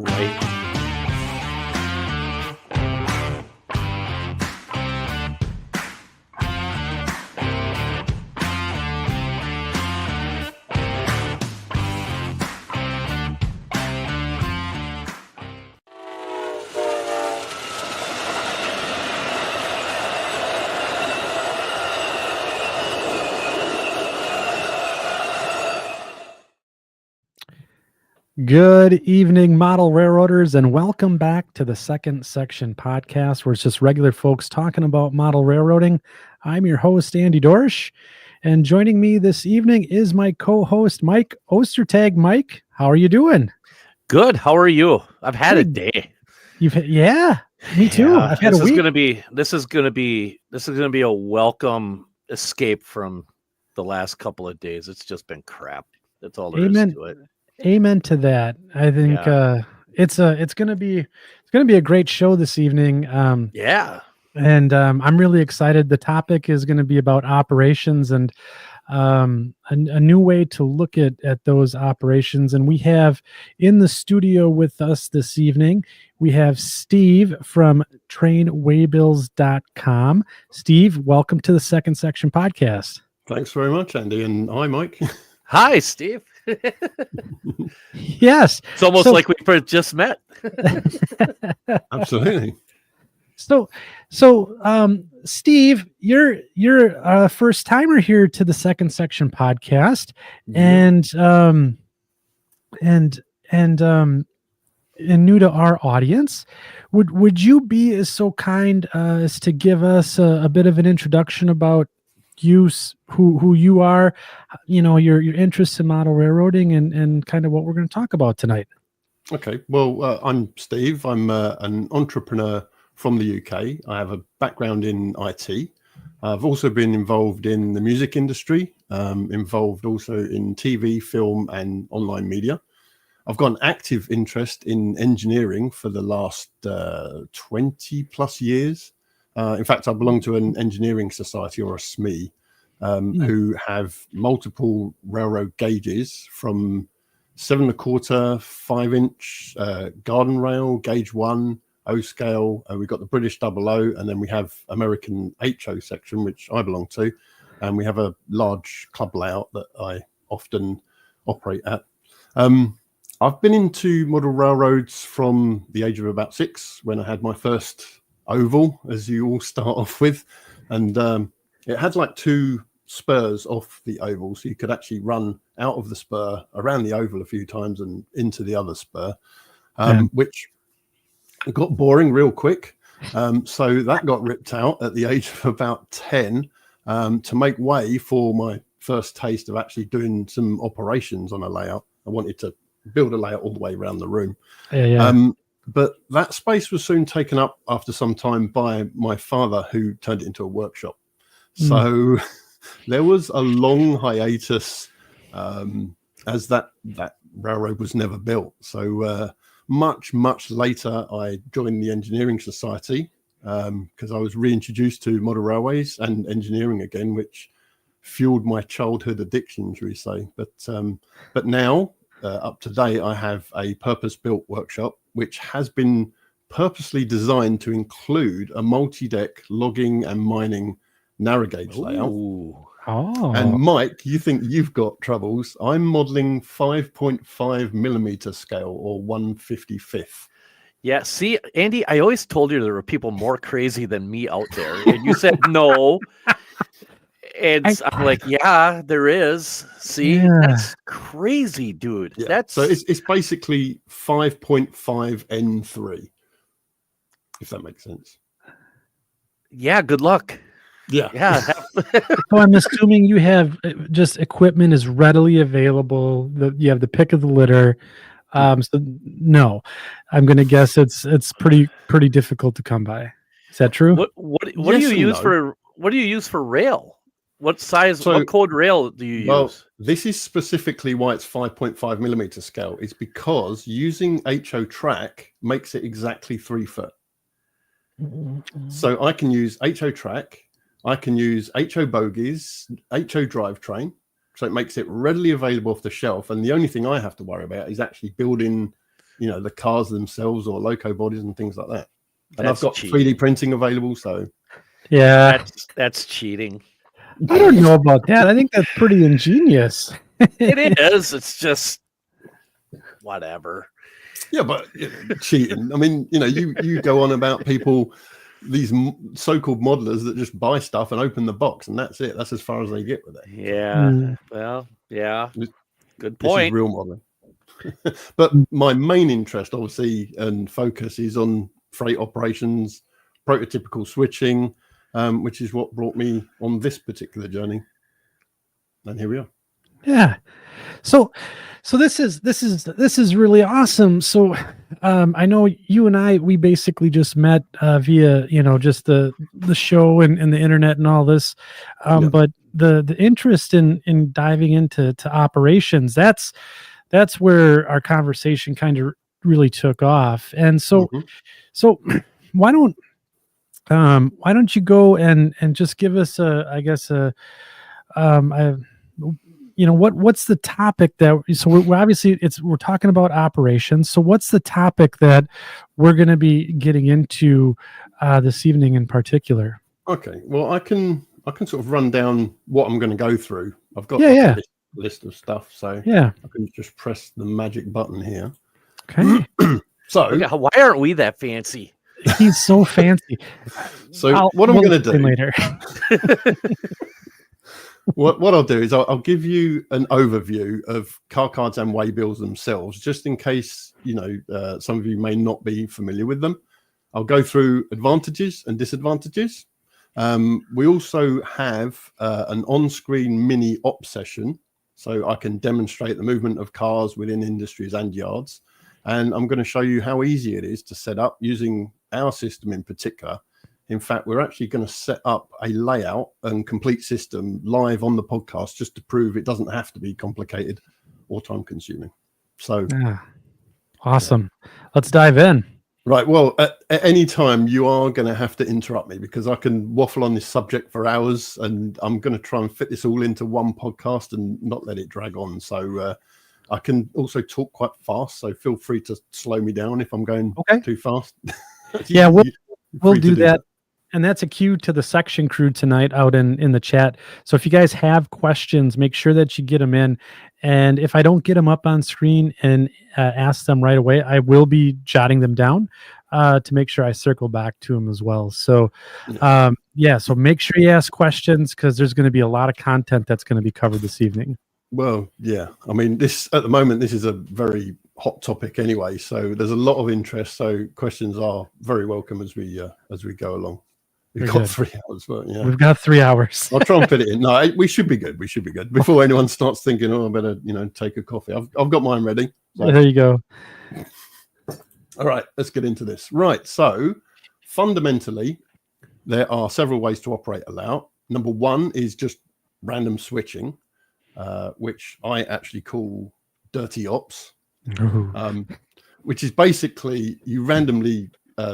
right. Good evening, model railroaders, and welcome back to the Second Section podcast, where it's just regular folks talking about model railroading. I'm your host, Andy Dorsch, and joining me this evening is my co-host, Mike Ostertag. Mike, how are you doing? Good. How are you? I've had a Good. day. Yeah, me too. Yeah, I've had a week. This is gonna be a welcome escape from the last couple of days. It's just been crap. That's all there is to it. Amen to that. I think it's gonna be a great show this evening. And I'm really excited. The topic is going to be about operations and a new way to look at those operations. And we have in the studio with us this evening, we have Steve from trainwaybills.com. Steve, welcome to the Second Section podcast. Thanks very much, Andy. And hi, Mike. Hi, Steve. Yes. It's almost like we just met. Absolutely. So, Steve, you're a first timer here to the Second Section podcast, and new to our audience. Would you be so kind as to give us a bit of an introduction about who you are, your interests in model railroading, and kind of what we're going to talk about tonight? Okay. Well, I'm Steve. I'm an entrepreneur from the UK. I have a background in IT. I've also been involved in the music industry, involved also in TV, film, and online media. I've got an active interest in engineering for the last 20 plus years. In fact, I belong to an engineering society, or a SME, who have multiple railroad gauges from 7 1/4, 5-inch garden rail, gauge 1, O scale. We've got the British 00, and then we have American HO section, which I belong to. And we have a large club layout that I often operate at. I've been into model railroads from the age of about 6, when I had my first oval, as you all start off with. And it had like 2 spurs off the oval, so you could actually run out of the spur, around the oval a few times, and into the other spur, which got boring real quick. So that got ripped out at the age of about 10 to make way for my first taste of actually doing some operations on a layout. I wanted to build a layout all the way around the room. But that space was soon taken up after some time by my father, who turned it into a workshop. So there was a long hiatus as that railroad was never built. So much later, I joined the engineering society because I was reintroduced to model railways and engineering again, which fueled my childhood addiction, shall we say. But now, up to date, I have a purpose-built workshop, which has been purposely designed to include a multi-deck logging and mining narrow gauge layout. And Mike, you think you've got troubles. I'm modeling 5.5 millimeter scale, or 1/55th. Yeah, see, Andy, I always told you there were people more crazy than me out there, and you said no. And I'm like, yeah, there is. See, that's crazy, dude. Yeah. So it's basically 5.5 N3, if that makes sense. Yeah, good luck. Yeah. So I'm assuming you have just equipment is readily available. You have the pick of the litter. So no, I'm going to guess it's pretty difficult to come by. Is that true? What do you use for rail? What size? What code rail do you use? This is specifically why it's 5.5 millimeter scale. It's because using HO track makes it exactly 3 foot. So I can use HO track. I can use HO bogies, HO drivetrain. So it makes it readily available off the shelf. And the only thing I have to worry about is actually building the cars themselves or loco bodies and things like that. And That's I've got cheating. 3D printing available, so yeah, that's cheating. I don't know about that. I think that's pretty ingenious. It is. It's just whatever. Yeah, but cheating. I mean, you go on about people, these so-called modelers that just buy stuff and open the box, and that's it. That's as far as they get with it. Yeah. Well, yeah. Good point. This is real modeling. But my main interest, obviously, and focus is on freight operations, prototypical switching, which is what brought me on this particular journey. And here we are. Yeah. So this is really awesome. So I know you and we basically just met via just the show and the internet and all this. But the interest in diving into operations, that's where our conversation kind of really took off. And so so why don't you go and just give us what's the topic we're obviously we're talking about operations. So what's the topic that we're going to be getting into this evening in particular? Okay, well, I can sort of run down what I'm going to go through. I've got a list of stuff, so I can just press the magic button here. Okay. So why aren't we that fancy? He's so fancy. So what I'm going to do later. What I'll do is I'll give you an overview of car cards and waybills themselves, just in case some of you may not be familiar with them. I'll go through advantages and disadvantages. We also have an on-screen mini op session, so I can demonstrate the movement of cars within industries and yards. And I'm going to show you how easy it is to set up using our system in particular. In fact, we're actually going to set up a layout and complete system live on the podcast just to prove it doesn't have to be complicated or time consuming. So awesome. Let's dive in. Right. Well, at any time you are going to have to interrupt me because I can waffle on this subject for hours, and I'm going to try and fit this all into one podcast and not let it drag on. So I can also talk quite fast. So feel free to slow me down if I'm going too fast. Yeah, we'll do that. And that's a cue to the section crew tonight out in the chat. So if you guys have questions, make sure that you get them in. And if I don't get them up on screen and ask them right away, I will be jotting them down to make sure I circle back to them as well. So, so make sure you ask questions because there's going to be a lot of content that's going to be covered this evening. Well, yeah. I mean, at the moment, this is a very hot topic anyway. So there's a lot of interest. So questions are very welcome as we go along. We've got 3 hours, but yeah. We've got 3 hours. I'll try and fit it in. No, we should be good. We should be good before anyone starts thinking, "Oh, I better, take a coffee." I've got mine ready. So. There you go. All right, let's get into this. Right. So, fundamentally, there are several ways to operate a layout. Number one is just random switching, which I actually call dirty ops, which is basically you randomly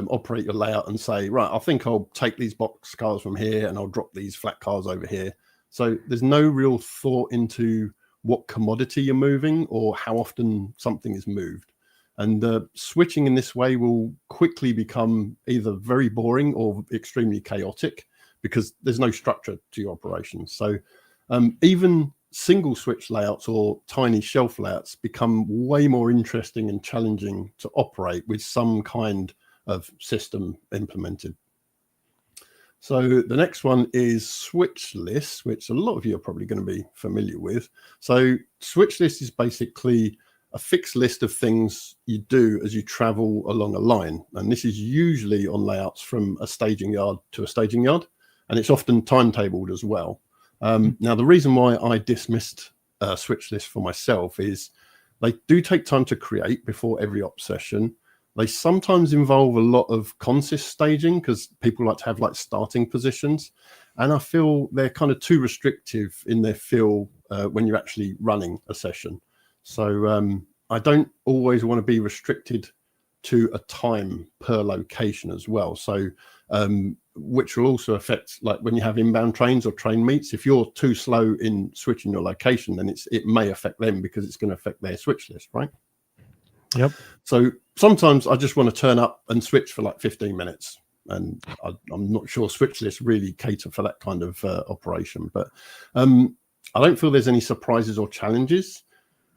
operate your layout and say, right, I think I'll take these box cars from here and I'll drop these flat cars over here. So there's no real thought into what commodity you're moving or how often something is moved. And switching in this way will quickly become either very boring or extremely chaotic because there's no structure to your operations. So even single switch layouts or tiny shelf layouts become way more interesting and challenging to operate with some kind of system implemented. So the next one is switch lists, which a lot of you are probably going to be familiar with. So switch list is basically a fixed list of things you do as you travel along a line. And this is usually on layouts from a staging yard to a staging yard. And it's often timetabled as well. Now, the reason why I dismissed switch lists for myself is they do take time to create before every op session. They sometimes involve a lot of consist staging because people like to have like starting positions. And I feel they're kind of too restrictive in their feel when you're actually running a session. So I don't always want to be restricted to a time per location as well. So which will also affect like when you have inbound trains or train meets. If you're too slow in switching your location, then it may affect them because it's going to affect their switch list, right? Yep. So sometimes I just want to turn up and switch for like 15 minutes. And I'm not sure switch lists really cater for that kind of operation. But I don't feel there's any surprises or challenges.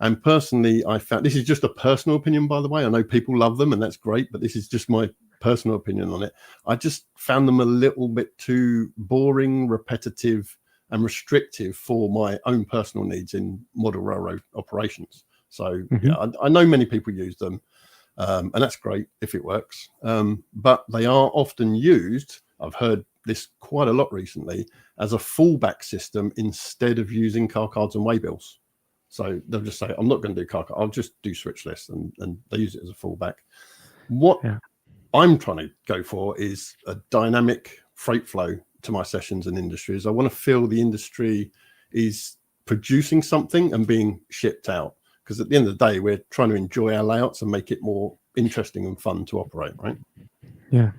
And personally, I found, this is just a personal opinion, by the way. I know people love them and that's great, but this is just my personal opinion on it. I just found them a little bit too boring, repetitive, and restrictive for my own personal needs in model railroad operations. So yeah, I know many people use them, and that's great if it works. But they are often used, I've heard this quite a lot recently, as a fallback system instead of using car cards and waybills. So they'll just say, I'm not going to do car card, I'll just do switch lists, and they use it as a fallback. What I'm trying to go for is a dynamic freight flow to my sessions and industries. I want to feel the industry is producing something and being shipped out. Because at the end of the day, we're trying to enjoy our layouts and make it more interesting and fun to operate, right? Yeah.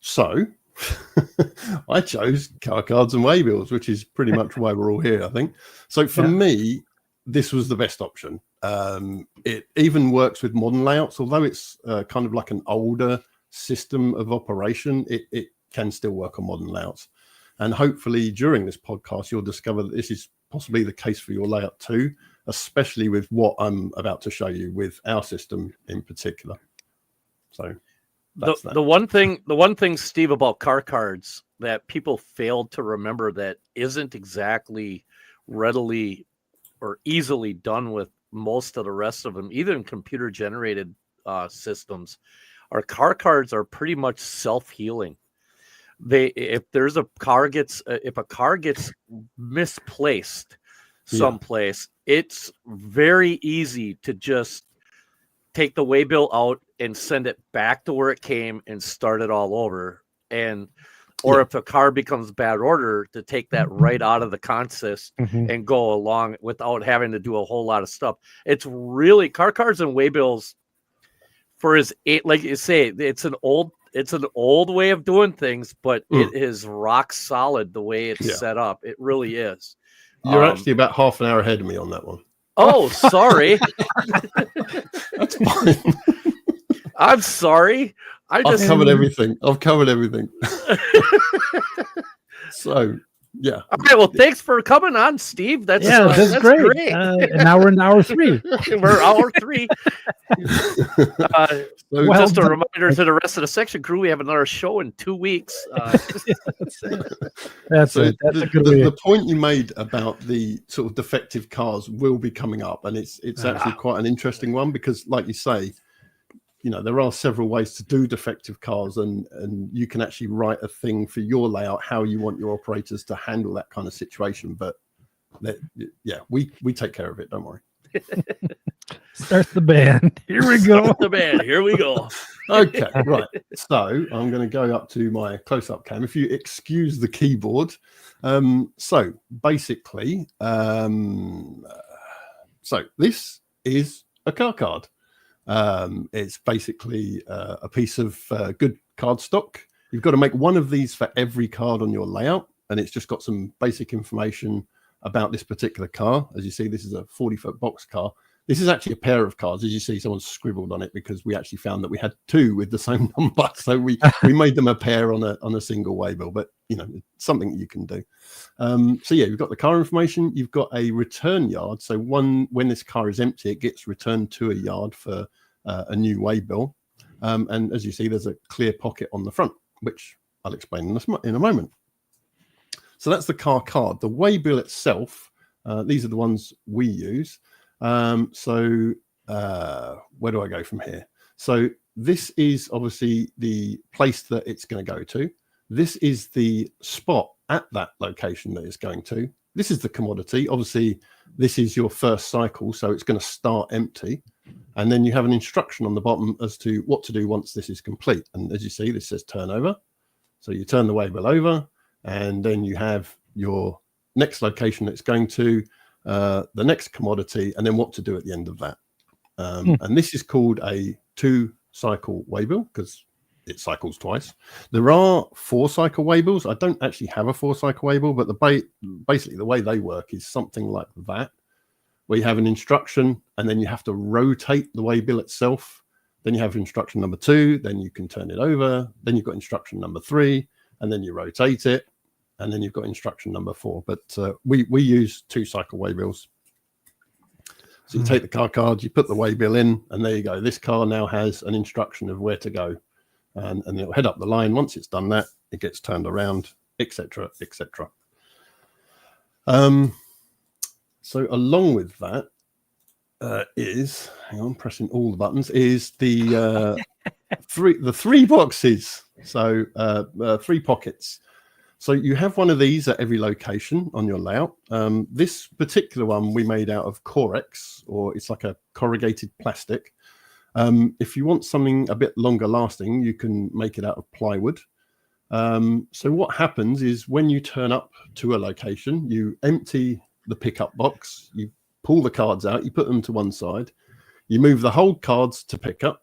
So I chose car cards and waybills, which is pretty much why we're all here, I think. So for me, this was the best option. It even works with modern layouts, although it's kind of like an older system of operation, it can still work on modern layouts. And hopefully during this podcast, you'll discover that this is possibly the case for your layout too, especially with what I'm about to show you with our system in particular. So the one thing, Steve, about car cards that people failed to remember that isn't exactly readily or easily done with most of the rest of them, even computer generated systems, our car cards are pretty much self-healing. If a car gets misplaced someplace, it's very easy to just take the waybill out and send it back to where it came and start it all over. Or if a car becomes bad order, to take that right out of the consist and go along without having to do a whole lot of stuff. It's really car cards and waybills like you say, it's an old way of doing things, but it is rock solid the way it's set up. It really is. You're actually about half an hour ahead of me on that one. Oh, sorry. That's fine. I'm sorry. I've covered everything. So, yeah. All right. Well, thanks for coming on, Steve. That's great. And now we're in hour 3. We're hour 3. Just a reminder to the rest of the section crew, we have another show in 2 weeks. That's a good way. The point you made about the sort of defective cars will be coming up, and it's actually quite an interesting one because, like you say, there are several ways to do defective cars, and you can actually write a thing for your layout how you want your operators to handle that kind of situation. But we take care of it. Don't worry. Start the band. Here we go. Start the band. Here we go. Okay, right. So I'm going to go up to my close-up cam. If you excuse the keyboard. So basically, so this is a car card. It's basically a piece of good card stock. You've got to make one of these for every card on your layout, and it's just got some basic information about this particular car. As you see, this is a 40-foot box car. This is actually a pair of cards. As you see, someone's scribbled on it because we actually found that we had 2 with the same number, so we made them a pair on a single waybill. But it's something that you can do. So yeah, you've got the car information. You've got a return yard. So when this car is empty, it gets returned to a yard for a new waybill. And as you see, there's a clear pocket on the front, which I'll explain in a moment. So that's the car card. The waybill itself, these are the ones we use. So where do I go from here? So this is obviously the place that it's going to go to. This is the spot at that location that it's going to. This is the commodity. Obviously, this is your first cycle, so it's going to start empty. And then you have an instruction on the bottom as to what to do once this is complete. And as you see, this says turnover. So you turn the waybill over, and then you have your next location it's going to, the next commodity, and then what to do at the end of that. And this is called a 2-cycle waybill because it cycles twice. There are 4-cycle waybills. I don't actually have a 4-cycle waybill, but basically the way they work is something like that, where you have an instruction and then you have to rotate the waybill itself. Then you have instruction number 2, then you can turn it over. Then you've got instruction number 3, and then you rotate it. And then you've got instruction number 4. But we use 2-cycle waybills. So you take the car cards, you put the waybill in, and there you go. This car now has an instruction of where to go. And it'll head up the line. Once it's done that, it gets turned around, etc., etc. So along with that is, hang on, pressing all the buttons, is the three boxes. So 3 pockets. So you have one of these at every location on your layout. This particular one we made out of Corex, or it's like a corrugated plastic. If you want something a bit longer lasting, you can make it out of plywood. So what happens is when you turn up to a location, you empty the pickup box, you pull the cards out, you put them to one side, you move the hold cards to pick up,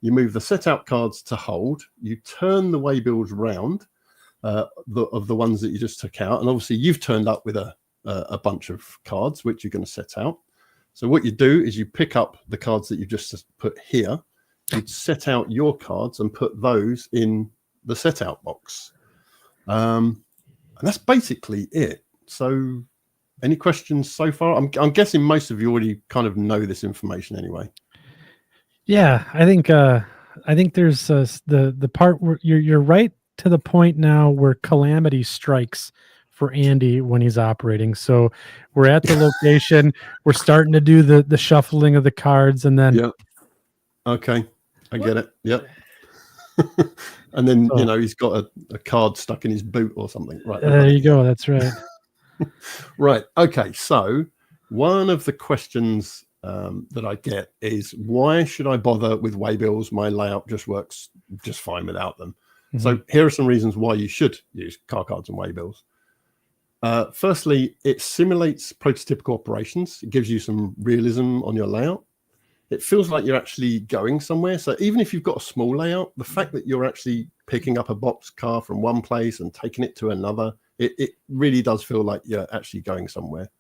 you move the set out cards to hold, you turn the waybills round of the ones that you just took out, and obviously you've turned up with a bunch of cards which you're going to set out. So what you do is you pick up the cards that you just put here, you'd set out your cards and put those in the set out box, and that's basically it. So any questions so far? I'm guessing most of you already kind of know this information anyway. Yeah, I think there's the part where you're right to the point now where calamity strikes for Andy when he's operating. So we're at the location, we're starting to do the shuffling of the cards, and then okay, I get it. Yep. And then he's got a card stuck in his boot or something. Right. There you go. That's right. Right. Okay. So one of the questions that I get is, why should I bother with waybills? My layout just works just fine without them. Mm-hmm. So here are some reasons why you should use car cards and waybills. Firstly, it simulates prototypical operations. It gives you some realism on your layout. It feels like you're actually going somewhere. So even if you've got a small layout, the fact that you're actually picking up a box car from one place and taking it to another, it really does feel like you're actually going somewhere,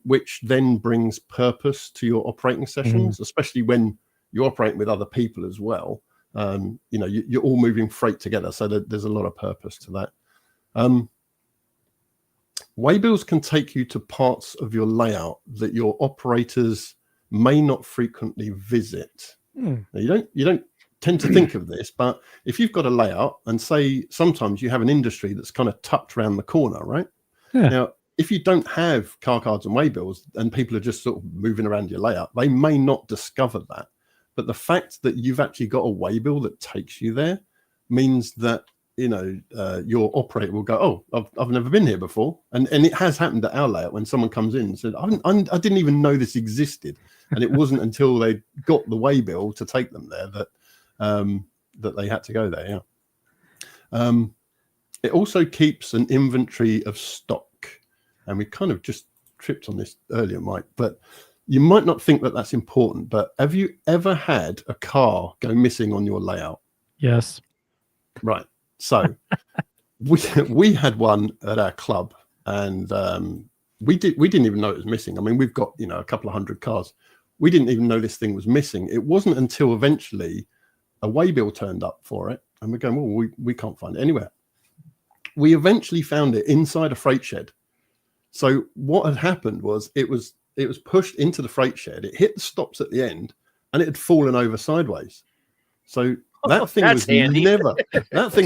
which then brings purpose to your operating sessions, especially when you're operating with other people as well. You're all moving freight together. So there's a lot of purpose to that. Waybills can take you to parts of your layout that your operators may not frequently visit. Now, you don't tend to think of this, but if you've got a layout and say sometimes you have an industry that's kind of tucked around the corner, right? Yeah. Now, if you don't have car cards and waybills and people are just sort of moving around your layout, they may not discover that. But the fact that you've actually got a waybill that takes you there means that your operator will go, oh, I've never been here before. And it has happened at our layout when someone comes in and said, I didn't even know this existed. And it wasn't until they got the waybill to take them there that they had to go there. Yeah. It also keeps an inventory of stock. And we kind of just tripped on this earlier, Mike, but you might not think that that's important, but have you ever had a car go missing on your layout? Yes. Right. So we had one at our club, and we didn't even know it was missing. I mean, we've got a couple of hundred cars. We didn't even know this thing was missing. It wasn't until eventually a waybill turned up for it, and we're going, well, we can't find it anywhere. We eventually found it inside a freight shed. So what had happened was it was pushed into the freight shed. It hit the stops at the end, and it had fallen over sideways. So that thing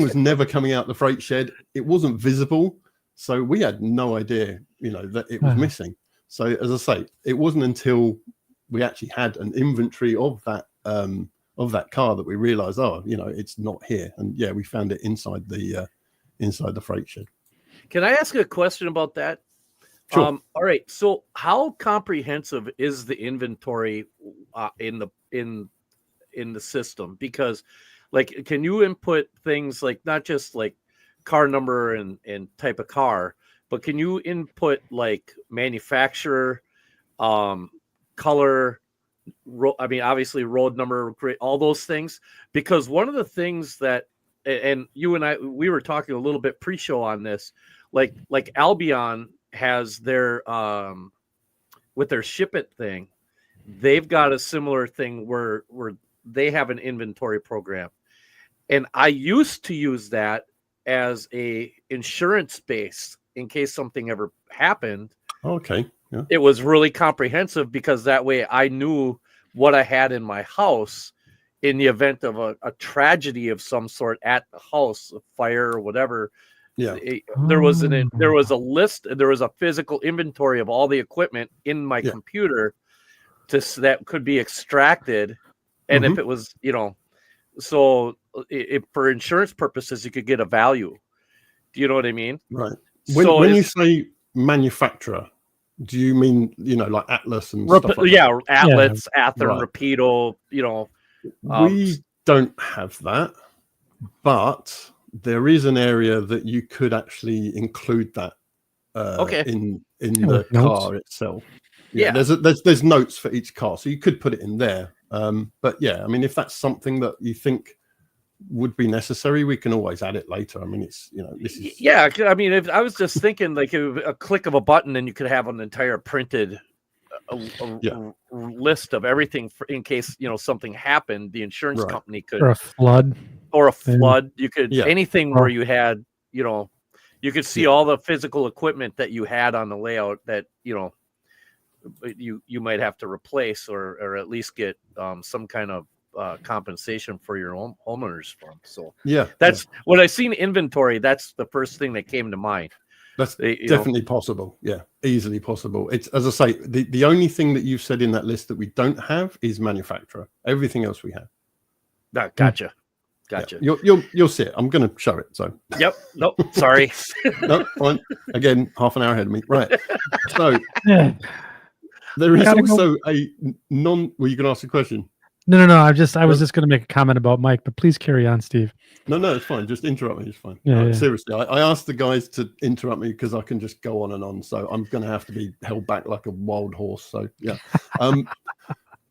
was never coming out the freight shed. It wasn't visible, so we had no idea, that it was missing. So as I say, it wasn't until we actually had an inventory of that car that we realized, it's not here. And yeah, we found it inside the freight shed. Can I ask a question about that? Sure. All right. So how comprehensive is the inventory in the system? Because can you input things like not just like car number and type of car, but can you input like manufacturer, color, obviously road number, all those things? Because one of the things that, and you and I, we were talking a little bit pre-show on this, like Albion has their with their Ship It thing, they've got a similar thing where they have an inventory program. And I used to use that as a insurance base in case something ever happened. Okay. Yeah. It was really comprehensive because that way I knew what I had in my house in the event of a tragedy of some sort at the house, a fire or whatever. Yeah. There was a list, there was a physical inventory of all the equipment in my computer that could be extracted. And if it was, so if for insurance purposes, you could get a value. Do you know what I mean? Right. When you say manufacturer, do you mean, like Atlas and stuff like that? Atlas, Athearn, Rapido, we don't have that, but there is an area that you could actually include that in the car itself. Yeah, there's notes for each car, so you could put it in there. But yeah, I mean, if that's something that you think would be necessary, we can always add it later. I mean, it's this is I mean, if I was just thinking like a click of a button and you could have an entire printed list of everything in case something happened, the insurance company could, or a flood, you could anything where you had you could see all the physical equipment that you had on the layout that you might have to replace or at least get some kind of compensation for your own homeowners fund. So that's when I seen inventory, that's the first thing that came to mind. That's definitely possible. Yeah, easily possible. It's, as I say, the only thing that you've said in that list that we don't have is manufacturer. Everything else we have. Gotcha. Yeah. You'll see it. I'm going to show it. So. Yep. Nope. Sorry. No. Fine. Again, half an hour ahead of me. Right. So there is also a non. Were you going to ask a question? No. I was just going to make a comment about Mike, but please carry on, Steve. No, it's fine. Just interrupt me. It's fine. Yeah. Seriously, I asked the guys to interrupt me because I can just go on and on. So I'm going to have to be held back like a wild horse. So yeah.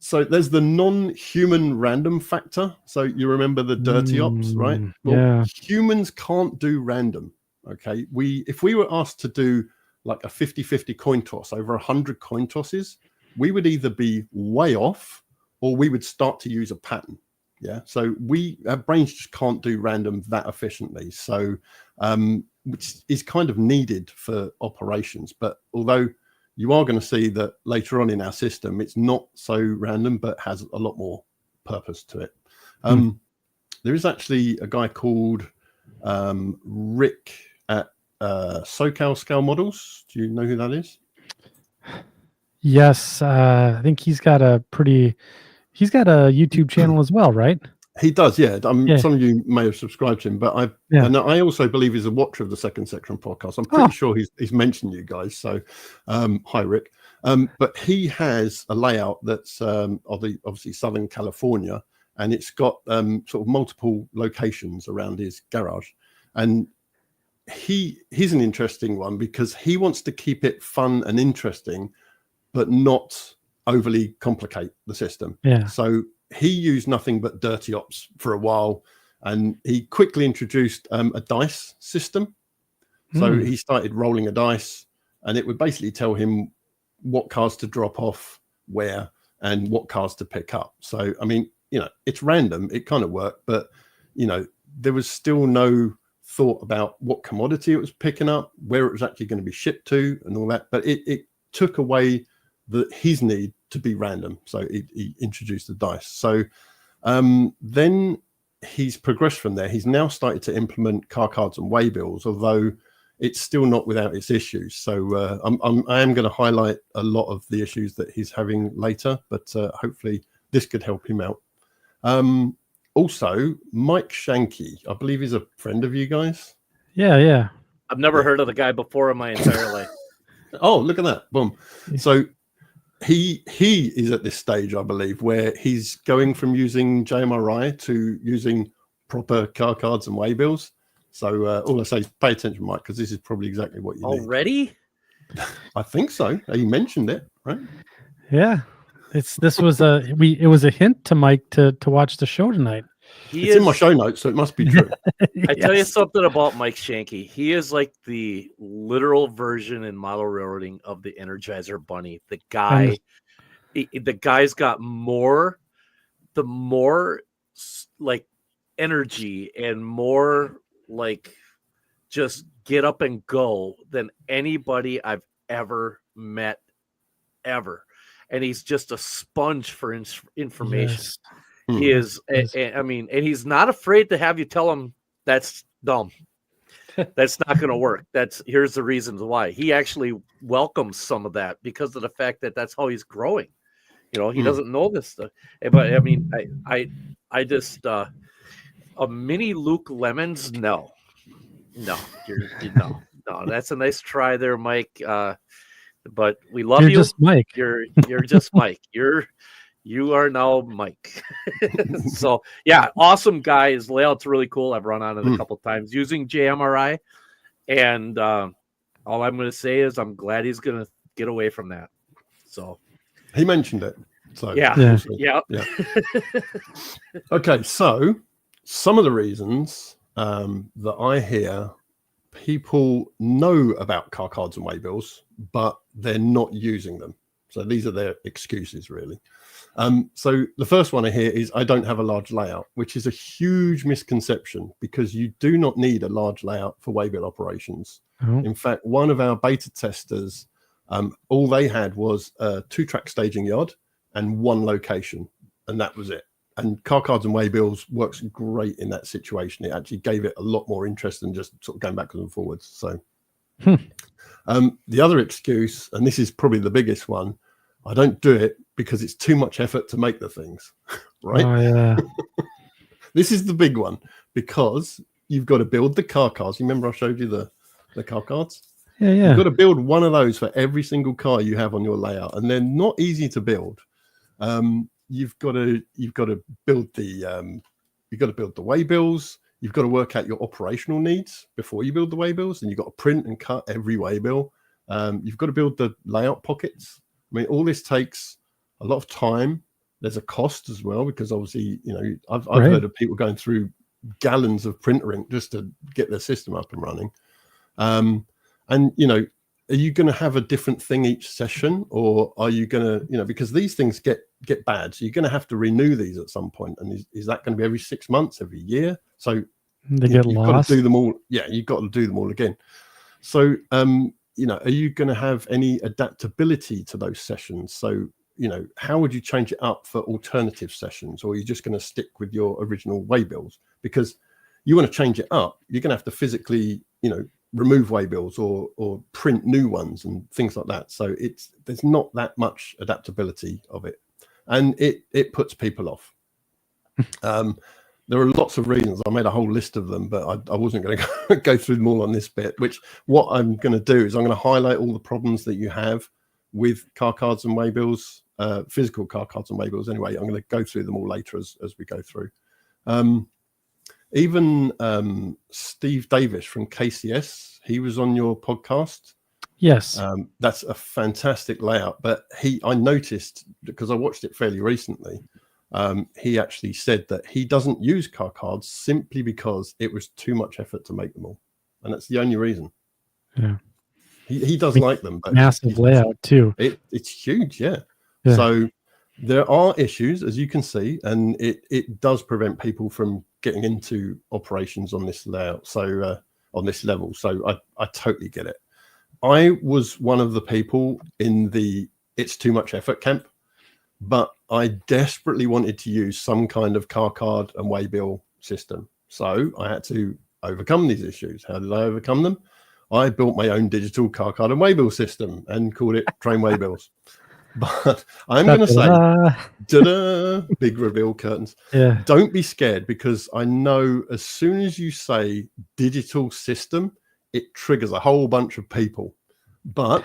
So there's the non-human random factor. So you remember the dirty ops, right? Well, humans can't do random. Okay. If we were asked to do like a 50-50 coin toss over 100 coin tosses, we would either be way off or we would start to use a pattern. Yeah. So our brains just can't do random that efficiently. So, which is kind of needed for operations. But although you are going to see that later on in our system, it's not so random, but has a lot more purpose to it. There is actually a guy called Rick at SoCal Scale Models. Do you know who that is? Yes. I think he's got a YouTube channel as well, right? He does, yeah. Some of you may have subscribed to him, but and I also believe he's a watcher of the Second Section podcast. I'm pretty sure he's mentioned you guys. So, hi, Rick. But he has a layout that's obviously Southern California, and it's got sort of multiple locations around his garage. And he's an interesting one because he wants to keep it fun and interesting, but not overly complicate the system. Yeah. So he used nothing but dirty ops for a while, and he quickly introduced a dice system. So he started rolling a dice, and it would basically tell him what cards to drop off where and what cards to pick up. So, I mean, it's random. It kind of worked, but, there was still no thought about what commodity it was picking up, where it was actually going to be shipped to and all that. But it took away his need to be random. So he introduced the dice. So then he's progressed from there. He's now started to implement car cards and waybills, although it's still not without its issues. So I am going to highlight a lot of the issues that he's having later, but hopefully this could help him out. Also, Mike Shanky, I believe he's a friend of you guys. Yeah. I've never heard of the guy before in my entire life. Oh, look at that. Boom. So he is at this stage, I believe, where he's going from using JMRI to using proper car cards and waybills. So all I say is pay attention, Mike, because this is probably exactly what you need. Already? I think so. He mentioned it, right? Yeah. It was a hint to Mike to watch the show tonight. It's in my show notes, so it must be true. I tell you something about Mike Shanky. He is like the literal version in model railroading of the Energizer Bunny. The guy's got more like energy and more like just get up and go than anybody I've ever met ever. And he's just a sponge for information. Yes. He is, I mean, and he's not afraid to have you tell him that's dumb. That's not going to work. Here's the reasons why. He actually welcomes some of that because of the fact that that's how he's growing. You know, he doesn't know this stuff. But I mean, I just a mini Luke Lemons, no. That's a nice try there, Mike. But we love you. You're just Mike. You're just Mike. You are now Mike. So yeah, awesome guy. His layout's really cool. I've run on it a couple times using JMRI, and all I'm going to say is I'm glad he's going to get away from that. So he mentioned it. So yeah. Okay, so some of the reasons that I hear people know about car cards and waybills, but they're not using them. So these are their excuses, really. So the first one I hear is I don't have a large layout, which is a huge misconception because you do not need a large layout for waybill operations. In fact, one of our beta testers, all they had was a 2-track staging yard and one location, and that was it. And car cards and waybills works great in that situation. It actually gave it a lot more interest than just sort of going backwards and forwards. So the other excuse, and this is probably the biggest one, I don't do it because it's too much effort to make the things, right? Oh, yeah. This is the big one because you've got to build the car cards. You remember I showed you the car cards? Yeah. You've got to build one of those for every single car you have on your layout, and they're not easy to build. You've got to build the waybills. You've got to work out your operational needs before you build the waybills, and you've got to print and cut every waybill. You've got to build the layout pockets. I mean, all this takes a lot of time. There's a cost as well, because obviously, you know, I've heard of people going through gallons of printer ink just to get their system up and running. And, you know, are you going to have a different thing each session, or are you going to, you know, because these things get bad. So you're going to have to renew these at some point. And is that going to be every 6 months, every year? So they get lost. Got to do them all. Yeah, you've got to do them all again. So, you know, are you going to have any adaptability to those sessions? So, you know, how would you change it up for alternative sessions, or are you just going to stick with your original waybills? Because you want to change it up, you're going to have to physically, you know, remove waybills or print new ones and things like that. So there's not that much adaptability of it, and it puts people off. There are lots of reasons. I made a whole list of them, but I wasn't going to go through them all on this bit. Which what I'm going to do is I'm going to highlight all the problems that you have with car cards and waybills, physical car cards and waybills. Anyway, I'm going to go through them all later as we go through. Even Steve Davis from KCS, he was on your podcast. Yes. That's a fantastic layout. But I noticed, because I watched it fairly recently, he actually said that he doesn't use car cards simply because it was too much effort to make them all. And that's the only reason. Yeah. He does like them. But massive layout too. It's huge, yeah. So there are issues, as you can see, and it does prevent people from getting into operations on this layout. So on this level. So I totally get it. I was one of the people in the it's too much effort camp, but I desperately wanted to use some kind of car card and waybill system. So I had to overcome these issues. How did I overcome them? I built my own digital car card and waybill system and called it Train Waybills. But I'm going to say, ta-da, big reveal curtains. Yeah. Don't be scared, because I know as soon as you say digital system, it triggers a whole bunch of people. But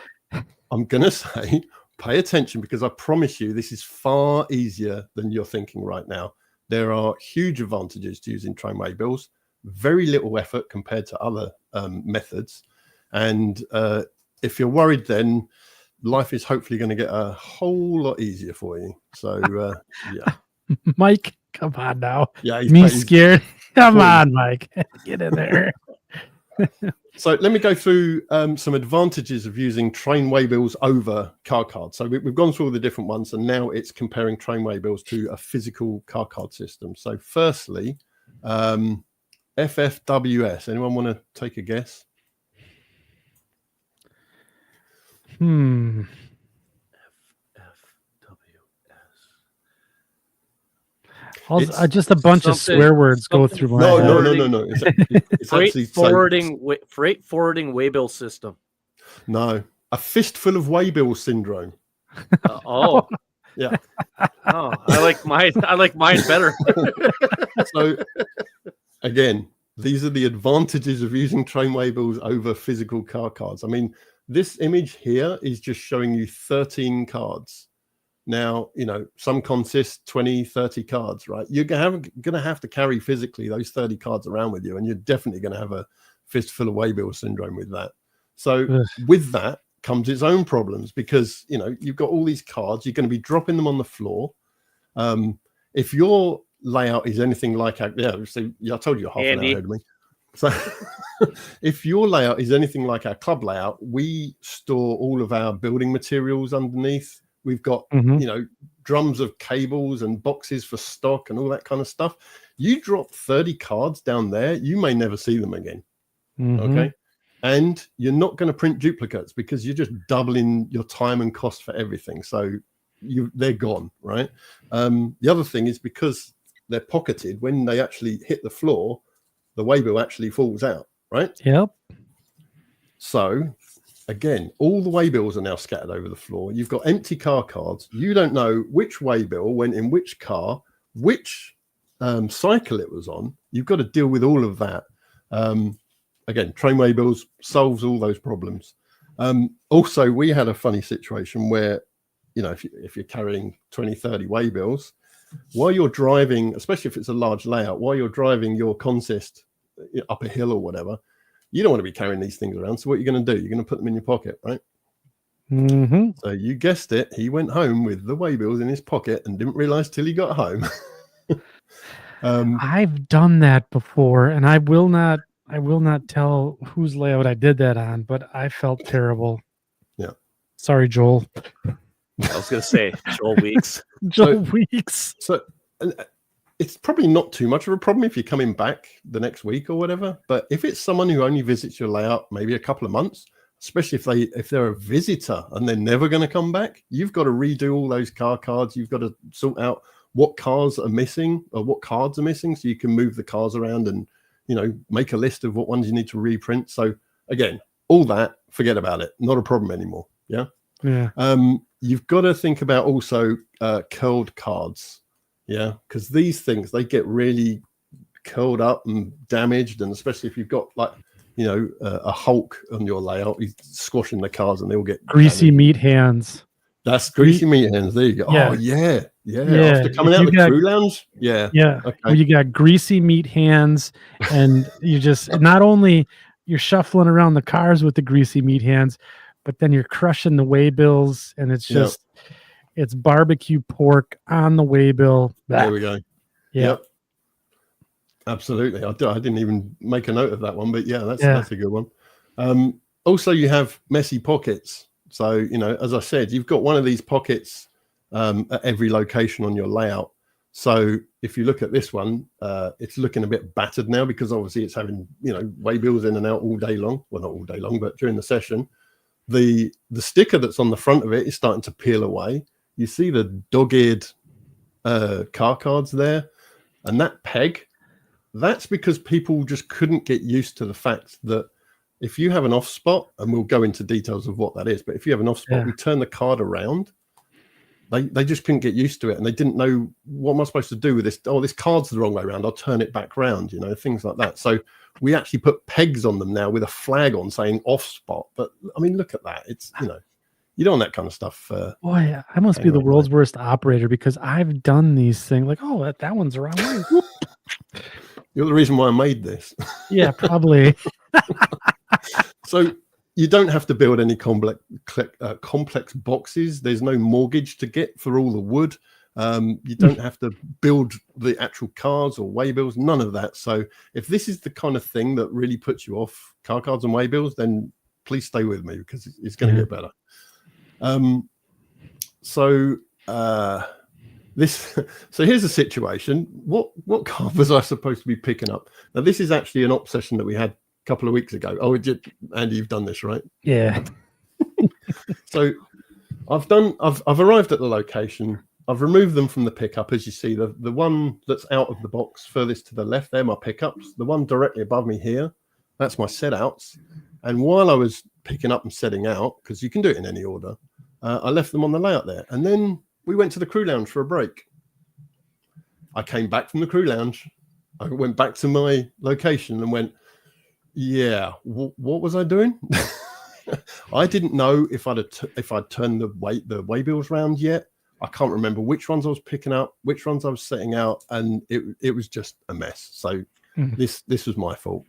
I'm going to say, pay attention, because I promise you this is far easier than you're thinking right now. There are huge advantages to using Train Waybills, very little effort compared to other methods. And if you're worried, then life is hopefully going to get a whole lot easier for you. So, yeah. Mike, Come on now. Yeah, me scared. Come on, Mike. Get in there. So let me go through some advantages of using train waybills over car cards. So we've gone through all the different ones, and now it's comparing train waybills to a physical car card system. So firstly, FFWS. Anyone want to take a guess? Just a bunch of swear words go through my head. No. It's freight forwarding waybill system. No, a fistful of waybill syndrome. Yeah. Oh, I like mine better. So again, these are the advantages of using train waybills over physical car cards. I mean, this image here is just showing you 13 cards. Now, some consist 20, 30 cards, right? You're going to have to carry physically those 30 cards around with you, and you're definitely going to have a fistful of waybill syndrome with that. So with that comes its own problems, because, you've got all these cards, you're going to be dropping them on the floor. If your layout is anything like, I told you half an hour ahead of me. So if your layout is anything like our club layout, we store all of our building materials underneath. We've got, drums of cables and boxes for stock and all that kind of stuff. You drop 30 cards down there, you may never see them again. Okay. And you're not going to print duplicates, because you're just doubling your time and cost for everything. So they're gone, right? The other thing is, because they're pocketed, when they actually hit the floor, the waybill actually falls out, right? Yep. So again, all the waybills are now scattered over the floor. You've got empty car cards. You don't know which waybill went in which car, which cycle it was on. You've got to deal with all of that. Again, train waybills solves all those problems. Also, we had a funny situation where, if you're carrying 20, 30 waybills, while you're driving, especially if it's a large layout, while you're driving your consist up a hill or whatever, you don't want to be carrying these things around. So what you're going to do, you're going to put them in your pocket, right? So you guessed it. He went home with the waybills in his pocket and didn't realize till he got home. I've done that before, and I will not tell whose layout I did that on, but I felt terrible. Yeah. Sorry, Joel. I was going to say Joel Weeks. Weeks. So it's probably not too much of a problem if you're coming back the next week or whatever. But if it's someone who only visits your layout maybe a couple of months, especially if they're a visitor and they're never going to come back, you've got to redo all those car cards. You've got to sort out what cars are missing or what cards are missing, so you can move the cars around and make a list of what ones you need to reprint. So again, all that, forget about it. Not a problem anymore. Yeah. You've got to think about also curled cards. Yeah, because these things, they get really curled up and damaged, and especially if you've got a Hulk on your layout, he's squashing the cars and they all get greasy meat hands. That's greasy meat hands. There you go. Yeah. Oh yeah. After coming out of the crew lounge, yeah. Okay. Well, you got greasy meat hands, and you just not only you're shuffling around the cars with the greasy meat hands, but then you're crushing the waybills, and it's just it's barbecue pork on the waybill. There we go. Yep. Absolutely. I didn't even make a note of that one, but that's a good one. Also, you have messy pockets. So, as I said, you've got one of these pockets at every location on your layout. So if you look at this one, it's looking a bit battered now, because obviously it's having, waybills in and out all day long. Well, not all day long, but during the session. The sticker that's on the front of it is starting to peel away. You see the dog-eared car cards there, and that peg, that's because people just couldn't get used to the fact that if you have an off spot, and we'll go into details of what that is, but if you have an off spot, we turn the card around. They just couldn't get used to it, and they didn't know, what am I supposed to do with this? Oh, this card's the wrong way around. I'll turn it back round, things like that. So we actually put pegs on them now with a flag on saying off spot. But I mean, look at that. It's, you don't want that kind of stuff. Boy, I must be the world's worst operator, because I've done these things like, oh, that one's the wrong way. You're the reason why I made this. Yeah, probably. So you don't have to build any complex boxes. There's no mortgage to get for all the wood. You don't have to build the actual cars or waybills, none of that. So if this is the kind of thing that really puts you off car cards and waybills, then please stay with me because it's going to get better. So here's the situation. What car was I supposed to be picking up? Now this is actually an op session that we had a couple of weeks ago. Oh, Andy, you've done this, right? Yeah. So I've arrived at the location. I've removed them from the pickup. As you see, the one that's out of the box furthest to the left, they're my pickups. The one directly above me here, that's my set outs. And while I was picking up and setting out, because you can do it in any order, I left them on the layout there. And then we went to the crew lounge for a break. I came back from the crew lounge. I went back to my location and went, yeah, what was I doing? I didn't know if I'd turned the waybills round yet. I can't remember which ones I was picking up, which ones I was setting out, and it was just a mess. So this was my fault.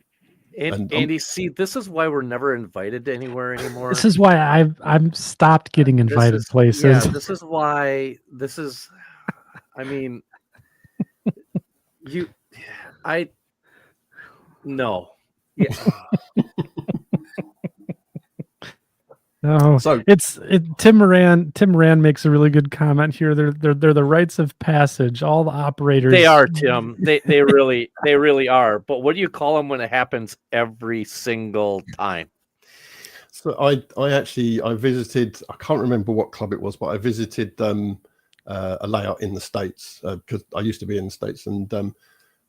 And Andy, see, this is why we're never invited anywhere anymore. This is why I've stopped getting invited places. Yeah, this is why. This is, I mean, no. Yeah. No, so Tim Moran makes a really good comment here. They're the rites of passage. All the operators. They are, Tim. They really are. But what do you call them when it happens every single time? So I visited. I can't remember what club it was, but I visited a layout in the States because I used to be in the States, and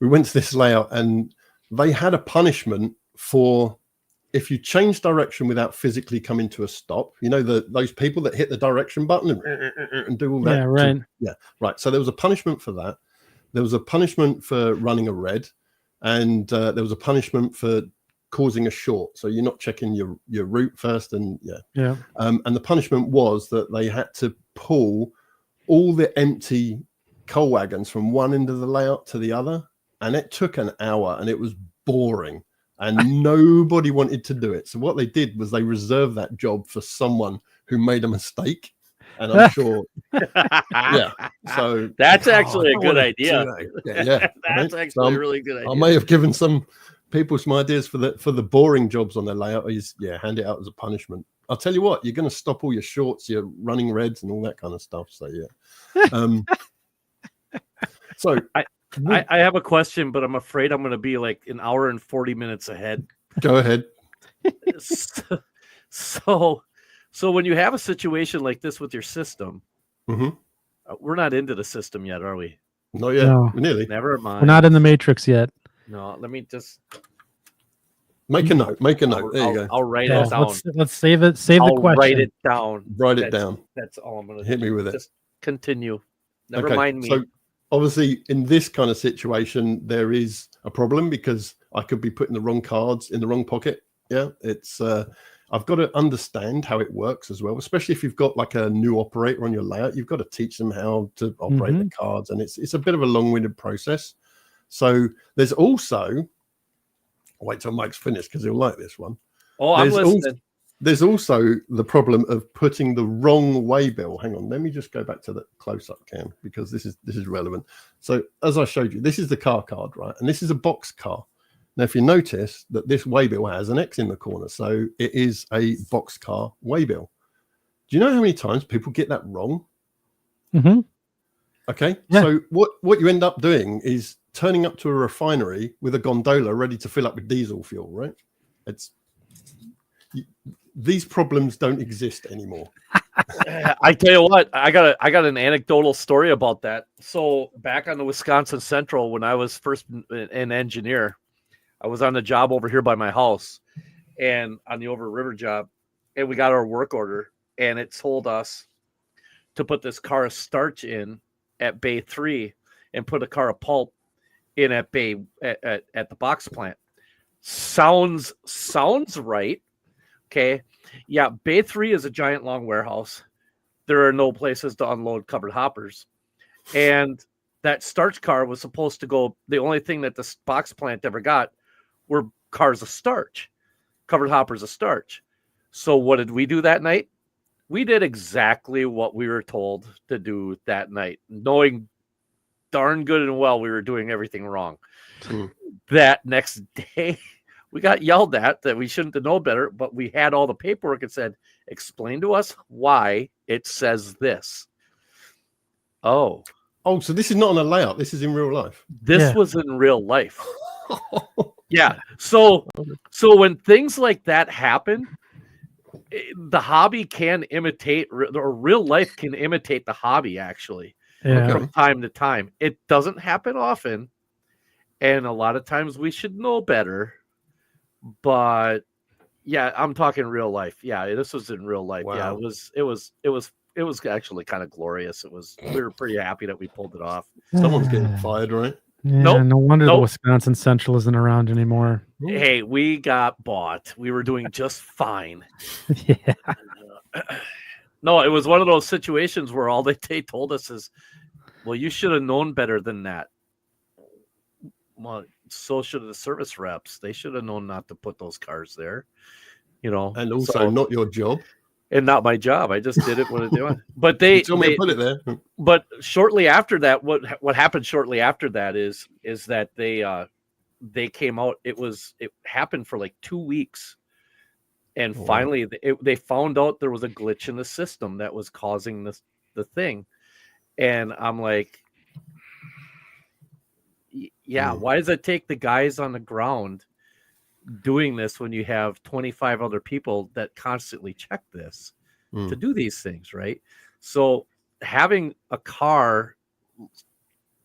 we went to this layout, and they had a punishment for if you change direction without physically coming to a stop. You know, those people that hit the direction button and do all that. Yeah, right. Right. So there was a punishment for that. There was a punishment for running a red, and there was a punishment for causing a short. So you're not checking your route first, and and the punishment was that they had to pull all the empty coal wagons from one end of the layout to the other, and it took an hour, and it was boring. And nobody wanted to do it. So what they did was they reserved that job for someone who made a mistake. And I'm sure, So that's actually a good idea. Yeah, that's actually a really good idea. I may have given some people some ideas for the boring jobs on their layout. Hand it out as a punishment. I'll tell you what, you're going to stop all your shorts, your running reds, and all that kind of stuff. So so. I have a question, but I'm afraid I'm going to be like an hour and 40 minutes ahead. Go ahead. So when you have a situation like this with your system, we're not into the system yet, are we? Not yet. No. Nearly. Never mind. We're not in the Matrix yet. No, let me just make a note. There you go. I'll write it down. Let's save it. Save the question. Write it down. Write it down. That's all I'm going to hit me with it. Just continue. Never mind me. So, obviously, in this kind of situation, there is a problem because I could be putting the wrong cards in the wrong pocket. Yeah, it's I've got to understand how it works as well, especially if you've got like a new operator on your layout. You've got to teach them how to operate the cards, and it's a bit of a long-winded process. So there's also, I'll wait till Mike's finished because he'll like this one. Oh, I'm listening. There's also the problem of putting the wrong waybill. Hang on, let me just go back to the close-up cam because this is relevant. So as I showed you, this is the car card, right? And this is a box car. Now, if you notice that this waybill has an X in the corner, so it is a box car waybill. Do you know how many times people get that wrong? Okay, so what you end up doing is turning up to a refinery with a gondola ready to fill up with diesel fuel, right? These problems don't exist anymore. I tell you what, I got an anecdotal story about that. So back on the Wisconsin Central, when I was first an engineer, I was on the job over here by my house and on the Over River job, and we got our work order, and it told us to put this car of starch in at Bay 3 and put a car of pulp in at Bay at the box plant. Sounds right. Okay. Yeah. Bay 3 is a giant long warehouse. There are no places to unload covered hoppers. And that starch car was supposed to go. The only thing that the box plant ever got were cars of starch, covered hoppers of starch. So what did we do that night? we did exactly what we were told to do that night, knowing darn good and well we were doing everything wrong. That next day, we got yelled at that we shouldn't have known better, but we had all the paperwork and said, explain to us why it says this. Oh, so this is not on a layout. This is in real life. This was in real life. Yeah. So when things like that happen, the hobby can imitate, or real life can imitate the hobby, actually, from time to time. It doesn't happen often, and a lot of times we should know better. But yeah, I'm talking real life. Yeah, this was in real life. Wow. Yeah, it was actually kind of glorious. We were pretty happy that we pulled it off. Someone's getting fired, right? Yeah, no wonder the Wisconsin Central isn't around anymore. Hey, we got bought. We were doing just fine. Yeah. No, it was one of those situations where all they told us is, well, you should have known better than that. Well, so should the service reps. They should have known not to put those cars there, And also not your job. And not my job. I just did it when they doing. But they told me to put it there. But shortly after that, what happened shortly after that is that they came out. It happened for like 2 weeks, and finally they found out there was a glitch in the system that was causing the thing. And I'm like, yeah, why does it take the guys on the ground doing this when you have 25 other people that constantly check this to do these things, right? So having a car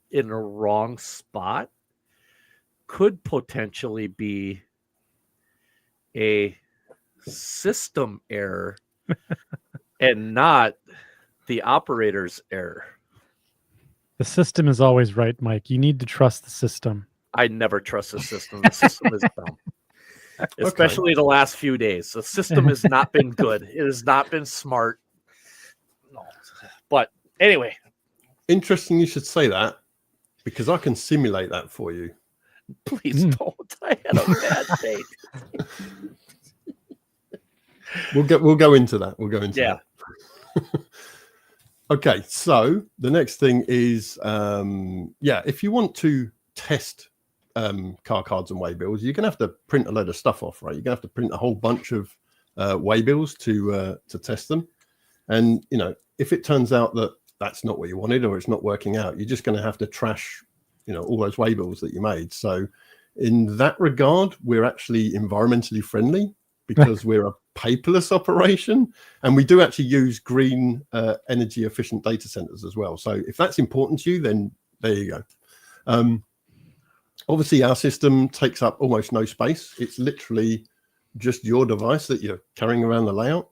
in the wrong spot could potentially be a system error and not the operator's error. The system is always right, Mike. You need to trust the system. I never trust the system. The system is dumb. Especially the last few days. The system has not been good. It has not been smart. No. But anyway. Interesting you should say that, because I can simulate that for you. Please don't. I had a bad day. We'll go into that. We'll go into that. Okay, so the next thing is if you want to test car cards and waybills, you're gonna have to print a load of stuff off, right? You're gonna have to print a whole bunch of waybills to test them. And if it turns out that that's not what you wanted, or it's not working out, you're just gonna have to trash all those waybills that you made. So in that regard, we're actually environmentally friendly, because we're a paperless operation, and we do actually use green energy efficient data centers as well. So if that's important to you, then there you go. Obviously, our system takes up almost no space. It's literally just your device that you're carrying around the layout.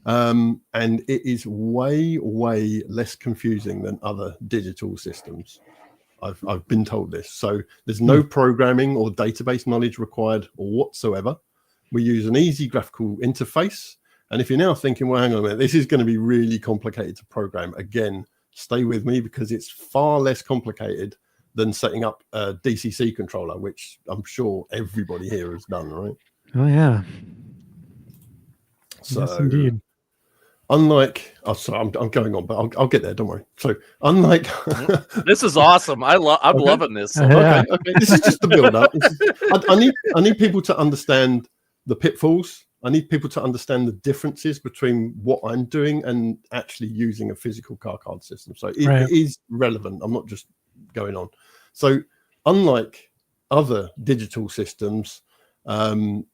And it is way, way less confusing than other digital systems. I've been told this. So there's no programming or database knowledge required whatsoever. We use an easy graphical interface. And if you're now thinking, well, hang on a minute, this is going to be really complicated to program, again, stay with me, because it's far less complicated than setting up a DCC controller, which I'm sure everybody here has done, right? Oh, yeah. So, yes, indeed. Unlike, sorry, I'm going on, but I'll get there. Don't worry. So, unlike, this is awesome. I'm loving this. Okay. This is just the build up. I need people to understand the pitfalls. I need people to understand the differences between what I'm doing and actually using a physical car card system. So it is relevant. I'm not just going on. So unlike other digital systems, and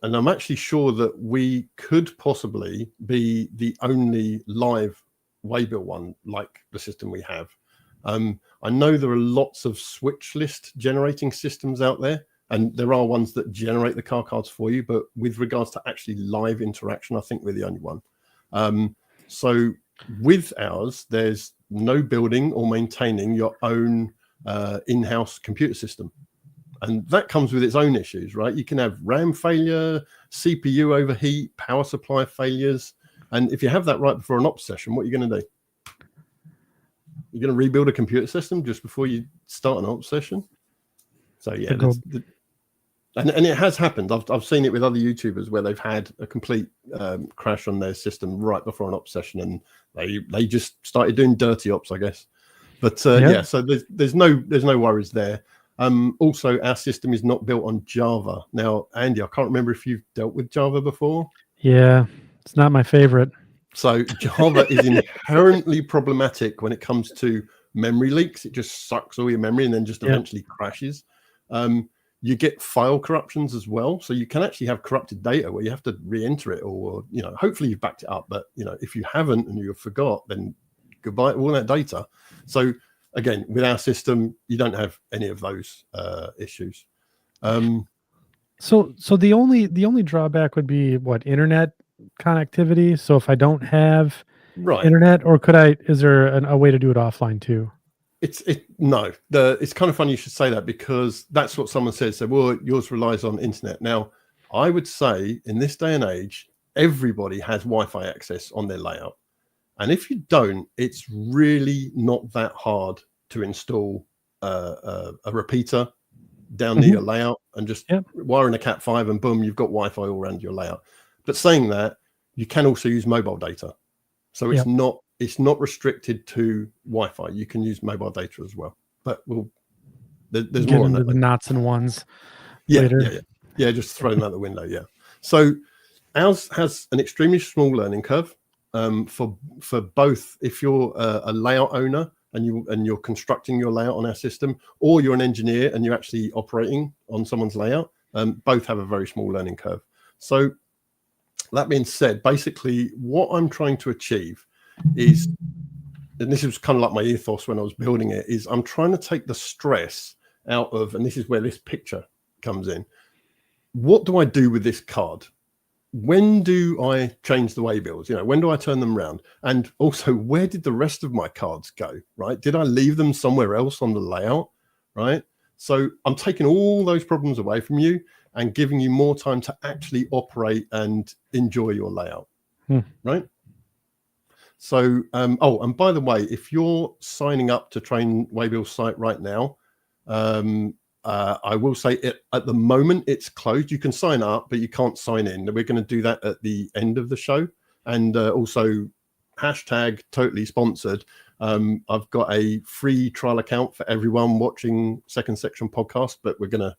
I'm actually sure that we could possibly be the only live Waybill one like the system we have. I know there are lots of switch list generating systems out there, and there are ones that generate the car cards for you, but with regards to actually live interaction, I think we're the only one. So with ours, there's no building or maintaining your own in-house computer system. And that comes with its own issues, right? You can have RAM failure, CPU overheat, power supply failures. And if you have that right before an ops session, what are you going to do? You're going to rebuild a computer system just before you start an ops session? So yeah, And it has happened. I've seen it with other YouTubers where they've had a complete crash on their system right before an ops session, and they just started doing dirty ops, I guess. But yeah, so there's no worries there. Also, our system is not built on Java. Now, Andy, I can't remember if you've dealt with Java before. Yeah, it's not my favorite. So Java is inherently problematic when it comes to memory leaks. It just sucks all your memory and then just eventually crashes. You get file corruptions as well. So you can actually have corrupted data where you have to re-enter it, or, you know, hopefully you've backed it up. But, you know, if you haven't and you forgot, then goodbye all that data. So again, with our system, you don't have any of those issues. So the only drawback would be what, internet connectivity. So if I don't have internet, or is there a way to do it offline too? It's kind of funny you should say that, because that's what someone says. So, well, yours relies on internet. Now, I would say in this day and age, everybody has Wi-Fi access on their layout. And if you don't, it's really not that hard to install a repeater down near your layout and just wire in a Cat5 and boom, you've got Wi-Fi all around your layout. But saying that, you can also use mobile data. So it's not restricted to Wi-Fi. You can use mobile data as well. But there's get more on into that. The knots and ones. Yeah, just throw them out the window. Yeah. So ours has an extremely small learning curve for both. If you're a layout owner and you're constructing your layout on our system, or you're an engineer and you're actually operating on someone's layout, both have a very small learning curve. So that being said, basically what I'm trying to achieve is, and this was kind of like my ethos when I was building it, is I'm trying to take the stress out of, and this is where this picture comes in. What do I do with this card? When do I change the waybills? You know, when do I turn them around? And also, where did the rest of my cards go, right? Did I leave them somewhere else on the layout, right? So I'm taking all those problems away from you and giving you more time to actually operate and enjoy your layout, right? So, and by the way, if you're signing up to Train Waybill's site right now, I will say at the moment it's closed. You can sign up, but you can't sign in. We're going to do that at the end of the show. And also, hashtag totally sponsored. I've got a free trial account for everyone watching Second Section podcast, but we're going to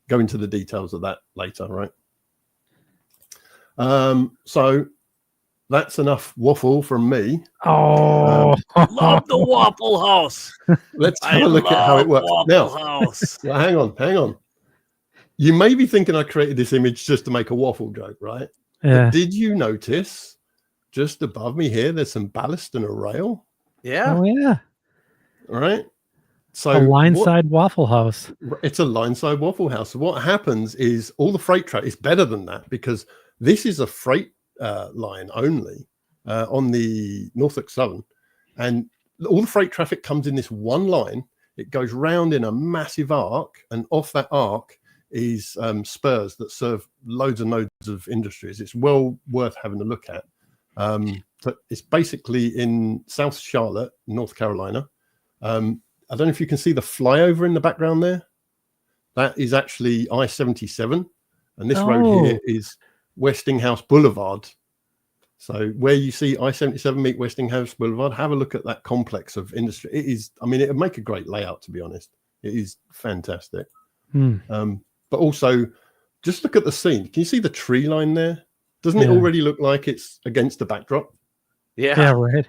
go into the details of that later, right? So that's enough waffle from me. Oh, love the Waffle House. Let's have a look at how it works. Now, hang on. You may be thinking I created this image just to make a waffle joke, right? Yeah. But did you notice just above me here, there's some ballast and a rail? Yeah. Oh, yeah. All right. So a line-side Waffle House. It's a line-side Waffle House. So what happens is all the freight traffic is better than that, because this is a freight line only on the Norfolk Southern, and all the freight traffic comes in this one line. It goes round in a massive arc, and off that arc is spurs that serve loads and loads of industries. It's well worth having a look at. So it's basically in South Charlotte, North Carolina. I don't know if you can see the flyover in the background there. That is actually I-77, and this road here is Westinghouse Boulevard. So where you see I-77 meet Westinghouse Boulevard, have a look at that complex of industry. It is, I mean, it would make a great layout, to be honest. It is fantastic. But also, just look at the scene. Can you see the tree line there? Doesn't it already look like it's against the backdrop? Yeah, right.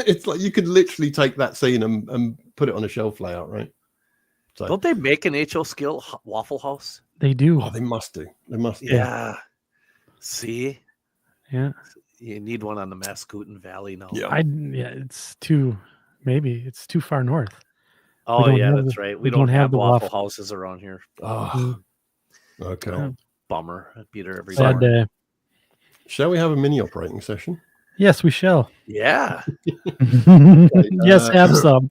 It's like you could literally take that scene and put it on a shelf layout, right? So, don't they make an HO Skill Waffle House? They do. Oh, they must do. They must. Yeah. See? Yeah. You need one on the Mascoutin Valley now. Yeah. It's too far north. Oh, yeah, that's right. We don't have Waffle Houses around here. Oh, okay. Bummer. I'd be there every Sad day. Shall we have a mini operating session? Yes, we shall. Yeah. Yes, have some.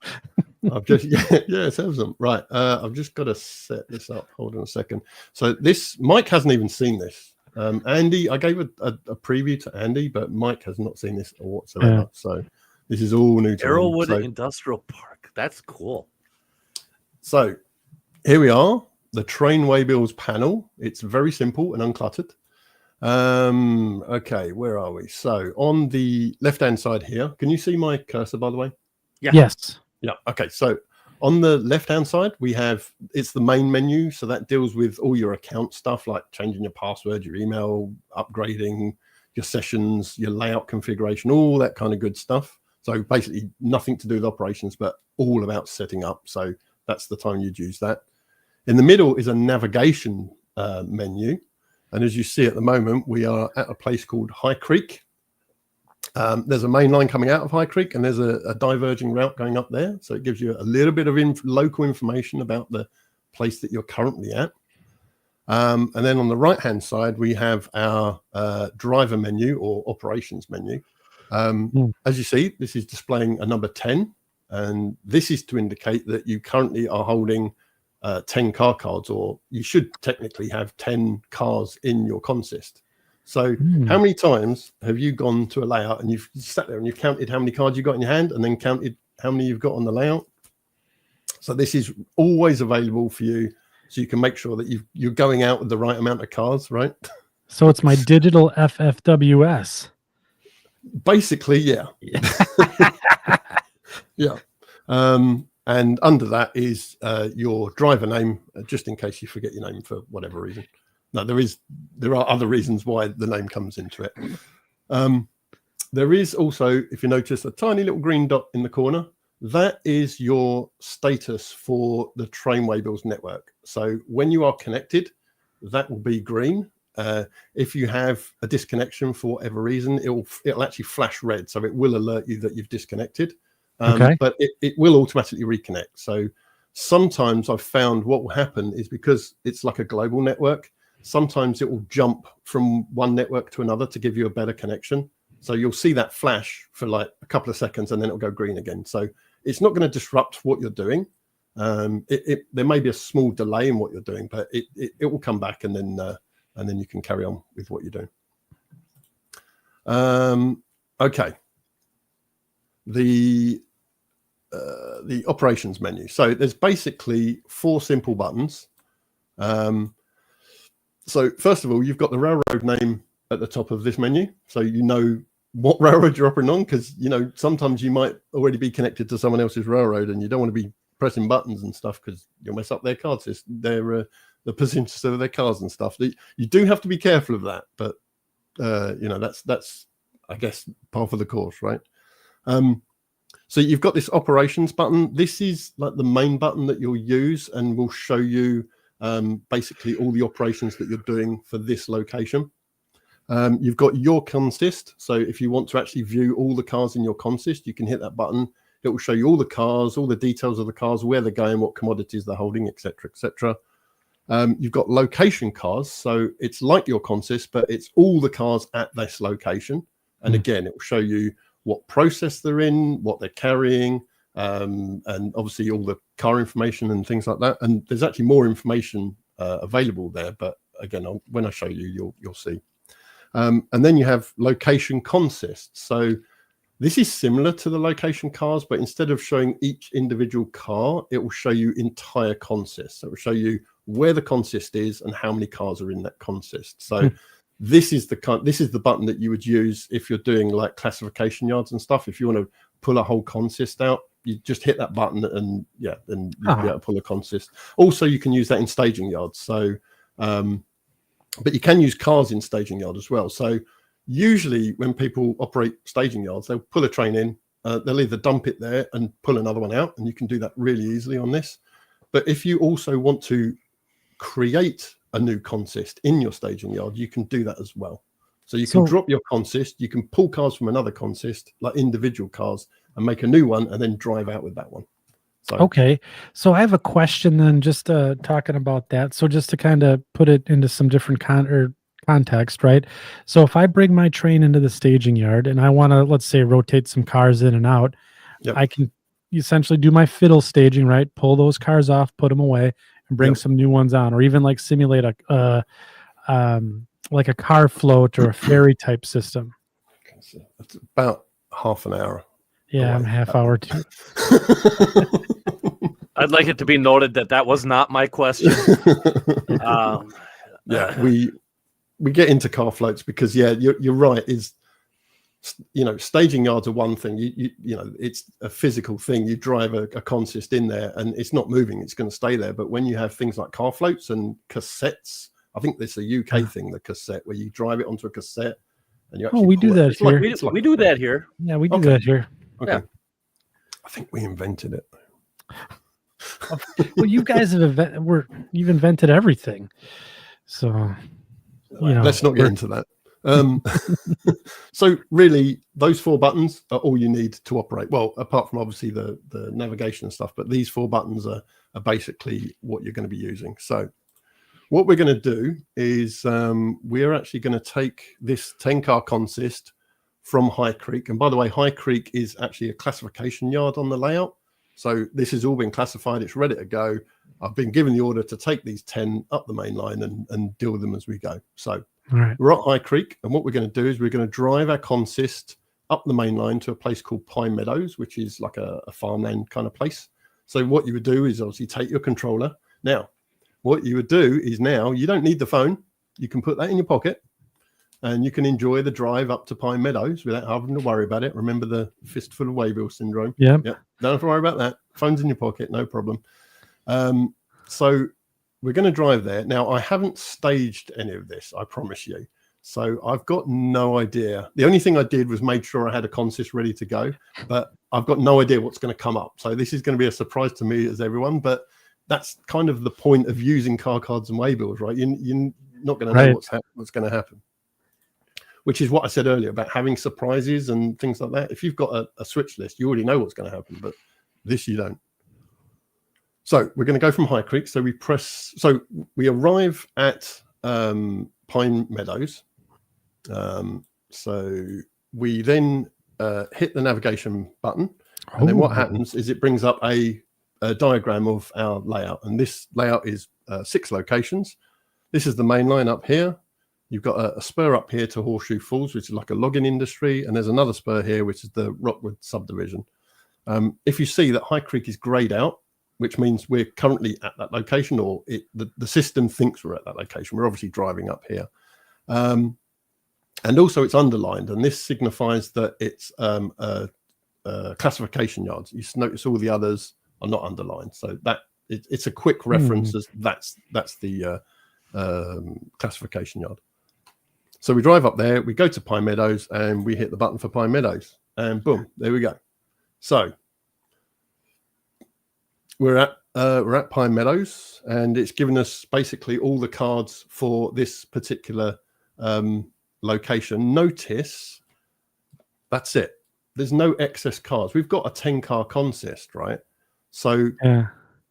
I've just yes, have some. Right. I've just got to set this up. Hold on a second. So Mike hasn't even seen this. Andy, I gave a preview to Andy, but Mike has not seen this whatsoever. Yeah. So this is all new to him. Arrowwood Industrial Park. That's cool. So here we are. the train waybills panel. It's very simple and uncluttered. Okay, where are we? So on the left-hand side here, can you see my cursor, by the way? Yeah. Yes. Yeah. Okay. So on the left-hand side, it's the main menu. So that deals with all your account stuff, like changing your password, your email, upgrading your sessions, your layout configuration, all that kind of good stuff. So basically nothing to do with operations, but all about setting up. So that's the time you'd use that. In the middle is a navigation menu. And as you see at the moment, we are at a place called High Creek. There's a main line coming out of High Creek, and there's a diverging route going up there. So it gives you a little bit of local information about the place that you're currently at. And then on the right-hand side, we have our driver menu or operations menu. As you see, this is displaying a number 10. And this is to indicate that you currently are holding 10 car cards, or you should technically have 10 cars in your consist. So how many times have you gone to a layout and you've sat there and you've counted how many cards you've got in your hand and then counted how many you've got on the layout? So this is always available for you, so you can make sure that you're going out with the right amount of cards, right? So it's my digital FFWS. Basically, yeah. Yeah. And under that is your driver name, just in case you forget your name for whatever reason. No, there are other reasons why the name comes into it. There is also, if you notice, a tiny little green dot in the corner. That is your status for the train waybills network. So when you are connected, that will be green. If you have a disconnection for whatever reason, it'll actually flash red. So it will alert you that you've disconnected. But it will automatically reconnect. So sometimes I've found what will happen is, because it's like a global network, sometimes it will jump from one network to another to give you a better connection. So you'll see that flash for like a couple of seconds and then it'll go green again. So it's not going to disrupt what you're doing. There may be a small delay in what you're doing, but it will come back, and then you can carry on with what you're doing. Okay. The operations menu. So there's basically 4 simple buttons. So first of all, you've got the railroad name at the top of this menu, so you know what railroad you're operating on, because sometimes you might already be connected to someone else's railroad and you don't want to be pressing buttons and stuff because you'll mess up their card system, the positions of their cars and stuff. You do have to be careful of that, but that's I guess par for the course, right? So you've got this operations button. This is like the main button that you'll use and will show you basically all the operations that you're doing for this location. You've got your consist. So if you want to actually view all the cars in your consist, you can hit that button. It will show you all the cars, all the details of the cars, where they're going, what commodities they're holding, etc., etc. You've got location cars. So it's like your consist, but it's all the cars at this location. And again, it will show you what process they're in, what they're carrying, and obviously all the car information and things like that. And there's actually more information available there, but again, when I show you, you'll see. And then you have location consists. So this is similar to the location cars, but instead of showing each individual car, it will show you entire consists. So it will show you where the consist is and how many cars are in that consist. So this is the button that you would use if you're doing like classification yards and stuff. If you want to pull a whole consist out, you just hit that button and then you'll be able to pull a consist. Also, you can use that in staging yards. So, but you can use cars in staging yard as well. So usually when people operate staging yards, they'll pull a train in, they'll either dump it there and pull another one out, and you can do that really easily on this. But if you also want to create a new consist in your staging yard, you can do that as well. So you can drop your consist, you can pull cars from another consist, like individual cars, and make a new one and then drive out with that one. So, okay. So I have a question then, just talking about that. So just to kind of put it into some different context, right? So if I bring my train into the staging yard and I want to, let's say, rotate some cars in and out, I can essentially do my fiddle staging, right? Pull those cars off, put them away, and bring some new ones on, or even like simulate like a car float or a ferry type system. It's about half an hour. Yeah, I'm half hour too. I'd like it to be noted that was not my question. Yeah, we get into car floats because you're right. Is staging yards are one thing. You know, it's a physical thing. You drive a consist in there and it's not moving. It's going to stay there. But when you have things like car floats and cassettes, I think this is a UK thing, the cassette, where you drive it onto a cassette and you actually. We do that here. We do that here. Yeah, we do that here. Okay. Yeah. I think we invented it. Well, you guys you've invented everything. So, let's not get into that. So really, those 4 buttons are all you need to operate. Well, apart from obviously the navigation and stuff, but these 4 buttons are basically what you're going to be using. So what we're going to do is we're actually going to take this 10-car consist from High Creek. And by the way, High Creek is actually a classification yard on the layout. So this has all been classified. It's ready to go. I've been given the order to take these 10 up the main line and deal with them as we go. So we're at High Creek. And what we're going to do is we're going to drive our consist up the main line to a place called Pine Meadows, which is like a farmland kind of place. So what you would do is obviously take your controller. Now, what you would do is now you don't need the phone. You can put that in your pocket and you can enjoy the drive up to Pine Meadows without having to worry about it. Remember the fistful of Waybill syndrome? Yeah. Don't have to worry about that. Phone's in your pocket, no problem. So we're going to drive there. Now, I haven't staged any of this, I promise you. So I've got no idea. The only thing I did was made sure I had a consist ready to go, but I've got no idea what's going to come up. So this is going to be a surprise to me as everyone, but that's kind of the point of using car cards and waybills, right? You're not going to know what's going to happen, which is what I said earlier about having surprises and things like that. If you've got a switch list, you already know what's going to happen, but this you don't. So we're going to go from High Creek. So we arrive at Pine Meadows. So we then hit the navigation button. And then what happens is it brings up a diagram of our layout. And this layout is 6 locations. This is the main line up here. You've got a spur up here to Horseshoe Falls, which is like a logging industry. And there's another spur here, which is the Rockwood subdivision. If you see that High Creek is grayed out, which means we're currently at that location, or the system thinks we're at that location. We're obviously driving up here. And also it's underlined, and this signifies that it's classification yards. You notice all the others are not underlined. So that it's a quick reference as that's the classification yard. So we drive up there, we go to Pine Meadows, and we hit the button for Pine Meadows, and boom, there we go. So we're at Pine Meadows, and it's given us basically all the cards for this particular location. Notice that's it. There's no excess cards. We've got a 10-car consist, right? So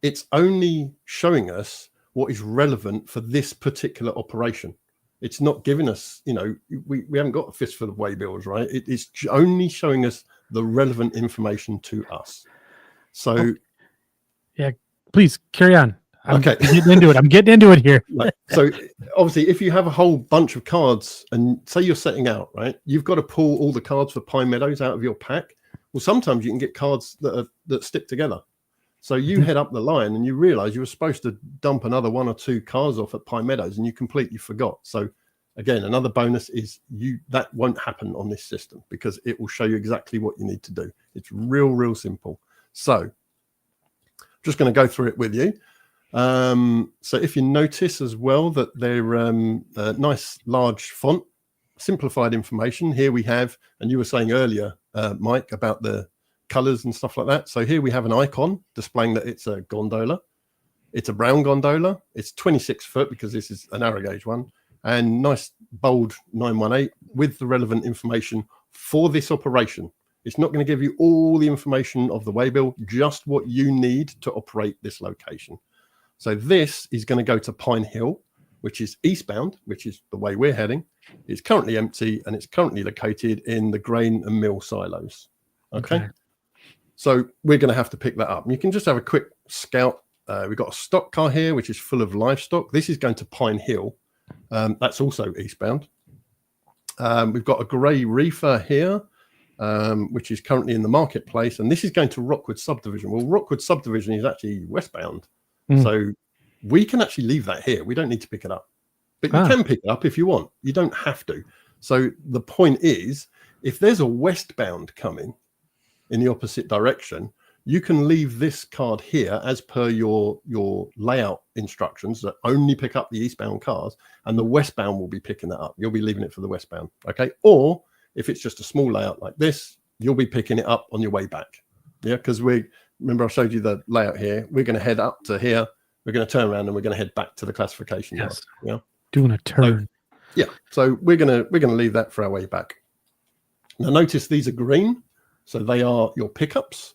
it's only showing us what is relevant for this particular operation. It's not giving us, we haven't got a fistful of waybills, right? It's only showing us the relevant information to us. So, yeah, please carry on. I'm getting into it here. Right. So obviously, if you have a whole bunch of cards and say you're setting out, right, you've got to pull all the cards for Pine Meadows out of your pack. Well, sometimes you can get cards that stick together. So you head up the line and you realize you were supposed to dump another 1 or 2 cars off at Pine Meadows and you completely forgot. So again, another bonus is that won't happen on this system because it will show you exactly what you need to do. It's real simple. So just going to go through it with you. So if you notice as well that they're a nice large font, simplified information. Here we have, and you were saying earlier, Mike, about the colors and stuff like that. So here we have an icon displaying that it's a gondola. It's a brown gondola. It's 26 foot because this is a narrow gauge one, and nice bold 918 with the relevant information for this operation. It's not going to give you all the information of the waybill, just what you need to operate this location. So this is going to go to Pine Hill, which is eastbound, which is the way we're heading. It's currently empty and it's currently located in the grain and mill silos. Okay. So we're going to have to pick that up. And you can just have a quick scout. We've got a stock car here, which is full of livestock. This is going to Pine Hill. That's also eastbound. We've got a grey reefer here. which is currently in the marketplace, and this is going to Rockwood subdivision. Well, Rockwood subdivision is actually westbound, so we can actually leave that here. We don't need to pick it up, but you can pick it up if you want. You don't have to. So the point is, if there's a westbound coming in the opposite direction, you can leave this card here as per your layout instructions that only pick up the eastbound cars, and the westbound will be picking that up. You'll be leaving it for the westbound, okay? Or if it's just a small layout like this, you'll be picking it up on your way back. Yeah, because remember I showed you the layout here. We're going to head up to here. We're going to turn around and we're going to head back to the classification yard. Yeah, doing a turn. So we're gonna leave that for our way back. Now notice these are green, so they are your pickups.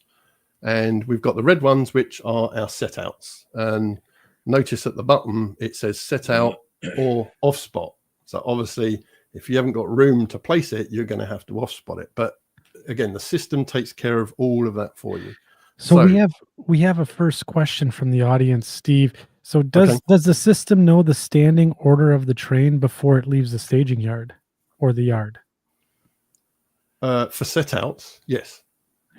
And we've got the red ones, which are our set outs. And notice at the bottom, it says set out or off spot. So obviously, if you haven't got room to place it, you're going to have to off spot it. But again, the system takes care of all of that for you. So we have a first question from the audience, Steve. So does the system know the standing order of the train before it leaves the staging yard or the yard? For set outs, yes.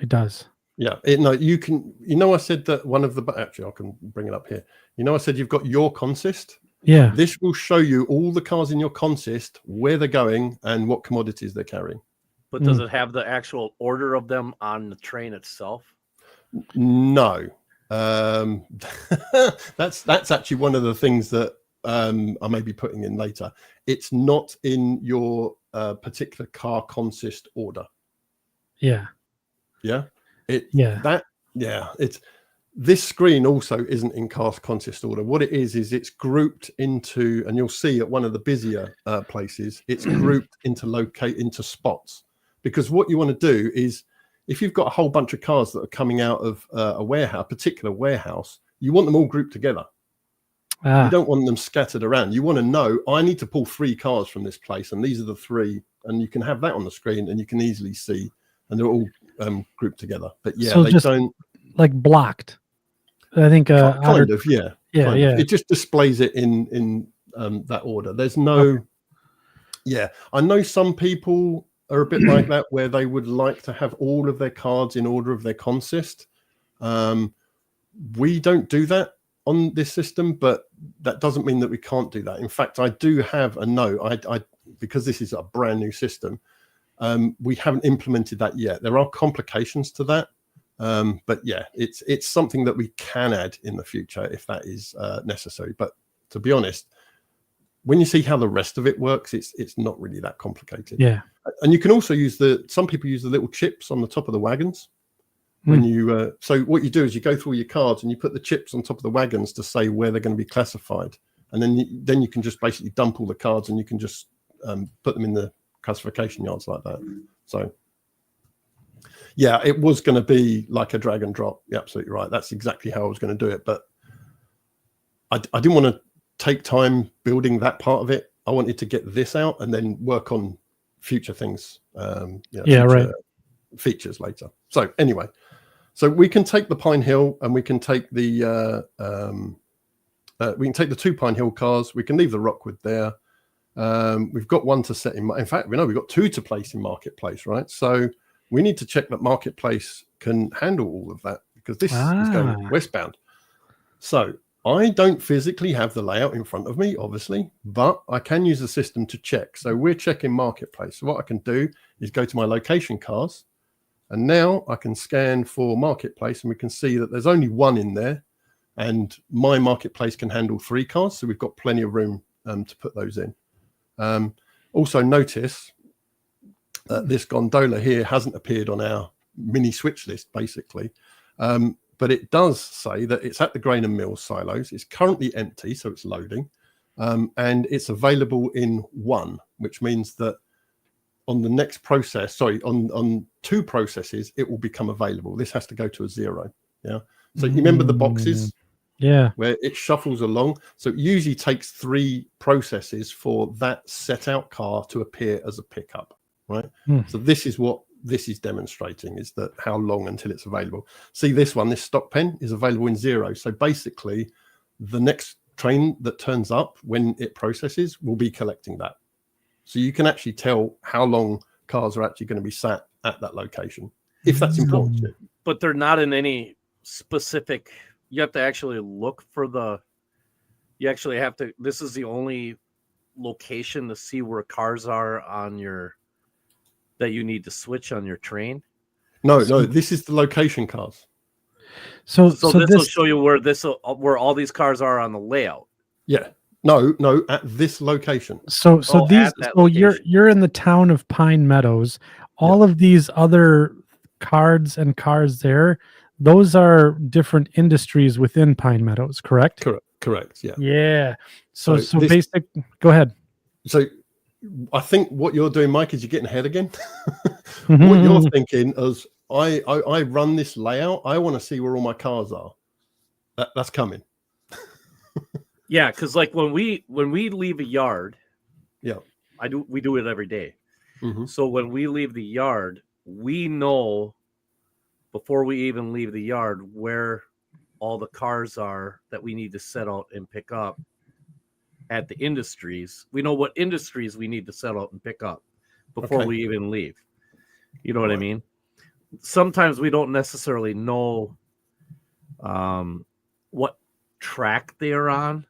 It does. Yeah, you can, I said that one of the, actually I can bring it up here. I said you've got your consist. Yeah. This will show you all the cars in your consist, where they're going and what commodities they're carrying. But does it have the actual order of them on the train itself? No. That's actually one of the things that I may be putting in later. It's not in your particular car consist order. Yeah. Yeah. It's this screen also isn't in car consist order. What it is it's grouped into, and you'll see at one of the busier places, it's grouped into spots. Because what you want to do is, if you've got a whole bunch of cars that are coming out of a particular warehouse, you want them all grouped together. You don't want them scattered around. You want to know, I need to pull 3 cars from this place, and these are the 3, and you can have that on the screen, and you can easily see, and they're all grouped together. But yeah, so they don't like blocked. I think kind of. It just displays it in that order. There's no. Yeah, I know some people are a bit like that, where they would like to have all of their cards in order of their consist. We don't do that on this system, but that doesn't mean that we can't do that. In fact, I do have a note. I because this is a brand new system, we haven't implemented that yet. There are complications to that, but yeah, it's something that we can add in the future if that is necessary. But to be honest, when you see how the rest of it works, it's not really that complicated. Yeah. And you can also use some people use the little chips on the top of the wagons. When you so what you do is you go through all your cards and you put the chips on top of the wagons to say where they're going to be classified, and then you can just basically dump all the cards and you can just put them in the classification yards like that. So yeah, it was going to be like a drag and drop. You're absolutely right. That's exactly how I was going to do it, but I didn't want to take time building that part of it. I wanted to get this out and then work on future things. Features later. So anyway, so we can take the Pine Hill and we can take the 2 Pine Hill cars. We can leave the Rockwood there. We've got 1 to set in fact, we know we've got 2 to place in Marketplace, right? So we need to check that Marketplace can handle all of that, because this is going westbound. So I don't physically have the layout in front of me, obviously, but I can use the system to check. So we're checking Marketplace. So what I can do is go to my location cars, and now I can scan for Marketplace, and we can see that there's only 1 in there, and my Marketplace can handle 3 cars. So we've got plenty of room to put those in. Also notice this gondola here hasn't appeared on our mini switch list, basically. But it does say that it's at the grain and mills silos. It's currently empty, so it's loading. And it's available in 1, which means that on the next process, on 2 processes, it will become available. This has to go to a 0. Yeah. So you remember the boxes? Yeah. Where it shuffles along. So it usually takes 3 processes for that set out car to appear as a pickup, right? So this is what this is demonstrating, is that how long until it's available. See this one, this stock pen is available in 0. So basically the next train that turns up when it processes will be collecting that. So you can actually tell how long cars are actually going to be sat at that location, if that's important to you. But they're not in any specific. You have to actually look for the. You actually have to. This is the only location to see where cars are on your. That you need to switch on your train. No, this is the location cars. So this will show you where all these cars are on the layout. Yeah. No, at this location. So you're in the town of Pine Meadows. All of these other cards and cars there, those are different industries within Pine Meadows, correct? Correct. Yeah. Yeah. So go ahead. So I think what you're doing, Mike, is you're getting ahead again. What you're thinking is I run this layout. I want to see where all my cars are. That's coming. Yeah, because like when we leave a yard, yeah, we do it every day. Mm-hmm. So when we leave the yard, we know before we even leave the yard where all the cars are that we need to set out and pick up at the industries. We know what industries we need to set out and pick up before we even leave. You know what I mean? Sometimes we don't necessarily know what track they are on.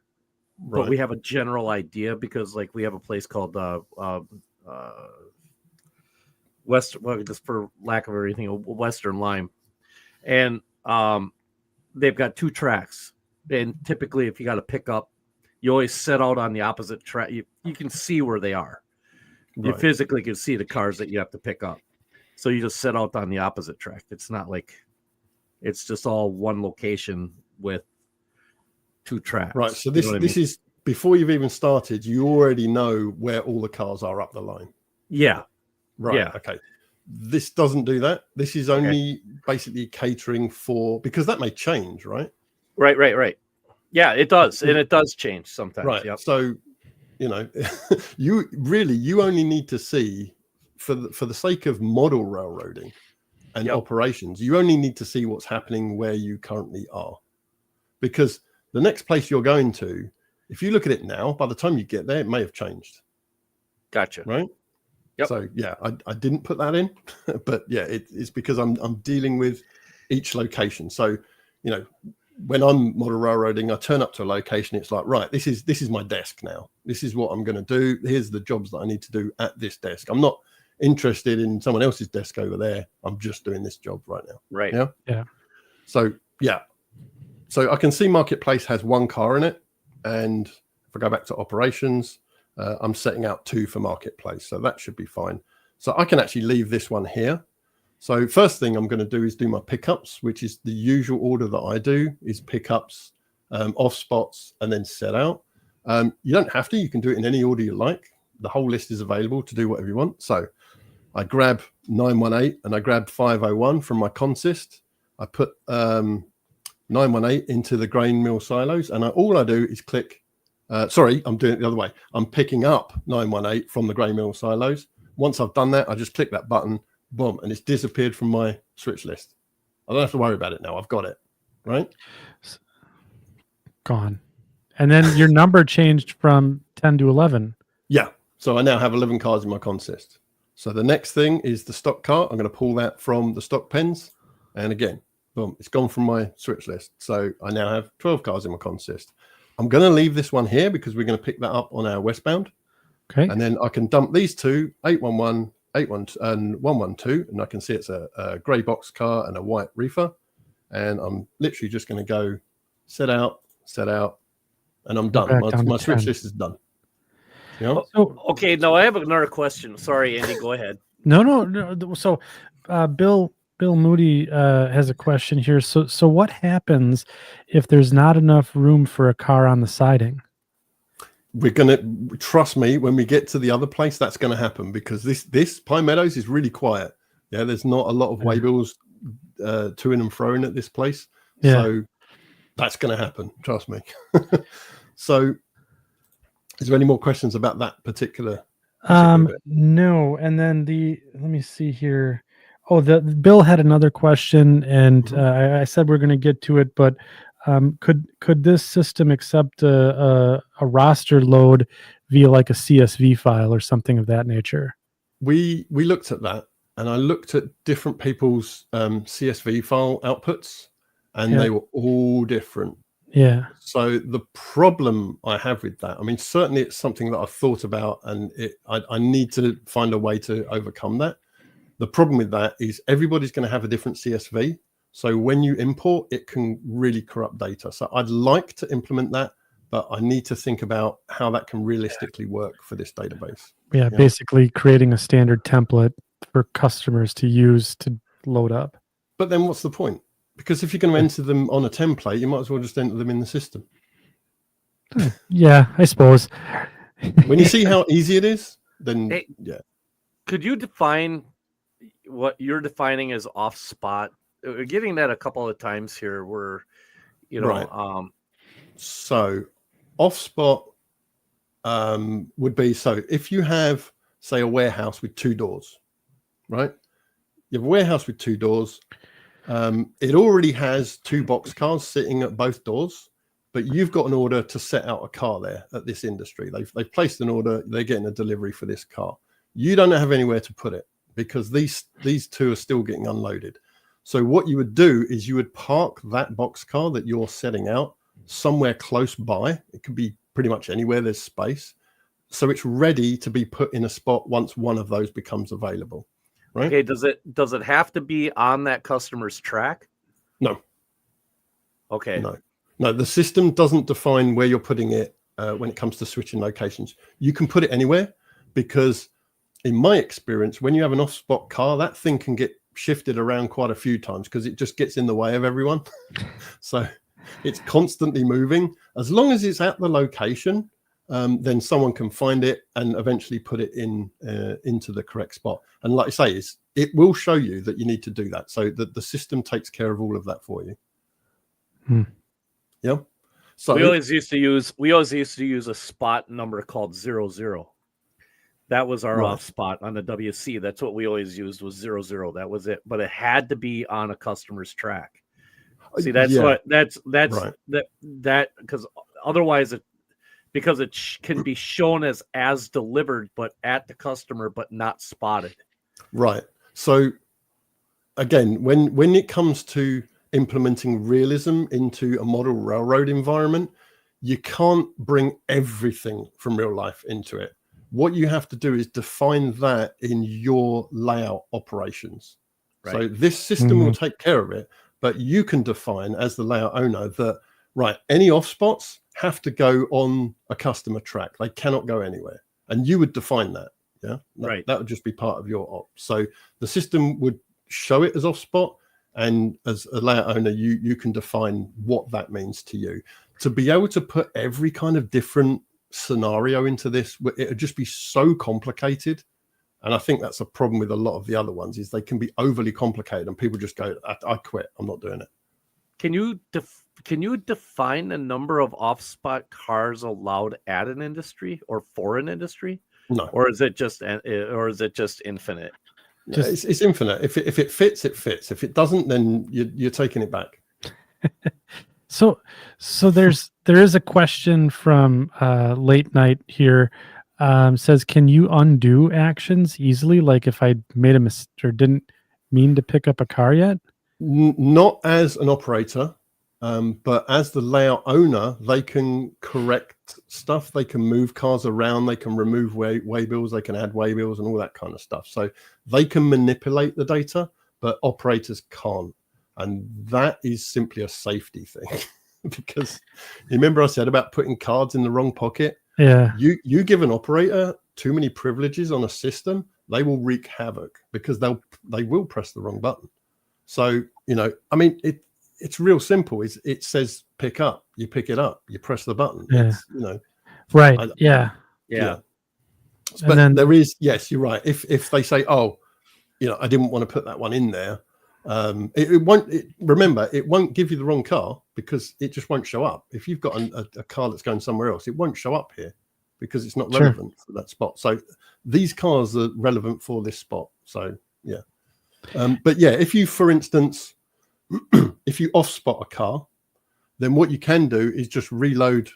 But we have a general idea because, like, we have a place called Western, well, just for lack of everything, Western Lime, and they've got 2 tracks. And typically, if you got to pick up, you always set out on the opposite track. You can see where they are. You physically can see the cars that you have to pick up. So you just set out on the opposite track. It's not like it's just all one location with 2 tracks. Right. So this is before you've even started, you already know where all the cars are up the line. Yeah. Right. Yeah. Okay. This doesn't do that. This is only basically catering for, because that may change, right? Right. Yeah, it does. And it does change sometimes. Right. Yep. So, you only need to see for the sake of model railroading and operations, you only need to see what's happening where you currently are. Because the next place you're going to, if you look at it now, by the time you get there, it may have changed. Gotcha. Right? Yep. So, yeah, I didn't put that in, but yeah, it's because I'm dealing with each location. So, when I'm model railroading, I turn up to a location. It's like, right, this is my desk now. This is what I'm going to do. Here's the jobs that I need to do at this desk. I'm not interested in someone else's desk over there. I'm just doing this job right now. Right. Yeah. Yeah. So, yeah. So I can see Marketplace has 1 car in it. And if I go back to operations, I'm setting out 2 for Marketplace. So that should be fine. So I can actually leave this one here. So first thing I'm going to do is do my pickups, which is the usual order that I do is pickups, off spots, and then set out. You don't have to. You can do it in any order you like. The whole list is available to do whatever you want. So I grab 918 and I grab 501 from my consist. I put 918 into the grain mill silos, and all I do is click. Sorry, I'm doing it the other way. I'm picking up 918 from the grain mill silos. Once I've done that, I just click that button, boom, and it's disappeared from my switch list. I don't have to worry about it now. I've got it, right? Gone. And then your number changed from 10 to 11. Yeah. So I now have 11 cars in my consist. So the next thing is the stock car. I'm going to pull that from the stock pens. And again, boom, it's gone from my switch list. So I now have 12 cars in my consist. I'm going to leave this one here because we're going to pick that up on our westbound. Okay. And then I can dump these 2, 811, 812, and 112. And I can see it's a grey box car and a white reefer. And I'm literally just going to go set out, and I'm done. My switch list is done. So, okay, now I have another question. Sorry, Andy, go ahead. No. So Bill Moody has a question here. So what happens if there's not enough room for a car on the siding? We're going to, trust me, when we get to the other place, that's going to happen because this Pine Meadows is really quiet. Yeah, there's not a lot of waybills to and fro at this place. Yeah. So that's going to happen. Trust me. So is there any more questions about that particular bit? No. And then let me see here. Oh, the Bill had another question, and I said we're going to get to it, but could this system accept a roster load via like a CSV file or something of that nature? We looked at that, and I looked at different people's CSV file outputs, and they were all different. Yeah. So the problem I have with that, I mean, certainly it's something that I've thought about, and I need to find a way to overcome that. The problem with that is everybody's going to have a different CSV. So when you import, it can really corrupt data. So I'd like to implement that, but I need to think about how that can realistically work for this database. Yeah, basically creating a standard template for customers to use to load up. But then what's the point? Because if you're going to enter them on a template, you might as well just enter them in the system. Yeah, I suppose. When you see how easy it is, then yeah. Could you define what you're defining as off spot? We're getting that a couple of times here where, you know, right. So off spot would be, so if you have, say, a warehouse with 2 doors, right? You have a warehouse with 2 doors. It already has 2 box cars sitting at both doors, but you've got an order to set out a car there at this industry. They've placed an order. They're getting a delivery for this car. You don't have anywhere to put it because these 2 are still getting unloaded. So what you would do is you would park that box car that you're setting out somewhere close by. It could be pretty much anywhere there's space. So it's ready to be put in a spot once one of those becomes available. Right? Okay, does it have to be on that customer's track? No. Okay. No, the system doesn't define where you're putting it when it comes to switching locations. You can put it anywhere because in my experience, when you have an off-spot car, that thing can get shifted around quite a few times because it just gets in the way of everyone. So it's constantly moving. As long as it's at the location, then someone can find it and eventually put it into the correct spot. And like I say, it will show you that you need to do that. So that the system takes care of all of that for you. Yeah. So we always used to use a spot number called 00. That was our off spot on the WC. That's what we always used was 00. That was it. But it had to be on a customer's track. See, that's right. that because otherwise because it can be shown as delivered, but at the customer, but not spotted. Right. So again, when it comes to implementing realism into a model railroad environment, you can't bring everything from real life into it. What you have to do is define that in your layout operations. Right. So this system will take care of it, but you can define as the layout owner that, right, any off spots have to go on a customer track. They cannot go anywhere. And you would define that. Yeah. Right. That would just be part of your ops. So the system would show it as off spot. And as a layout owner, you can define what that means to you. To be able to put every kind of different scenario into this, it would just be so complicated. And I think that's a problem with a lot of the other ones is they can be overly complicated and people just go, I quit. I'm not doing it. Can you define the number of off-spot cars allowed at an industry or for an industry? No. Or is it just infinite? No, it's infinite. If it fits, it fits. If it doesn't, then you're taking it back. So there is a question from late night here. Says, can you undo actions easily? Like if I made a mistake or didn't mean to pick up a car yet? Not as an operator, but as the layout owner, they can correct stuff. They can move cars around. They can remove waybills. They can add waybills and all that kind of stuff. So they can manipulate the data, but operators can't. And that is simply a safety thing. Because remember I said about putting cards in the wrong pocket? Yeah. You give an operator too many privileges on a system, they will wreak havoc because they will press the wrong button. So, I mean, it's real simple. It says pick up, you pick it up, you press the button. Yeah. Right. Yeah. But then there is, yes, you're right. If they say, oh, I didn't want to put that one in there. It won't give you the wrong car because it just won't show up. If you've got a car that's going somewhere else, it won't show up here because it's not relevant for that spot. So these cars are relevant for this spot. So yeah. But yeah, if you, for instance, if you off spot a car, then what you can do is just reload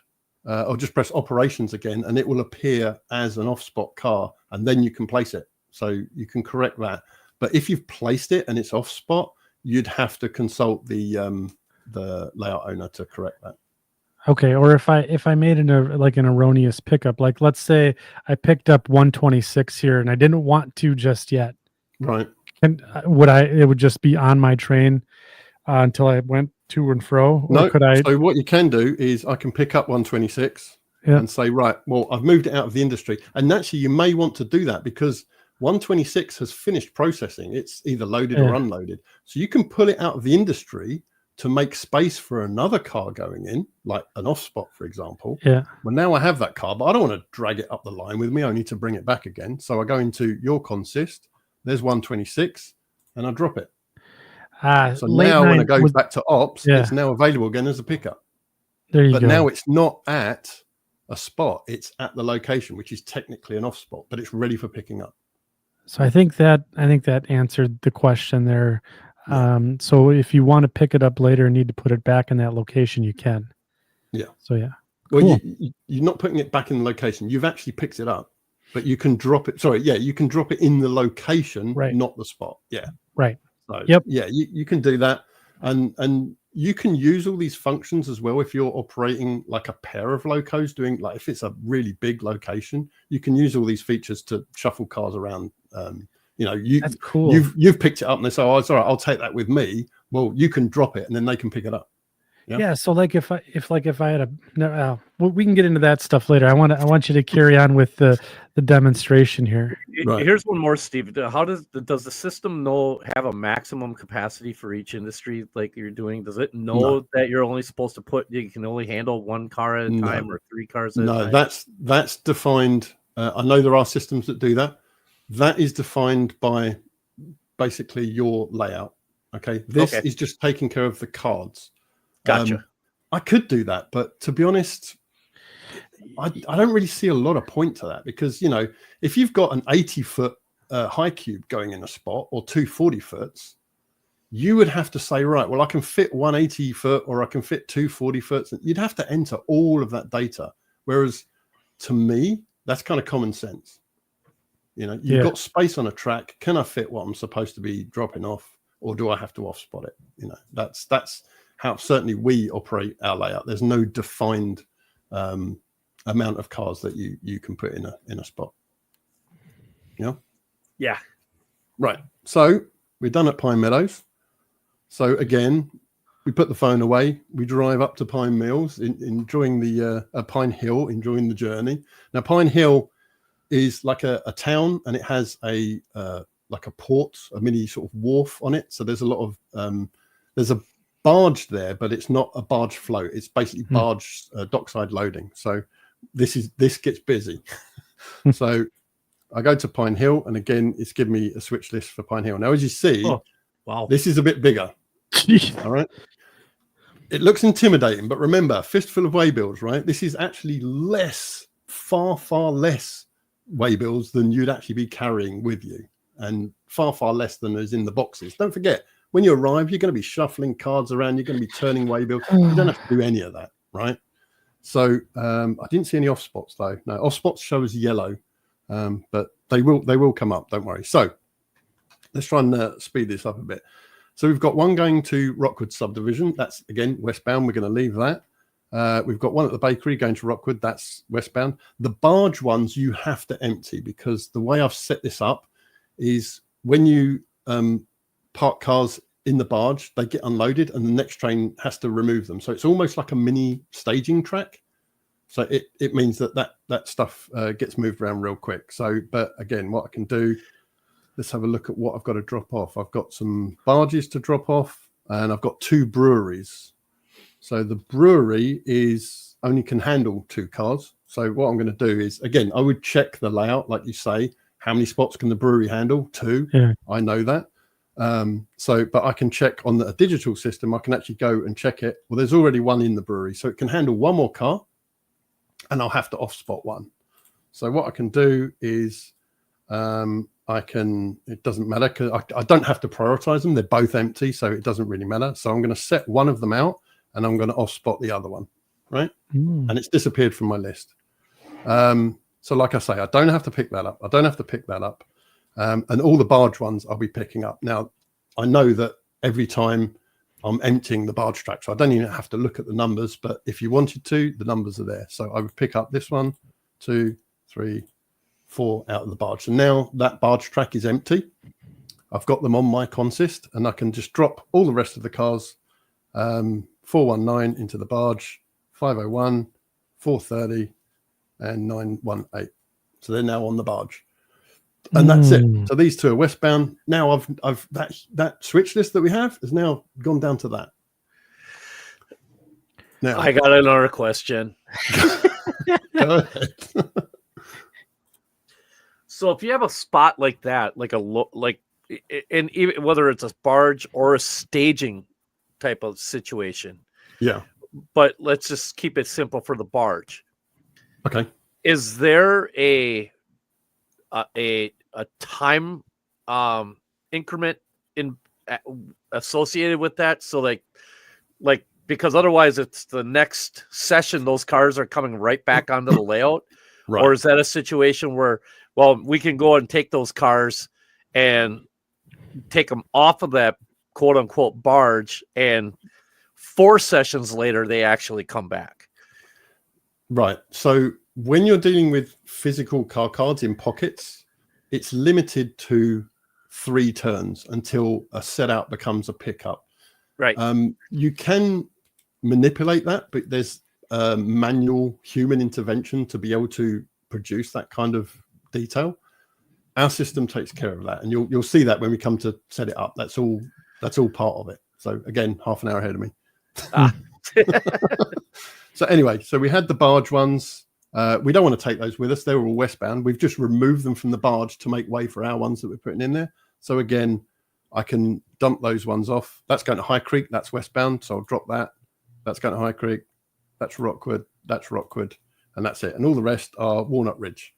or just press operations again, and it will appear as an off spot car, and then you can place it. So you can correct that. But if you've placed it and it's off spot, you'd have to consult the layout owner to correct that. Okay, or if I made an erroneous pickup, like let's say I picked up 126 here and I didn't want to just yet. Right. And it would just be on my train until I went to and fro? Or No. Could I? So what you can do is I can pick up 126 and say, right, well, I've moved it out of the industry. And actually, you may want to do that because 126 has finished processing. It's either loaded or unloaded. So you can pull it out of the industry to make space for another car going in, like an off spot, for example. Yeah. Well, now I have that car, but I don't want to drag it up the line with me. I need to bring it back again. So I go into your consist. There's 126, and I drop it. So now when I go back to ops, it's now available again as a pickup. There you go. But now it's not at a spot. It's at the location, which is technically an off spot, but it's ready for picking up. So I think that answered the question there. So if you want to pick it up later and need to put it back in that location, you can. Yeah. So yeah. Well, cool. you're not putting it back in the location. You've actually picked it up, but you can drop it. Sorry, yeah, you can drop it in the location, not the spot. Yeah. Right. So yeah, you can do that, and you can use all these functions as well if you're operating like a pair of locos. Doing like if it's a really big location, you can use all these features to shuffle cars around. That's cool. You've picked it up and they say, "Oh, it's all right. I'll take that with me." Well, you can drop it and then they can pick it up. Yeah. So like if I had we can get into that stuff later. I want you to carry on with the demonstration here. Right. Here's one more, Steve. How does the system have a maximum capacity for each industry like you're doing? Does it know that you're only supposed to you can only handle one car at a time or 3 cars at a time? No, that's defined. I know there are systems that do that. That is defined by basically your layout. Okay. This is just taking care of the cards. Gotcha. I could do that, but to be honest, I don't really see a lot of point to that because, if you've got an 80-foot high cube going in a spot or 2 40-foots, you would have to say, right, well, I can fit 1 80-foot or I can fit 2 40-foots. You'd have to enter all of that data. Whereas to me, that's kind of common sense. You've got space on a track. Can I fit what I'm supposed to be dropping off or do I have to off spot it? That's how certainly we operate our layout. There's no defined amount of cars that you can put in a spot. Yeah. Right. So we're done at Pine Meadows. So again, we put the phone away. We drive up to Pine Mills, enjoying the Pine Hill, enjoying the journey. Now Pine Hill is like a town, and it has a port, a mini sort of wharf on it. So there's a lot of there's a barge there, but it's not a barge float. It's basically barge dockside loading. So this gets busy. So I go to Pine Hill, and again, it's given me a switch list for Pine Hill. Now, as you see, this is a bit bigger. All right. It looks intimidating, but remember, fistful of waybills, right? This is actually far, far less waybills than you'd actually be carrying with you, and far, far less than is in the boxes. Don't forget, when you arrive, you're going to be shuffling cards around. You're going to be turning waybills. You don't have to do any of that, right? So I didn't see any off spots though. No, off spots show as yellow, but they will come up. Don't worry. So let's try and speed this up a bit. So we've got one going to Rockwood subdivision. That's again westbound. We're going to leave that. We've got one at the bakery going to Rockwood. That's westbound. The barge ones you have to empty because the way I've set this up is when you park cars in the barge, they get unloaded and the next train has to remove them. So it's almost like a mini staging track. So it means that stuff gets moved around real quick. So, but again, what I can do, let's have a look at what I've got to drop off. I've got some barges to drop off and I've got 2 breweries. So the brewery only can handle 2 cars. So what I'm going to do is, again, I would check the layout, like you say, how many spots can the brewery handle? 2. Yeah. I know that. But I can check on a digital system. I can actually go and check it. Well, there's already 1 in the brewery, so it can handle 1 more car, and I'll have to off spot 1. So what I can do is, it doesn't matter because I don't have to prioritize them. They're both empty, so it doesn't really matter. So I'm going to set one of them out, and I'm going to off spot the other one, right? And it's disappeared from my list. So like I say, I don't have to pick that up. And all the barge ones I'll be picking up. Now, I know that every time I'm emptying the barge track, so I don't even have to look at the numbers, but if you wanted to, the numbers are there. So I would pick up this 1, 2, 3, 4 out of the barge. So now that barge track is empty. I've got them on my consist, and I can just drop all the rest of the cars, 419 into the barge, 501, 430, and 918. So they're now on the barge. And that's it. So these two are westbound. Now I've that switch list that we have has now gone down to that. Now I got another question. Go ahead. So if you have a spot like that, and even whether it's a barge or a staging type of situation, yeah. But let's just keep it simple for the barge. Okay. Is there a time increment associated with that? So like because otherwise it's the next session those cars are coming right back onto the layout, right. Or is that a situation where we can go and take those cars and take them off of that quote unquote barge, and 4 sessions later they actually come back? Right. So when you're dealing with physical car cards in pockets, it's limited to 3 turns until a set out becomes a pickup. Right. You can manipulate that, but there's manual human intervention to be able to produce that kind of detail. Our system takes care of that, and you'll see that when we come to set it up. That's all part of it. So again, half an hour ahead of me. So anyway, so we had the barge ones. We don't want to take those with us. They were all westbound. We've just removed them from the barge to make way for our ones that we're putting in there. So again, I can dump those ones off. That's going to High Creek. That's westbound. So I'll drop that. That's going to High Creek. That's Rockwood. That's Rockwood. And that's it. And all the rest are Walnut Ridge,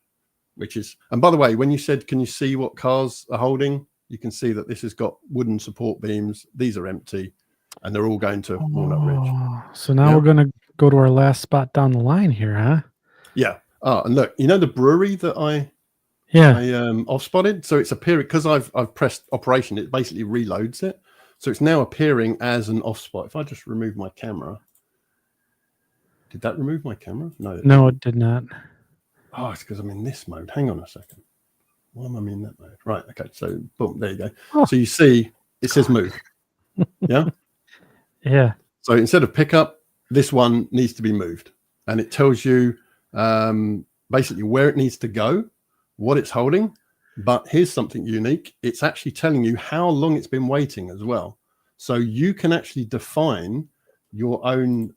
which is, and by the way, when you said, can you see what cars are holding? You can see that this has got wooden support beams. These are empty, and they're all going to Walnut Ridge. So now we're going to go to our last spot down the line here, huh? Yeah. And look, you know the brewery that I off spotted? So it's appearing, because I've pressed operation, it basically reloads it. So it's now appearing as an off spot. If I just remove my camera. Did that remove my camera? No, it did not. Oh, it's because I'm in this mode. Hang on a second. Why am I in that mode? Right. Okay. So boom, there you go. Oh. So you see it says move. Yeah. Yeah. So instead of pickup, this one needs to be moved, and it tells you basically where it needs to go, what it's holding. But here's something unique. It's actually telling you how long it's been waiting as well. So you can actually define your own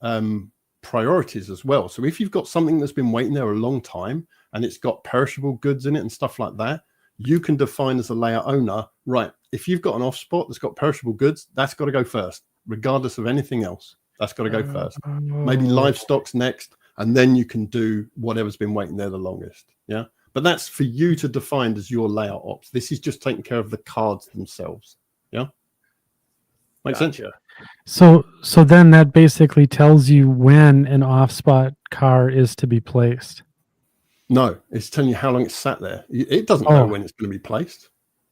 priorities as well. So if you've got something that's been waiting there a long time and it's got perishable goods in it and stuff like that, you can define as a layout owner, right, if you've got an off spot that's got perishable goods, that's got to go first, regardless of anything else. That's got to go first. Maybe livestock's next, and then you can do whatever's been waiting there the longest. Yeah. But that's for you to define as your layout ops. This is just taking care of the cards themselves. Yeah. Makes sense? Yeah. So then that basically tells you when an off spot car is to be placed. No, it's telling you how long it's sat there. It doesn't know when it's going to be placed.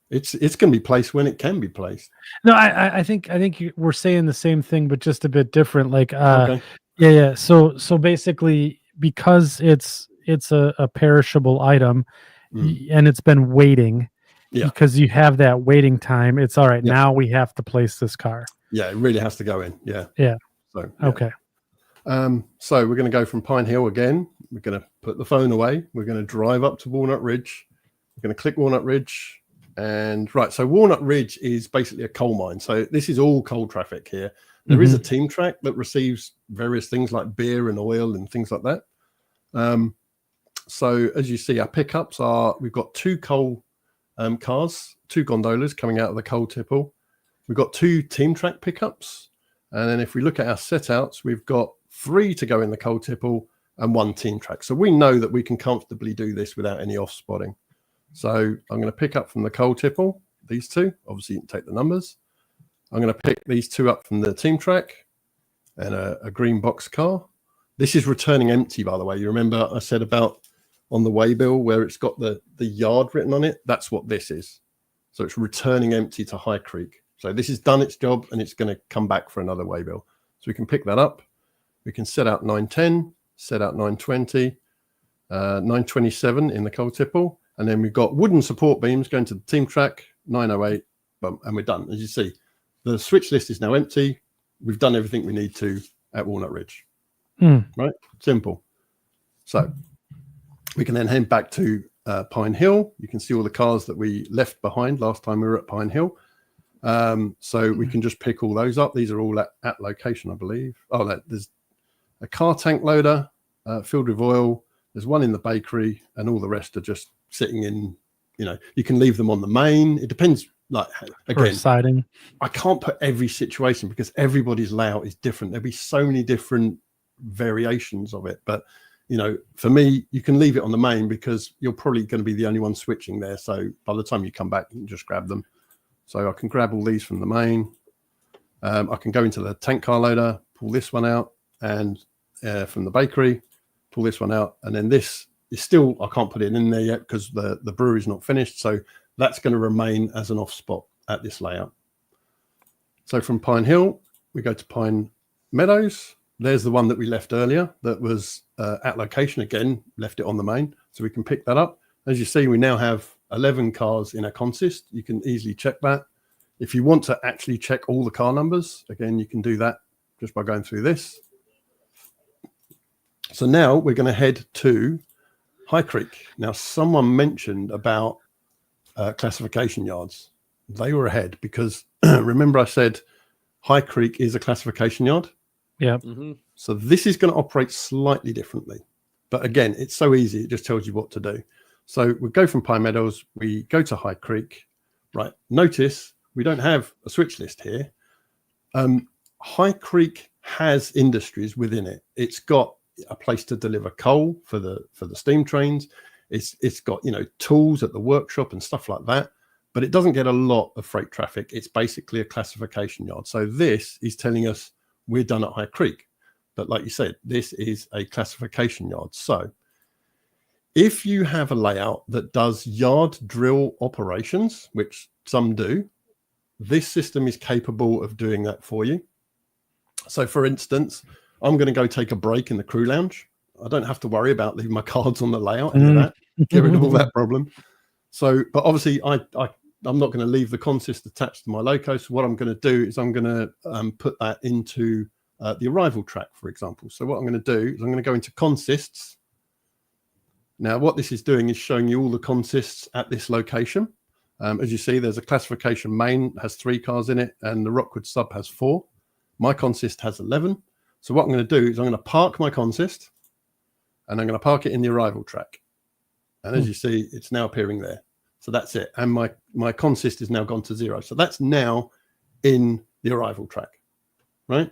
It's going to be placed when it can be placed. No, I think we're saying the same thing, but just a bit different. Like, okay. Yeah. So basically, because it's a perishable item, and it's been waiting, because you have that waiting time. It's all right. Yeah. Now we have to place this car. Yeah, it really has to go in. Yeah. Yeah. So okay. So we're going to go from Pine Hill again. We're going to put the phone away. We're going to drive up to Walnut Ridge. We're going to click Walnut Ridge. And right, so Walnut Ridge is basically a coal mine. So this is all coal traffic here. There is a team track that receives various things like beer and oil and things like that. So as you see, our pickups we've got 2 coal cars, 2 gondolas coming out of the coal tipple. We've got 2 team track pickups. And then if we look at our setouts, we've got 3 to go in the coal tipple and 1 team track. So we know that we can comfortably do this without any off spotting. So I'm going to pick up from the coal tipple, these 2. Obviously, you can take the numbers. I'm going to pick these 2 up from the team track and a green box car. This is returning empty, by the way. You remember I said about on the waybill where it's got the yard written on it? That's what this is. So it's returning empty to High Creek. So this has done its job and it's going to come back for another waybill. So we can pick that up. We can set out 910, set out 920, 927 in the coal tipple. And then we've got wooden support beams going to the team track, 908, boom, and we're done. As you see, the switch list is now empty. We've done everything we need to at Walnut Ridge. Right? Simple. So we can then head back to Pine Hill. You can see all the cars that we left behind last time we were at Pine Hill. So we can just pick all those up. These are all at location, I believe. Oh, there's a car tank loader filled with oil. There's one in the bakery, and all the rest are just sitting in, you can leave them on the main. It depends. Like, again, siding. I can't put every situation because everybody's layout is different. There'll be so many different variations of it. But, for me, you can leave it on the main because you're probably going to be the only one switching there. So by the time you come back, you can just grab them. So I can grab all these from the main. I can go into the tank car loader, pull this one out, and from the bakery, pull this one out. And then this is still, I can't put it in there yet because the brewery's not finished. So that's going to remain as an off spot at this layout. So from Pine Hill, we go to Pine Meadows. There's the one that we left earlier that was at location again, left it on the main. So we can pick that up. As you see, we now have 11 cars in a consist. You can easily check that. If you want to actually check all the car numbers, again, you can do that just by going through this. So now we're going to head to High Creek. Now, someone mentioned about classification yards. They were ahead because remember I said High Creek is a classification yard. Yeah. So this is going to operate slightly differently. But again, it's so easy. It just tells you what to do. So we go from Pine Meadows, we go to High Creek. Right. Notice we don't have a switch list here. High Creek has industries within it. It's got a place to deliver coal for the steam trains. It's got, tools at the workshop and stuff like that, but it doesn't get a lot of freight traffic. It's basically a classification yard. So this is telling us we're done at High Creek. But like you said, this is a classification yard. So if you have a layout that does yard drill operations, which some do, this system is capable of doing that for you. So for instance, I'm going to go take a break in the crew lounge. I don't have to worry about leaving my cards on the layout and that. Get rid of all that problem. So, but obviously I'm not going to leave the consist attached to my loco. So what I'm going to do is I'm going to put that into the arrival track, for example. So what I'm going to do is I'm going to go into consists. Now, what this is doing is showing you all the consists at this location. As you see, there's a classification main, has 3 cars in it, and the Rockwood sub has 4. My consist has 11. So what I'm going to do is I'm going to park my consist, and I'm going to park it in the arrival track. And as you see, it's now appearing there. So that's it. And my consist is now gone to 0. So that's now in the arrival track, right?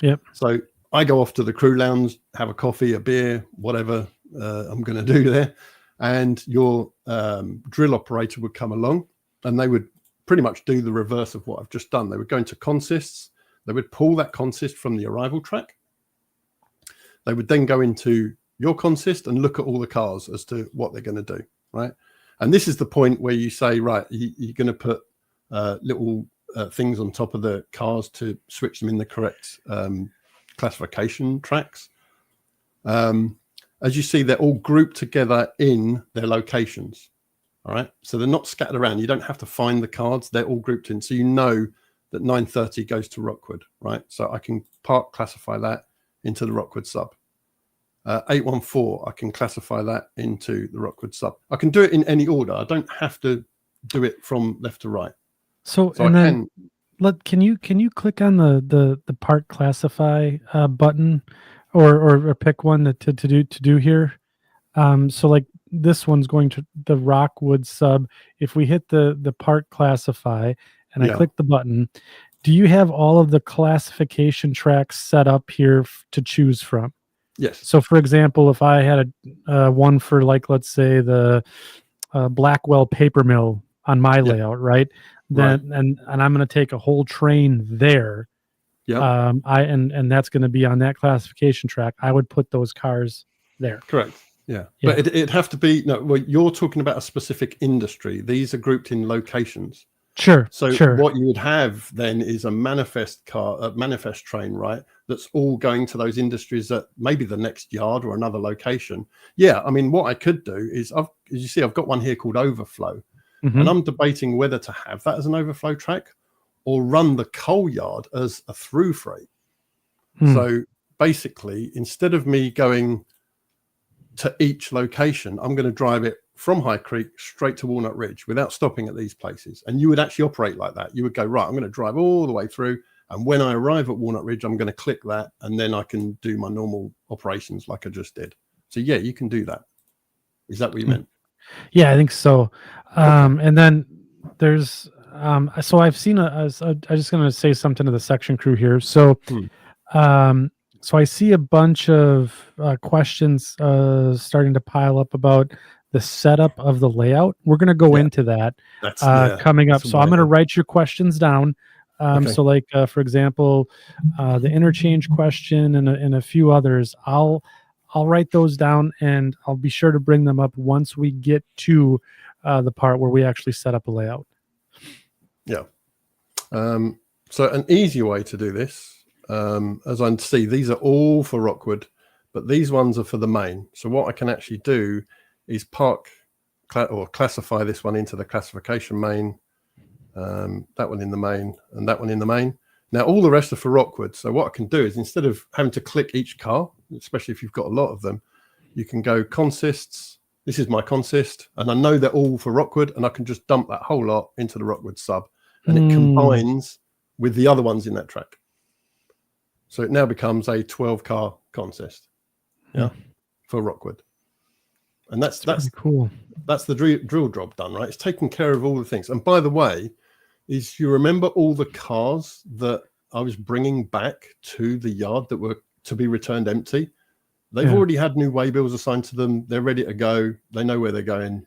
Yep. So I go off to the crew lounge, have a coffee, a beer, whatever I'm going to do there. And your drill operator would come along and they would pretty much do the reverse of what I've just done. They would go into consists. They would pull that consist from the arrival track. They would then go into your consist and look at all the cars as to what they're going to do, right? And this is the point where you say, right, you're going to put little things on top of the cars to switch them in the correct classification tracks. As you see, they're all grouped together in their locations, all right? So they're not scattered around. You don't have to find the cards. They're all grouped in. So you know that 930 goes to Rockwood, right? So I can classify that into the Rockwood sub. 814, I can classify that into the Rockwood sub. I can do it in any order. I don't have to do it from left to right. So and then can you click on the part classify button or pick one to do here? So like this one's going to the Rockwood sub. If we hit the part classify and I click the button, do you have all of the classification tracks set up here to choose from? Yes. So for example, if I had a one for like, let's say the Blackwell paper mill on my layout, right? Then and I'm going to take a whole train there. Yeah. And that's going to be on that classification track. I would put those cars there. Correct. Yeah. But it'd have to be, no, well, you're talking about a specific industry. These are grouped in locations. Sure. So what you would have then is a manifest train, right? That's all going to those industries at maybe the next yard or another location. Yeah. I mean, what I could do is, as you see, I've got one here called overflow, and I'm debating whether to have that as an overflow track or run the coal yard as a through freight. So basically, instead of me going to each location, I'm going to drive it from High Creek straight to Walnut Ridge without stopping at these places. And you would actually operate like that. You would go, right, I'm going to drive all the way through. And when I arrive at Walnut Ridge, I'm going to click that. And then I can do my normal operations like I just did. So yeah, you can do that. Is that what you meant? Yeah, I think so. And then there's, so I've seen I'm just going to say something to the section crew here. So, so I see a bunch of questions starting to pile up about the setup of the layout. We're going to go into that coming up. So I'm going to write your questions down. So like, for example, the interchange question and a few others, I'll write those down and I'll be sure to bring them up once we get to the part where we actually set up a layout. Yeah. So an easy way to do this, as I see, these are all for Rockwood, but these ones are for the main. So what I can actually do is classify this one into the classification main, that one in the main, and that one in the main. Now all the rest are for Rockwood. So what I can do is, instead of having to click each car, especially if you've got a lot of them, you can go consists. This is my consist, and I know they're all for Rockwood, and I can just dump that whole lot into the Rockwood sub, and it combines with the other ones in that track. So it now becomes a 12-car consist, for Rockwood. And that's cool. That's the drill job done, right? It's taking care of all the things. And by the way, is you remember all the cars that I was bringing back to the yard that were to be returned empty? They've already had new waybills assigned to them. They're ready to go. They know where they're going.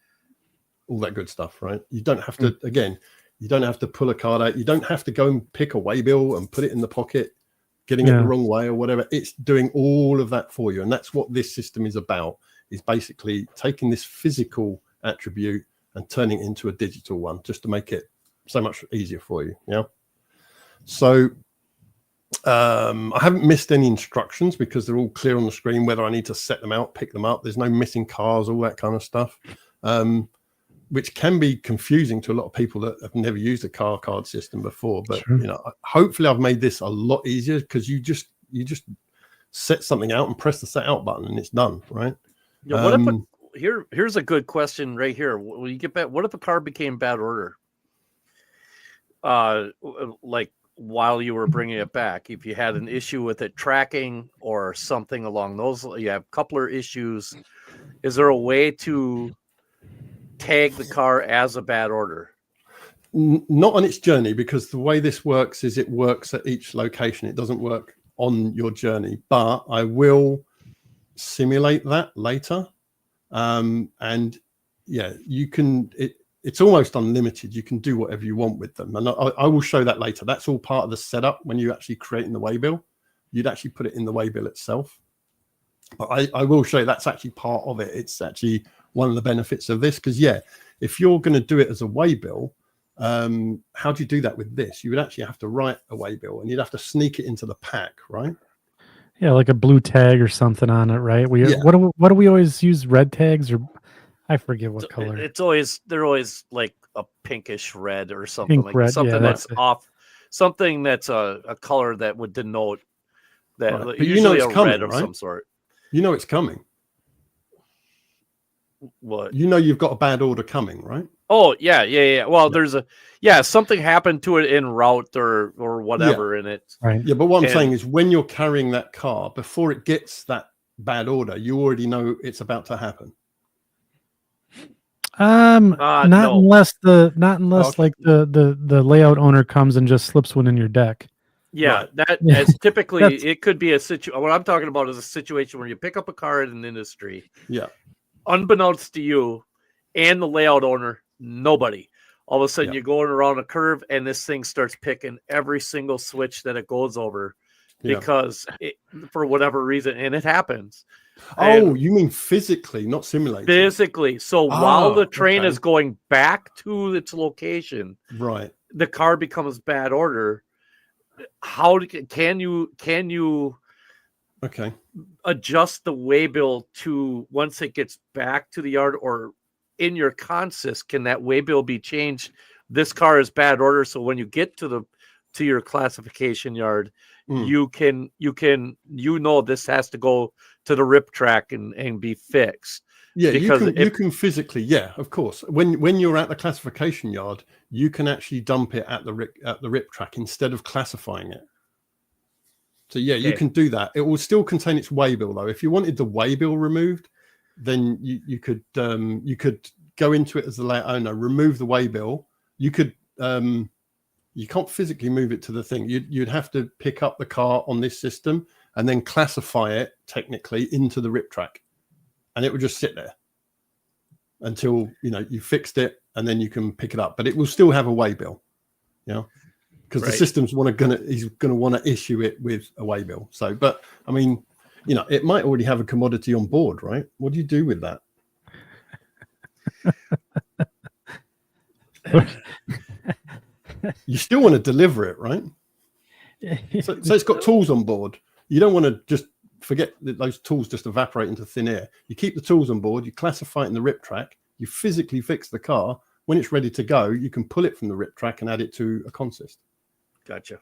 All that good stuff, right? You don't have to, again, you don't have to pull a card out. You don't have to go and pick a waybill and put it in the pocket, getting it the wrong way or whatever. It's doing all of that for you. And that's what this system is about, is basically taking this physical attribute and turning it into a digital one, just to make it so much easier for you. Yeah. So I haven't missed any instructions because they're all clear on the screen, whether I need to set them out, pick them up. There's no missing cars, all that kind of stuff, which can be confusing to a lot of people that have never used a car card system before. But you know, hopefully I've made this a lot easier, because you just set something out and press the set out button and it's done, right? Yeah, here's a good question right here. When you get back, what if a car became bad order? Like while you were bringing it back, if you had an issue with it tracking or something along those, you have coupler issues. Is there a way to tag the car as a bad order? Not on its journey, because the way this works is it works at each location. It doesn't work on your journey, but I will simulate that later. And yeah, you can, it's almost unlimited. You can do whatever you want with them. And I will show that later. That's all part of the setup. When you actually creating the waybill, you'd actually put it in the waybill itself. But I will show you that's actually part of it. It's actually one of the benefits of this, because yeah, if you're going to do it as a waybill, how do you do that with this? You would actually have to write a waybill and you'd have to sneak it into the pack, right? Yeah, like a blue tag or something on it, right? What do we always use? Red tags, or I forget what color. They're always like a pinkish red or something. Pink red, something that's off, something that's a color that would denote that. Right. But usually you know it's a coming, red of right? some sort. You know it's coming. What? You know you've got a bad order coming, right? Oh yeah. Well, there's something happened to it en route or whatever in it. Right. Yeah, but what I'm saying is, when you're carrying that car, before it gets that bad order, you already know it's about to happen. Unless like the layout owner comes and just slips one in your deck. Yeah, right. As typically it could be a situation. What I'm talking about is a situation where you pick up a car in an industry. Yeah. Unbeknownst to you and the layout owner, nobody. All of a sudden, you're going around a curve, and this thing starts picking every single switch that it goes over, because for whatever reason, and it happens. Oh, you mean physically, not simulated? Physically. So while the train is going back to its location, right, the car becomes bad order. How can you okay, adjust the waybill to once it gets back to the yard, or in your consist, can that waybill be changed? This car is bad order, so when you get to your classification yard, you know this has to go to the rip track and be fixed. Yeah, because you can physically, yeah, of course. When you're at the classification yard, you can actually dump it at the rip track instead of classifying it. So yeah, you can do that. It will still contain its waybill though. If you wanted the waybill removed, then you could go into it as the layout owner, remove the waybill. You could you can't physically move it to the thing. You'd have to pick up the car on this system and then classify it technically into the rip track, and it would just sit there until you fixed it, and then you can pick it up. But it will still have a waybill, because the system's he's gonna want to issue it with a waybill. So, but I mean, it might already have a commodity on board, right? What do you do with that? You still want to deliver it, right? So it's got tools on board. You don't want to just forget that those tools just evaporate into thin air. You keep the tools on board, you classify it in the rip track, you physically fix the car. When it's ready to go, you can pull it from the rip track and add it to a consist. Gotcha.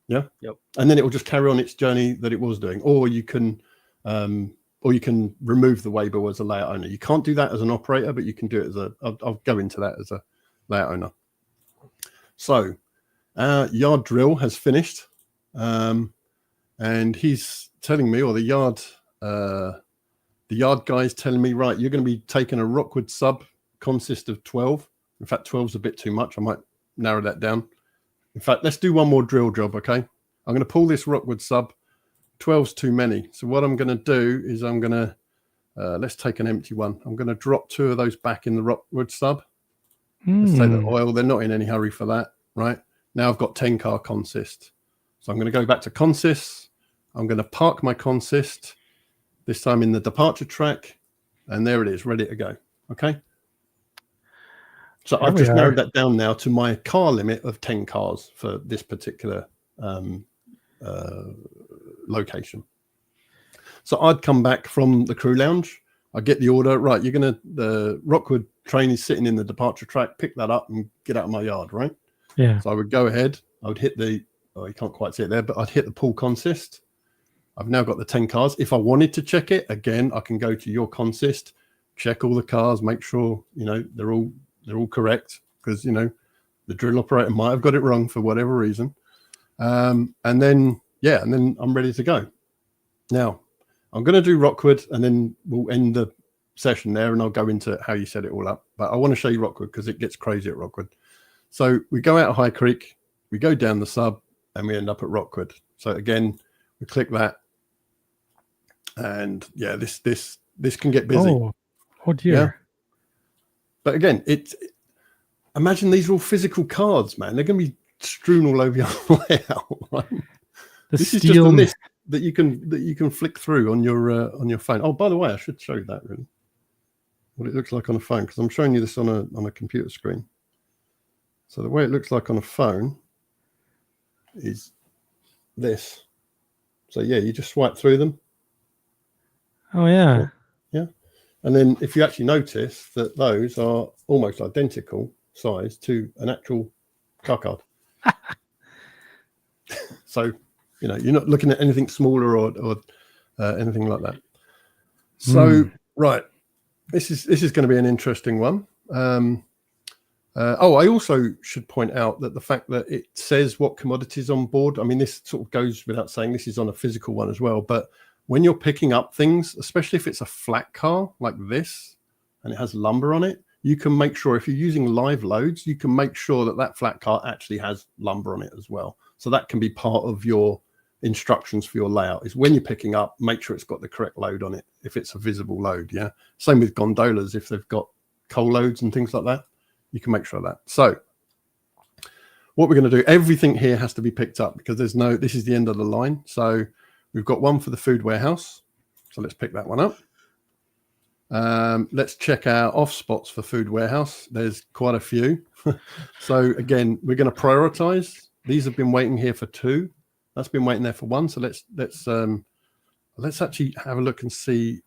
Yeah. Yep. And then it will just carry on its journey that it was doing. Or you can remove the waybill as a layout owner. You can't do that as an operator, but you can do it as I'll go into that as a layout owner. So our yard drill has finished, and he's telling me, or the yard guy's telling me, right, you're going to be taking a Rockwood sub consist of 12. In fact, 12 is a bit too much. I might narrow that down. In fact, let's do one more drill job, okay? I'm going to pull this Rockwood sub. 12's too many. So what I'm going to do is I'm going to, let's take an empty one. I'm going to drop 2 of those back in the Rockwood sub. Let's take the oil. They're not in any hurry for that, right? Now I've got 10 car consist. So I'm going to go back to consist. I'm going to park my consist, this time in the departure track. And there it is, ready to go. Okay. So I've just narrowed that down now to my car limit of 10 cars for this particular location. So I'd come back from the crew lounge. I get the order, right, the Rockwood train is sitting in the departure track, pick that up and get out of my yard, right? Yeah. So I would go ahead, I would hit you can't quite see it there, but I'd hit the pull consist. I've now got the 10 cars. If I wanted to check it, again, I can go to your consist, check all the cars, make sure, they're all correct, because, the drill operator might have got it wrong for whatever reason. And then I'm ready to go. Now, I'm going to do Rockwood, and then we'll end the session there, and I'll go into how you set it all up. But I want to show you Rockwood because it gets crazy at Rockwood. So we go out of High Creek, we go down the sub, and we end up at Rockwood. So again, we click that, and yeah, this can get busy. Oh dear. Yeah? But again, imagine these are all physical cards, man. They're going to be strewn all over your layout. Right? This is just a list that you can flick through on your phone. Oh, by the way, I should show you that really, what it looks like on a phone, because I'm showing you this on a computer screen. So the way it looks like on a phone is this. So yeah, you just swipe through them. Oh yeah. Yeah. And then if you actually notice that those are almost identical size to an actual car card. So, you're not looking at anything smaller or anything like that. So, right. This is going to be an interesting one. I also should point out that the fact that it says what commodities on board, I mean, this sort of goes without saying, this is on a physical one as well, but when you're picking up things, especially if it's a flat car like this and it has lumber on it, you can make sure, if you're using live loads, you can make sure that flat car actually has lumber on it as well. So that can be part of your instructions for your layout, is when you're picking up, make sure it's got the correct load on it if it's a visible load. Yeah. Same with gondolas, if they've got coal loads and things like that, you can make sure of that. So what we're going to do, everything here has to be picked up because this is the end of the line. So we've got one for the food warehouse. So let's pick that one up. Let's check our off spots for food warehouse. There's quite a few. So again, we're going to prioritize. These have been waiting here for 2. That's been waiting there for 1. So let's actually have a look and see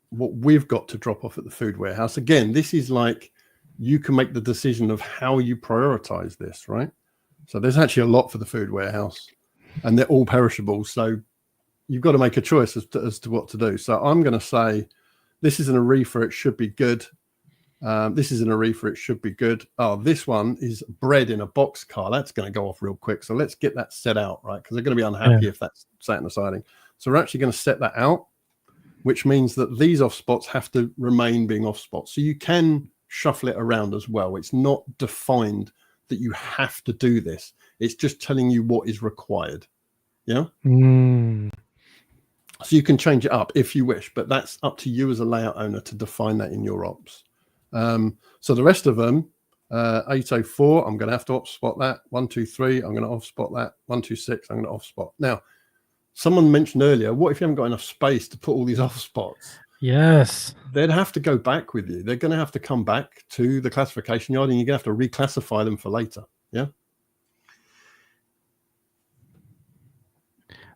what we've got to drop off at the food warehouse. Again, this is like, you can make the decision of how you prioritize this, right? So there's actually a lot for the food warehouse, and they're all perishable. So you've got to make a choice as to what to do. So I'm going to say, this is in a reefer, it should be good. This is in a reefer, it should be good. Oh, this one is bread in a box car. That's going to go off real quick. So let's get that set out, right? Because they're going to be unhappy if that's sat in the siding. So we're actually going to set that out, which means that these off spots have to remain being off spots. So you can shuffle it around as well. It's not defined that you have to do this. It's just telling you what is required. Yeah. So you can change it up if you wish, but that's up to you as a layout owner to define that in your ops. So the rest of them, 804, I'm going to have to off spot that. 123, I'm going to off spot that. 126, I'm going to off spot. Now, someone mentioned earlier, what if you haven't got enough space to put all these off spots? Yes. They'd have to go back with you. They're going to have to come back to the classification yard, and you're going to have to reclassify them for later. Yeah.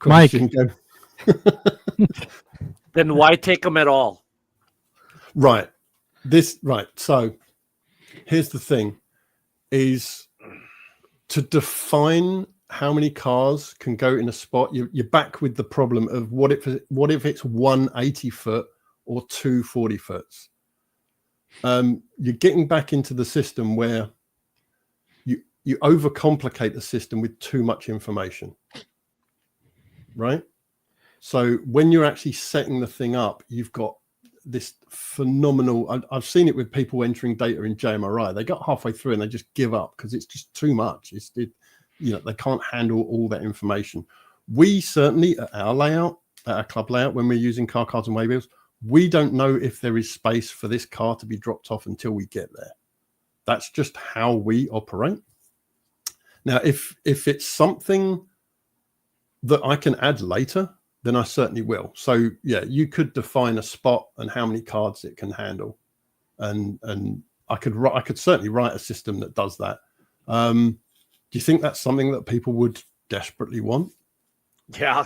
Mike. Then why take them at all? Right. So here's the thing, is to define how many cars can go in a spot. You're back with the problem of what if it's 1 80-foot or 2 40-foots. You're getting back into the system where you overcomplicate the system with too much information, right? So when you're actually setting the thing up, you've got this phenomenal, I've seen it with people entering data in JMRI. They got halfway through and they just give up because it's just too much. They can't handle all that information. We certainly, at our layout, at our club layout, when we're using car cards and waybills, we don't know if there is space for this car to be dropped off until we get there. That's just how we operate. Now, if it's something that I can add later, then I certainly will. So yeah, you could define a spot and how many cards it can handle, and I could certainly write a system that does that. Do you think that's something that people would desperately want? Yeah.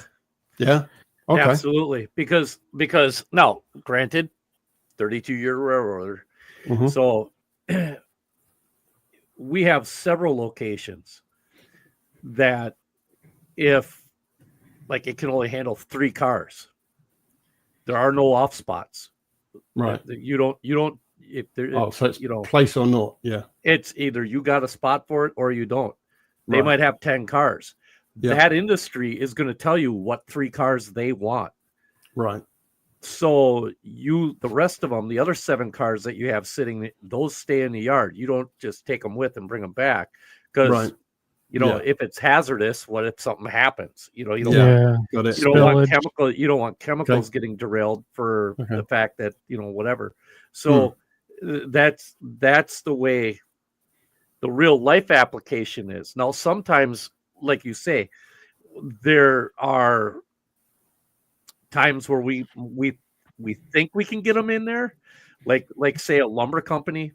Yeah. Okay. Absolutely. Because now, granted, 32-year railroader. Mm-hmm. So we have several locations that if like it can only handle 3 cars, there are no off spots. Right. You don't if there so it's place or not. Yeah. It's either you got a spot for it or you don't. They Right. might have 10 cars. Yeah. That industry is going to tell you what 3 cars they want. Right. So the rest of them, the other 7 cars that you have sitting, those stay in the yard. You don't just take them with and bring them back because, if it's hazardous, what if something happens? You don't Got it. You don't want chemicals getting derailed for the fact that, whatever. So that's the way the real life application is. Now, sometimes, like you say, there are times where we think we can get them in there, like say a lumber company.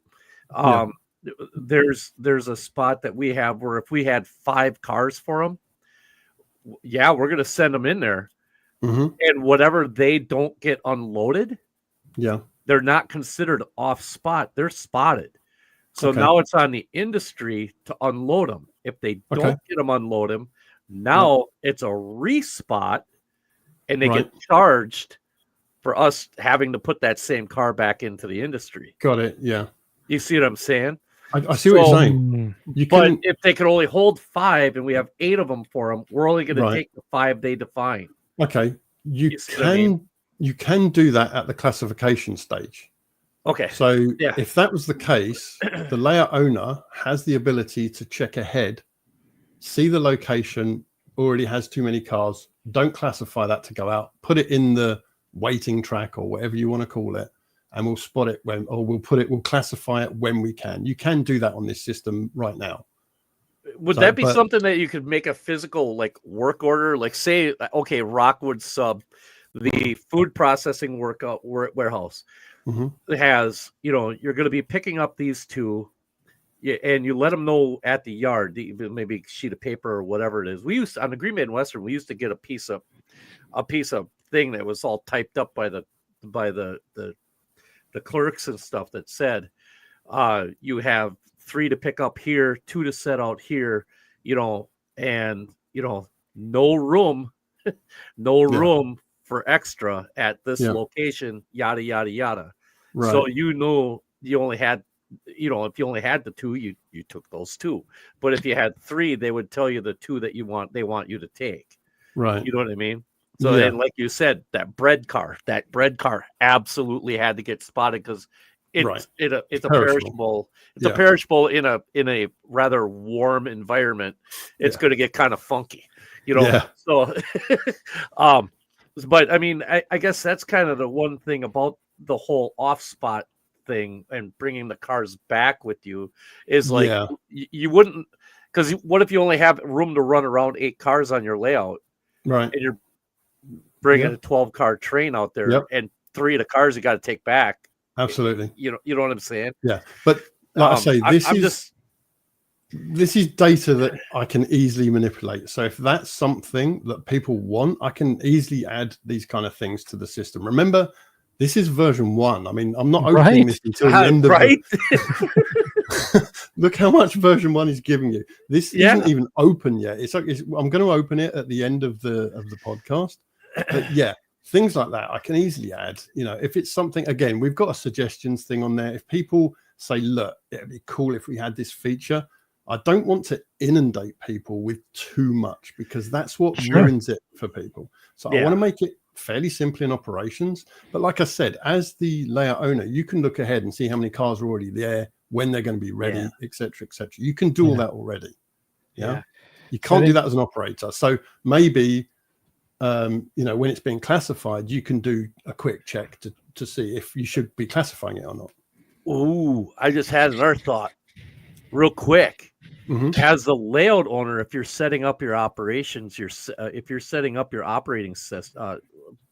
There's a spot that we have where if we had 5 cars for them, we're going to send them in there, and whatever they don't get unloaded, they're not considered off spot. They're spotted. So now it's on the industry to unload them. If they don't get them unload them, now it's a respot, and they get charged for us having to put that same car back into the industry. Got it. Yeah. You see what I'm saying? I see what you're saying. But if they can only hold 5 and we have 8 of them for them, we're only going to take the 5 they define. Okay. You can do that at the classification stage. Okay. So if that was the case, the layout owner has the ability to check ahead, see the location already has too many cars, don't classify that to go out, put it in the waiting track or whatever you want to call it, and we'll spot it we'll classify it when we can. You can do that on this system right now. Would that be something that you could make a physical like work order? Like say, okay, Rockwood sub, the food processing warehouse has, you're going to be picking up these two, and you let them know at the yard, maybe a sheet of paper or whatever it is. We used on the Green Bay Western, we used to get a piece of thing that was all typed up by the clerks and stuff that said, you have 3 to pick up here, 2 to set out here, and no room for extra at this location, yada yada yada. Right. So you only had, if you only had the 2, you took those 2. But if you had 3, they would tell you the 2 that they want you to take. Right. You know what I mean? So and like you said, that bread car absolutely had to get spotted because it's a perishable. It's a perishable in a rather warm environment. It's going to get kind of funky, So, but I mean, I guess that's kind of the one thing about the whole off spot thing and bringing the cars back with you is like you wouldn't, because what if you only have room to run around 8 cars on your layout, right? And you're bringing a 12-car train out there, and 3 of the cars you got to take back. Absolutely. You know what I'm saying? Yeah. But like I say, this is data that I can easily manipulate. So if that's something that people want, I can easily add these kind of things to the system. Remember, this is version 1. I mean, I'm not opening this until the end of Look how much version 1 is giving you. This isn't even open yet. I'm going to open it at the end of the podcast. But things like that I can easily add. If it's something, again, we've got a suggestions thing on there. If people say, look, it'd be cool if we had this feature, I don't want to inundate people with too much because that's what ruins it for people. So I want to make it fairly simple in operations. But like I said, as the layout owner, you can look ahead and see how many cars are already there, when they're going to be ready, etc., etc. You can do all that already. You can't do that as an operator. So maybe when it's being classified, you can do a quick check to see if you should be classifying it or not. Ooh, I just had another thought real quick. As the layout owner, if you're setting up your operations, if you're setting up your operating system,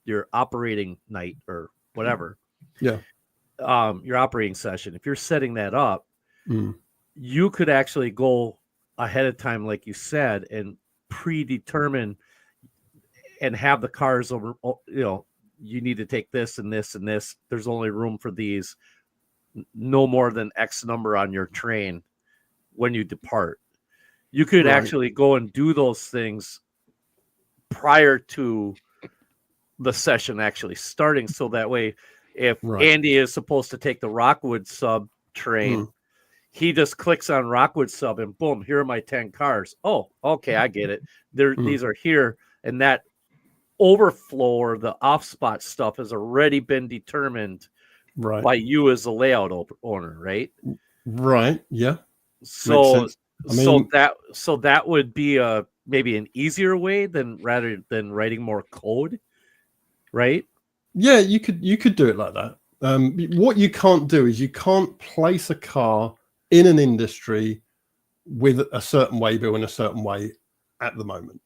your operating night or whatever, your operating session, if you're setting that up, you could actually go ahead of time, like you said, and predetermine and have the cars over, you need to take this and this and this. There's only room for these, no more than X number on your train when you depart. You could actually go and do those things prior to the session actually starting. So that way, if Andy is supposed to take the Rockwood sub train, he just clicks on Rockwood sub and boom, here are my 10 cars. Oh, okay, I get it. These are here. And that overflow or the off spot stuff has already been determined by you as the layout owner, right? Right. Yeah. So that would be maybe an easier way rather than writing more code, right? Yeah, you could do it like that. What you can't do is you can't place a car in an industry with a certain waybill in a certain way at the moment.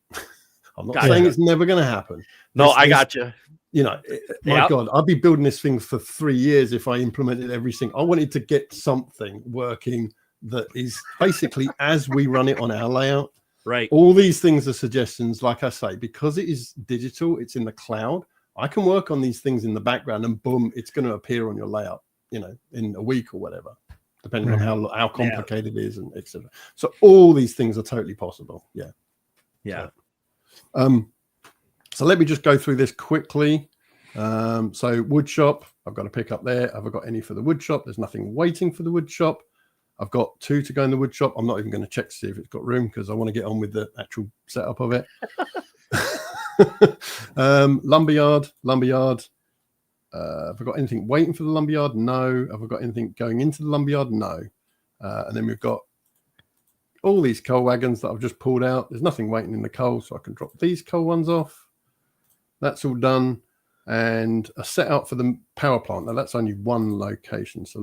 I'm not saying it's never going to happen. No, I got you. My God, I'd be building this thing for 3 years if I implemented everything. I wanted to get something working that is basically as we run it on our layout. Right. All these things are suggestions, like I say, because it is digital, it's in the cloud. I can work on these things in the background and boom, it's going to appear on your layout, in a week or whatever, depending on how complicated it is and etc. So all these things are totally possible. Yeah. Yeah. So let me just go through this quickly. So wood shop, I've got to pick up there. Have I got any for the wood shop? There's nothing waiting for the wood shop. I've got 2 to go in the wood shop. I'm not even going to check to see if it's got room because I want to get on with the actual setup of it. Lumberyard. Have I got anything waiting for the lumberyard? No. Have I got anything going into the lumberyard? No. And then we've got all these coal wagons that I've just pulled out. There's nothing waiting in the coal, so I can drop these coal ones off. That's all done. And a setup for the power plant. Now that's only one location, so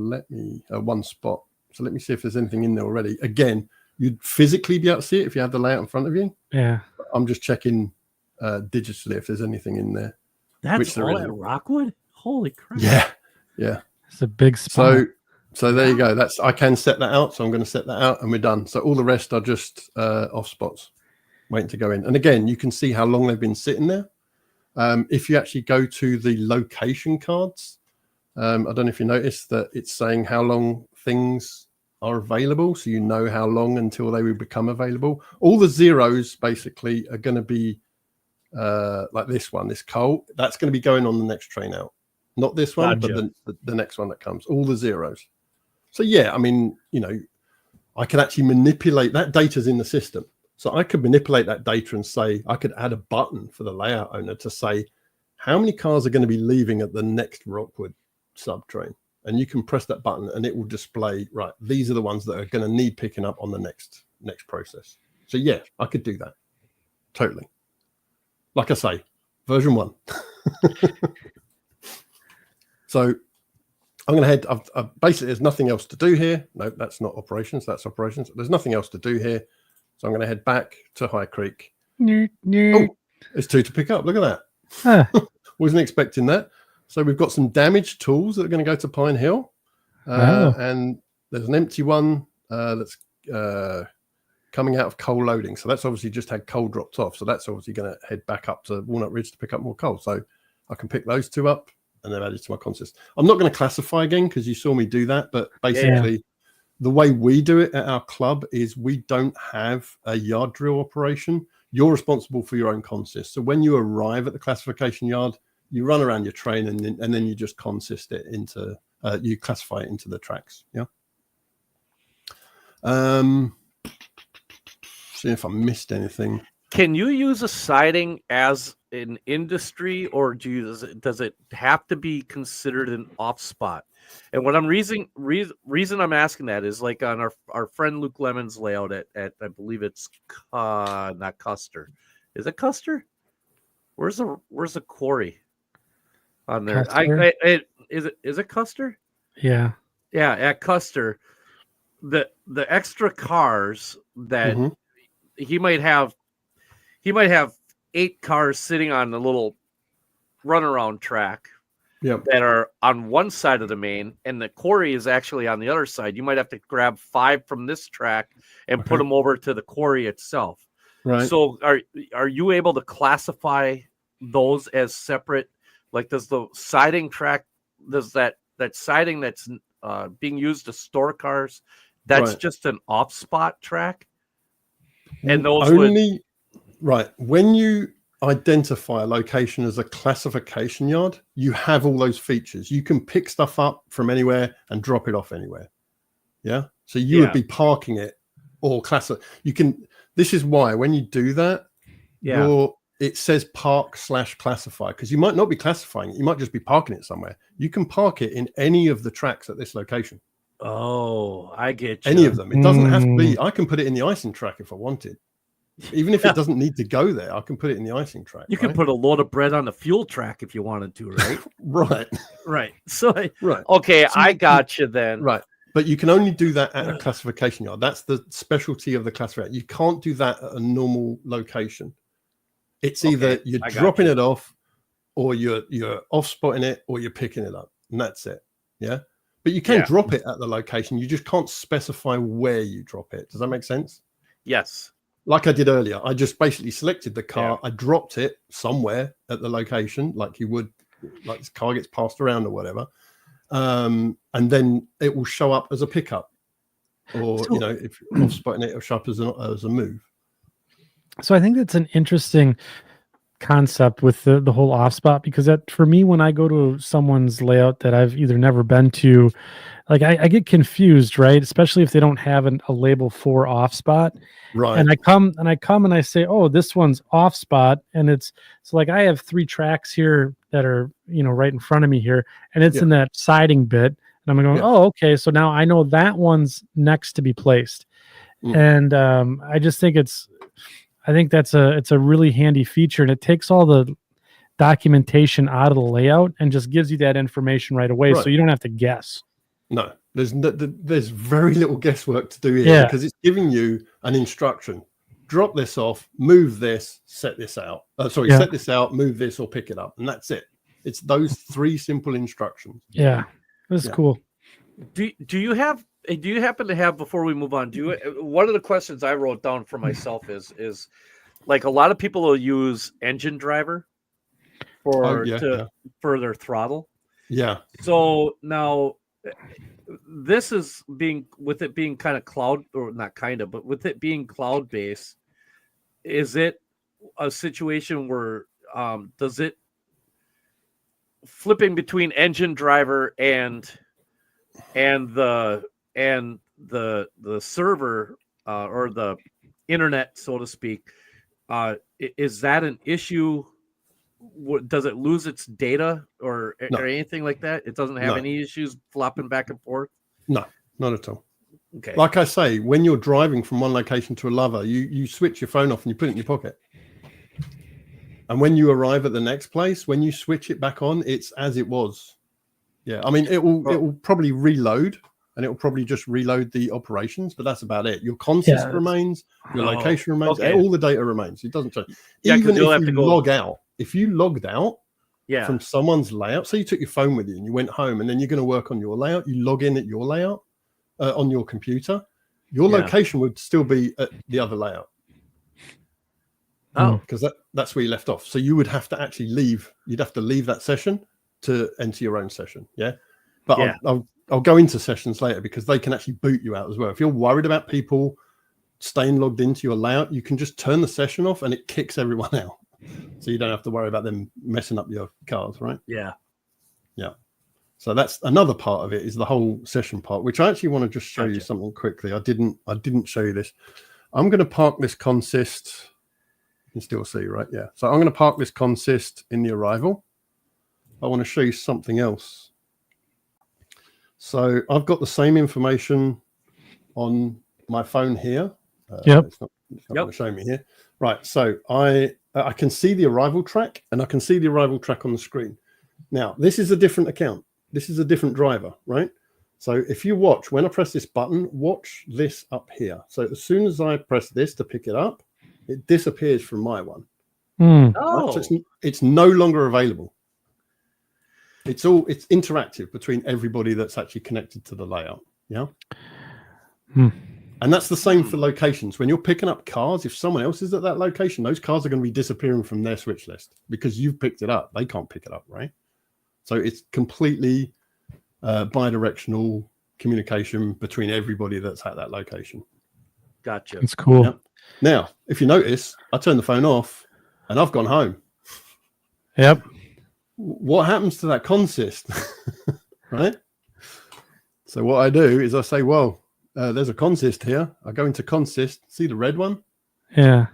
one spot. So let me see if there's anything in there already. Again, you'd physically be able to see it if you have the layout in front of you. Yeah. I'm just checking digitally if there's anything in there. That's all at Rockwood? Holy crap. Yeah. It's a big spot. So there you go. I can set that out. So I'm going to set that out and we're done. So all the rest are just off spots waiting to go in. And again, you can see how long they've been sitting there. If you actually go to the location cards, I don't know if you noticed that it's saying how long things are available. So you know how long until they will become available. All the zeros basically are going to be like this one, this coal. That's going to be going on the next train out. Not this one, but the next one that comes. All the zeros. So yeah, I mean, I can actually manipulate that data's in the system. So I could manipulate that data and say, I could add a button for the layout owner to say, how many cars are going to be leaving at the next Rockwood subtrain? And you can press that button and it will display, right, these are the ones that are going to need picking up on the next process. So yeah, I could do that. Totally. Like I say, version 1. So I'm going to head, basically there's nothing else to do here. No, that's not operations, that's operations. There's nothing else to do here. So I'm going to head back to High Creek. Oh, there's 2 to pick up. Look at that. Wasn't expecting that. So we've got some damaged tools that are going to go to Pine Hill. And there's an empty one that's coming out of coal loading. So that's obviously just had coal dropped off. So that's obviously going to head back up to Walnut Ridge to pick up more coal. So I can pick those 2 up and then add it to my consist. I'm not going to classify again because you saw me do that. But basically, the way we do it at our club is we don't have a yard drill operation. You're responsible for your own consist. So when you arrive at the classification yard, you run around your train and then you just consist it into, you classify it into the tracks. Yeah. See if I missed anything. Can you use a siding as an industry, or does it have to be considered an off spot? And what I'm reason I'm asking that is like on our friend Luke Lemon's layout at I believe it's not Custer. Is it Custer? Where's the quarry on there? Is it Custer? Yeah. Yeah, at Custer, the extra cars that he might have 8 cars sitting on the little runaround track that are on one side of the main, and the quarry is actually on the other side. You might have to grab 5 from this track and put them over to the quarry itself. Right. So are you able to classify those as separate? Like, does the siding track, does that siding that's being used to store cars, that's just an off spot track? And those right. When you identify a location as a classification yard, you have all those features. You can pick stuff up from anywhere and drop it off anywhere. Yeah. So you would be parking it or you can, this is why when you do that, it says park/classify, because you might not be classifying it. You might just be parking it somewhere. You can park it in any of the tracks at this location. Oh, I get you. Any of them. It doesn't have to be. I can put it in the icing track if I wanted. Even if it doesn't need to go there, I can put it in the icing track. You can put a load of bread on the fuel track if you wanted to, right? Right. So, okay, I got you then. Right. But you can only do that at a classification yard. That's the specialty of the classification. You can't do that at a normal location. It's either you're dropping it off, or you're off spotting it, or you're picking it up, and that's it. Yeah. But you can drop it at the location. You just can't specify where you drop it. Does that make sense? Yes. Like I did earlier, I just basically selected the car. I dropped it somewhere at the location, like you would, like this car gets passed around or whatever. And then it will show up as a pickup, or if you're off spotting it, it'll show up as a move. So I think that's an interesting concept with the whole off spot, because that, for me, when I go to someone's layout that I've either never been to, like I get confused, right? Especially if they don't have a label for off spot. Right. And I come and I say, oh, this one's off spot. And it's like I have 3 tracks here that are, right in front of me here. And it's in that siding bit. And I'm going, oh, okay. So now I know that one's next to be placed. And I just think it's a really handy feature, and it takes all the documentation out of the layout and just gives you that information right away. So you don't have to guess. No, there's very little guesswork to do here, because it's giving you an instruction. Drop this off, move this, set this out. Set this out, move this, or pick it up. And that's it. It's those 3 simple instructions. Yeah, that's cool. Do you happen to have, before we move on, one of the questions I wrote down for myself is like a lot of people will use engine driver for their throttle. Yeah. So now this is with it being kind of cloud, or not kind of, but with it being cloud based, is it a situation where does it flipping between engine driver and the server or the internet, so to speak, is that an issue? Does it lose its data or anything like that? It doesn't have any issues flopping back and forth? No, not at all. Okay. Like I say, when you're driving from one location to another, you switch your phone off and you put it in your pocket. And when you arrive at the next place, when you switch it back on, it's as it was. Yeah, I mean, it will probably reload, and it will probably just reload the operations, but that's about it. Your consist remains, your location remains, and all the data remains. It doesn't change. Even if you log out, if you logged out from someone's layout, so you took your phone with you and you went home, and then you're going to work on your layout, you log in at your layout on your computer, your location would still be at the other layout. Oh, because that's where you left off. So you would have to actually leave. You'd have to leave that session to enter your own session. Yeah. But I'll go into sessions later because they can actually boot you out as well. If you're worried about people staying logged into your layout, you can just turn the session off and it kicks everyone out. So you don't have to worry about them messing up your cars, right? Yeah. Yeah. So that's another part of it, is the whole session part, which I actually want to just show you something quickly. I didn't show you this. I'm going to park this consist. You can still see, right? Yeah. So I'm going to park this consist in the arrival. I want to show you something else. So I've got the same information on my phone here. It's not going to show me here. Right. So I can see the arrival track, and I can see the arrival track on the screen. Now, this is a different account. This is a different driver, right? So if you watch, when I press this button, watch this up here. So as soon as I press this to pick it up, it disappears from my one. Oh. Right? So it's no longer available. It's interactive between everybody that's actually connected to the layout. Yeah. And that's the same for locations. When you're picking up cars, if someone else is at that location, those cars are going to be disappearing from their switch list because you've picked it up. They can't pick it up, right? So it's completely bi-directional communication between everybody that's at that location. Gotcha. It's cool. Yeah. Now, if you notice, I turned the phone off and I've gone home. Yep. What happens to that consist? Right? So what I do is I say, well, there's a consist here. I go into consist, see the red one? Yeah.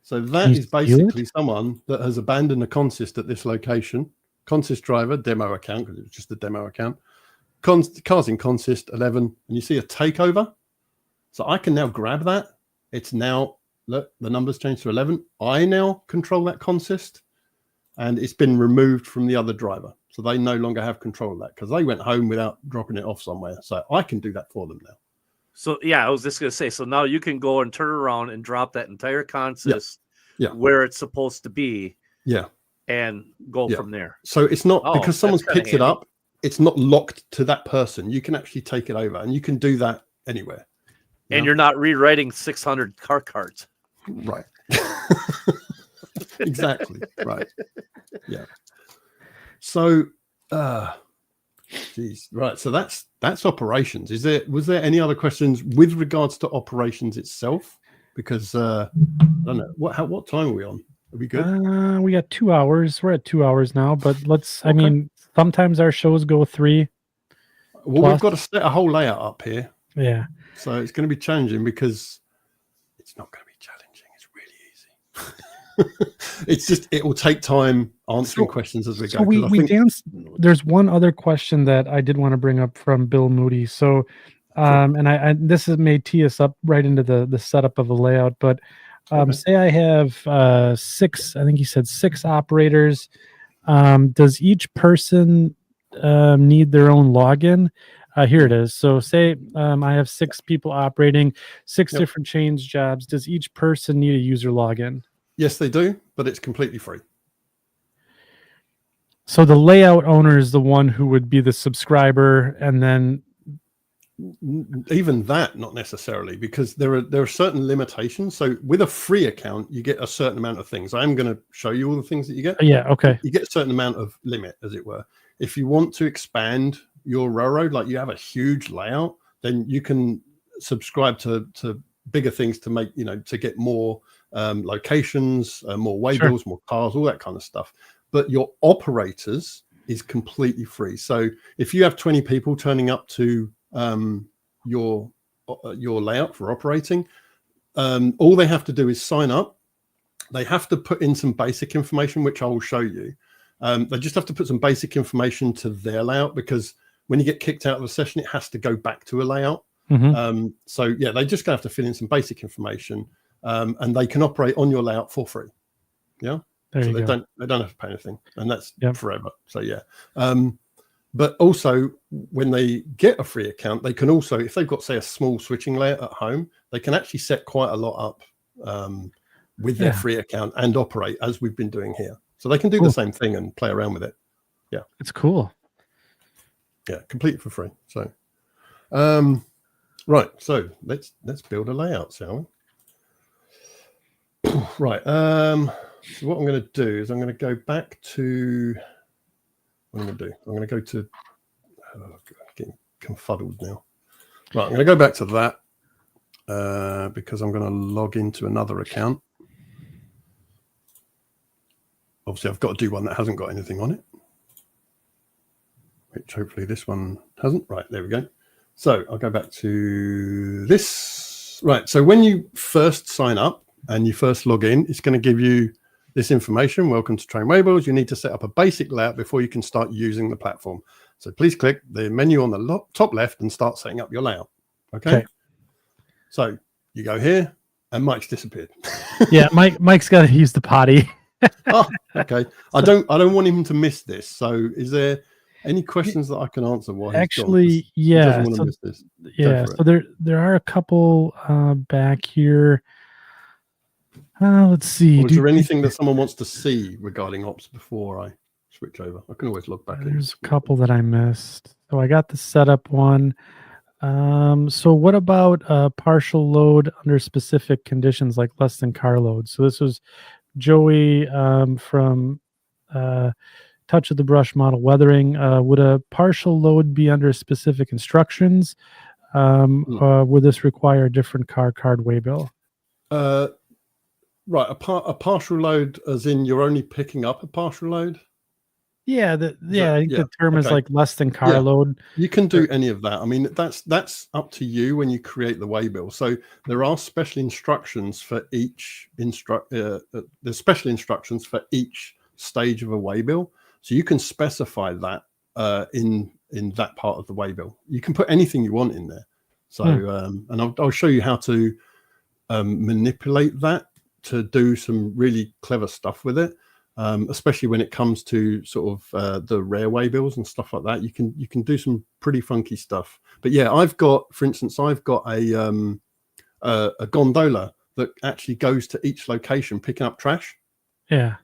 So that is basically someone that has abandoned a consist at this location. Consist driver, demo account, because it was just a demo account. Cars in consist 11, and you see a takeover. So I can now grab that. It's now, look, the numbers changed to 11. I now control that consist, and it's been removed from the other driver. So they no longer have control of that because they went home without dropping it off somewhere. So I can do that for them now. So, yeah, I was just going to say, so now you can go and turn around and drop that entire consist where it's supposed to be. Yeah. And go from there. So it's not because someone's picked it up, it's not locked to that person. You can actually take it over, and you can do that anywhere. And you're not rewriting 600 car cards. Right. Exactly. Right. Yeah. So, geez. Right. So that's operations. Was there any other questions with regards to operations itself? Because I don't know what time are we on? Are we good? We got 2 hours. We're at 2 hours now, but I mean, sometimes our shows go 3. Well, we've got to set a whole layout up here. Yeah. So it's going to be challenging because it's not going to be challenging. It's really easy. It's just, it will take time answering questions as we go. We danced. There's one other question that I did want to bring up from Bill Moody. So, and this may tee us up right into the setup of the layout, but say I have 6, I think he said 6 operators. Does each person need their own login? Here it is. So say I have 6 people operating 6 different change jobs. Does each person need a user login? Yes, they do, but it's completely free. So the layout owner is the one who would be the subscriber, and then even that, not necessarily, because there are certain limitations. So with a free account, you get a certain amount of things. I'm going to show you all the things that you get. Yeah, okay. You get a certain amount of limit, as it were. If you want to expand your railroad, like you have a huge layout, then you can subscribe to bigger things to make, to get more locations, more waybills, more cars, all that kind of stuff. But your operators is completely free. So if you have 20 people turning up to your layout for operating, all they have to do is sign up. They have to put in some basic information, which I will show you. They just have to put some basic information to their layout, because when you get kicked out of the session, it has to go back to a layout. So yeah, they just have to fill in some basic information, and they can operate on your layout for free. Yeah. So they don't have to pay anything, and that's forever. So yeah. But also, when they get a free account, they can also, if they've got, say, a small switching layout at home, they can actually set quite a lot up with their free account and operate as we've been doing here. So they can do the same thing and play around with it. Yeah, it's cool. Yeah, completely for free. So, right. So let's build a layout, shall we? Right. So what I'm going to do is I'm going to go back to. What I'm going to do? I'm going to go to. Oh, God, getting confuddled now. Right. I'm going to go back to that because I'm going to log into another account. Obviously, I've got to do one that hasn't got anything on it, which hopefully this one hasn't. Right, there we go. So I'll go back to this. Right, so when you first sign up and you first log in, it's going to give you this information. Welcome to Train Waybills. You need to set up a basic layout before you can start using the platform. So please click the menu on the top left and start setting up your layout. Okay. So you go here, and Mike's disappeared. Yeah, Mike's got to use the potty. Oh, okay. I don't want him to miss this. So is there any questions that I can answer while actually he's gone? Yeah, want to miss this. Yeah, so there are a couple back here. Let's see. Is there anything that someone wants to see regarding ops before I switch over? I can always log back in. There's a couple that I missed. So I got the setup one. So what about partial load under specific conditions, like less than car load? So this was Joey from Touch of the Brush Model Weathering. Would a partial load be under specific instructions? Would this require a different card waybill? Right, a partial load, as in you're only picking up a partial load? Yeah, I think the term is like less than car load. You can do any of that. I mean, that's up to you when you create the waybill. So there are special instructions for each there's special instructions for each stage of a waybill. So you can specify that in that part of the waybill. You can put anything you want in there. So and I'll show you how to manipulate that to do some really clever stuff with it. Especially when it comes to sort of the rare waybills and stuff like that, you can do some pretty funky stuff. But yeah, for instance, I've got a gondola that actually goes to each location picking up trash. Yeah.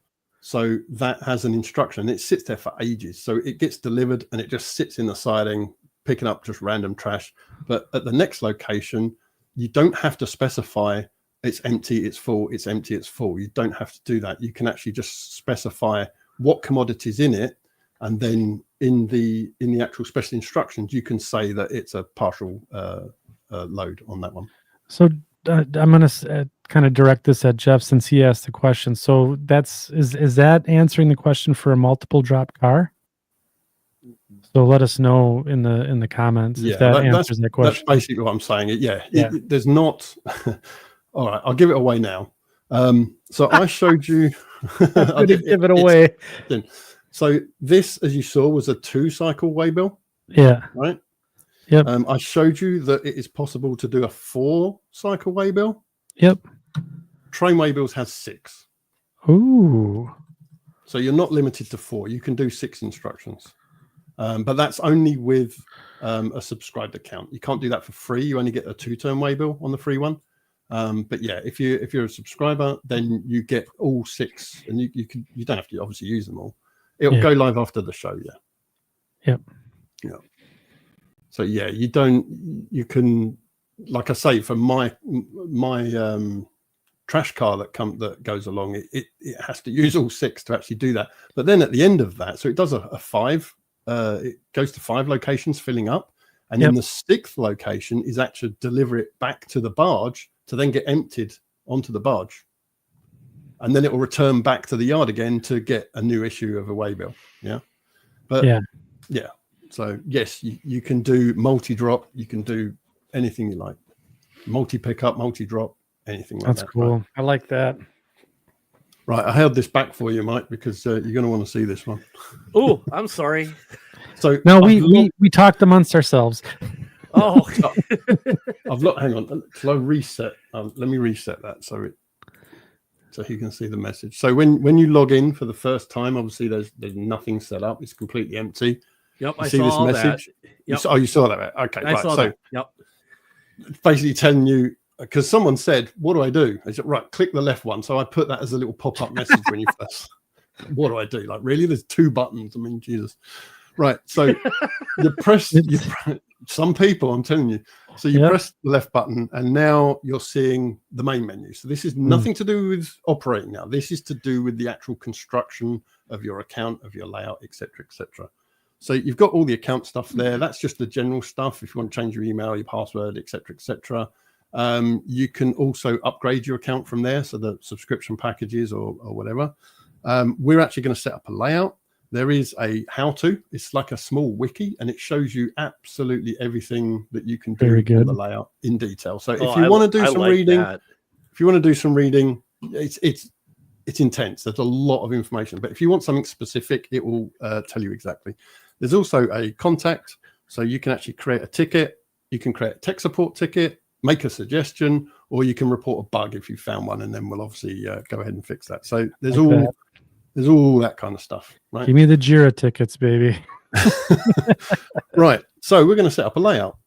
So that has an instruction. It sits there for ages. So it gets delivered and it just sits in the siding picking up just random trash. But at the next location, you don't have to specify it's empty, it's full, it's empty, it's full. You don't have to do that. You can actually just specify what commodity's in it, and then in the actual special instructions, you can say that it's a partial load on that one. So I'm going to kind of direct this at Jeff since he asked the question. So is that answering the question for a multiple drop car? So let us know in the comments if that answers that question. That's basically what I'm saying. There's not. All right, I'll give it away now. So I showed you. I'll give it away. So this, as you saw, was a 2-cycle waybill. Yeah. Right. Yep. I showed you that it is possible to do a 4-cycle waybill. Yep. Train Waybills has 6. Ooh. So you're not limited to 4. You can do 6 instructions, but that's only with a subscribed account. You can't do that for free. You only get a 2-turn waybill on the free one. But yeah, if you're a subscriber, then you get all 6, and you don't have to obviously use them all. It'll go live after the show. Yeah. Yep. Yeah. So yeah, you can, like I say, for my trash car that goes along, it has to use all 6 to actually do that. But then at the end of that, so it does a 5, it goes to 5 locations filling up. And then the 6th location is actually deliver it back to the barge to then get emptied onto the barge. And then it will return back to the yard again to get a new issue of a waybill. Yeah. But yeah. So yes, you can do multi-drop. You can do anything you like. Multi-pickup, multi-drop, anything like that. That's cool. Right? I like that. Right. I held this back for you, Mike, because you're going to want to see this one. Oh, I'm sorry. So no, we talked amongst ourselves. Oh, I've looked. Hang on. Shall I reset? Let me reset that so you can see the message. So when you log in for the first time, obviously there's nothing set up. It's completely empty. Yep, I saw this message. Yep. You saw that? Okay, I saw that. Yep. Basically telling you, because someone said, "What do I do?" I said, "Right, click the left one." So I put that as a little pop-up message when you first. What do I do? Like, really? There's 2 buttons. I mean, Jesus. Right. So you press. Some people, I'm telling you. So you press the left button, and now you're seeing the main menu. So this is nothing to do with operating now. This is to do with the actual construction of your account, of your layout, etc., etc. So you've got all the account stuff there. That's just the general stuff. If you want to change your email, your password, etc., etc. You can also upgrade your account from there. So the subscription packages or whatever. We're actually going to set up a layout. There is a how-to. It's like a small wiki, and it shows you absolutely everything that you can do on the layout in detail. So if you want to do some reading, it's intense. There's a lot of information. But if you want something specific, it will tell you exactly. There's also a contact, so you can actually create a ticket. You can create a tech support ticket, make a suggestion, or you can report a bug if you found one, and then we'll obviously go ahead and fix that. So there's all that kind of stuff, right? Give me the Jira tickets, baby. Right. So we're going to set up a layout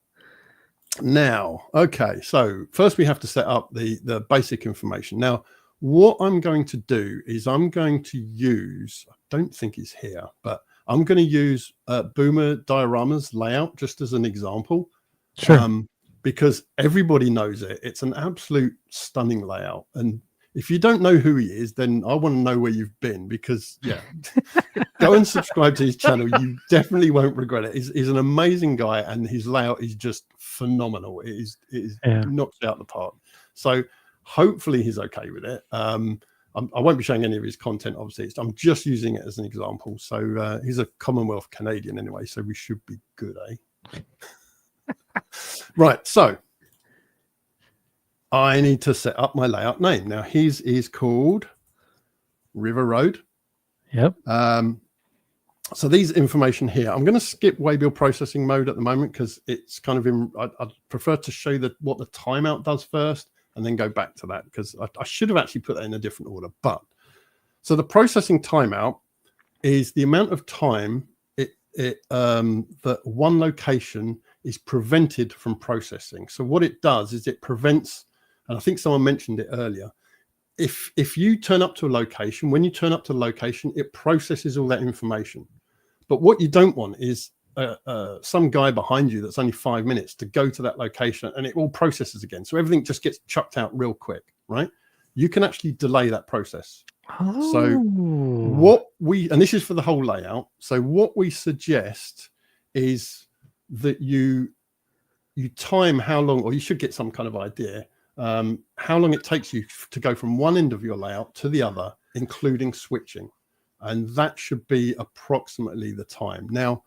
now. Okay. So first we have to set up the basic information. Now, what I'm going to do is I'm going to use, I don't think it's here, but I'm going to use Boomer Diorama's layout just as an example. Sure. Because everybody knows it. It's an absolute stunning layout. And if you don't know who he is, then I want to know where you've been, because go and subscribe to his channel. You definitely won't regret it. He's an amazing guy, and his layout is just phenomenal. It is knocked out the park. So hopefully he's okay with it. I won't be showing any of his content, obviously. I'm just using it as an example. So he's a Commonwealth Canadian anyway, so we should be good, eh? Right, so I need to set up my layout name. Now, his is called River Road. Yep. So these information here, I'm going to skip Waybill processing mode at the moment because it's kind of I'd prefer to show you what the timeout does first and then go back to that, because I should have actually put that in a different order. But so the processing timeout is the amount of time that one location is prevented from processing. So what it does is it prevents, and I think someone mentioned it earlier, if you turn up to a location, when you turn up to the location, it processes all that information. But what you don't want is some guy behind you that's only 5 minutes to go to that location and it all processes again. So everything just gets chucked out real quick, right? You can actually delay that process. Oh. So and this is for the whole layout. So what we suggest is that you time how long, or you should get some kind of idea, how long it takes you to go from one end of your layout to the other, including switching. And that should be approximately the time. Now,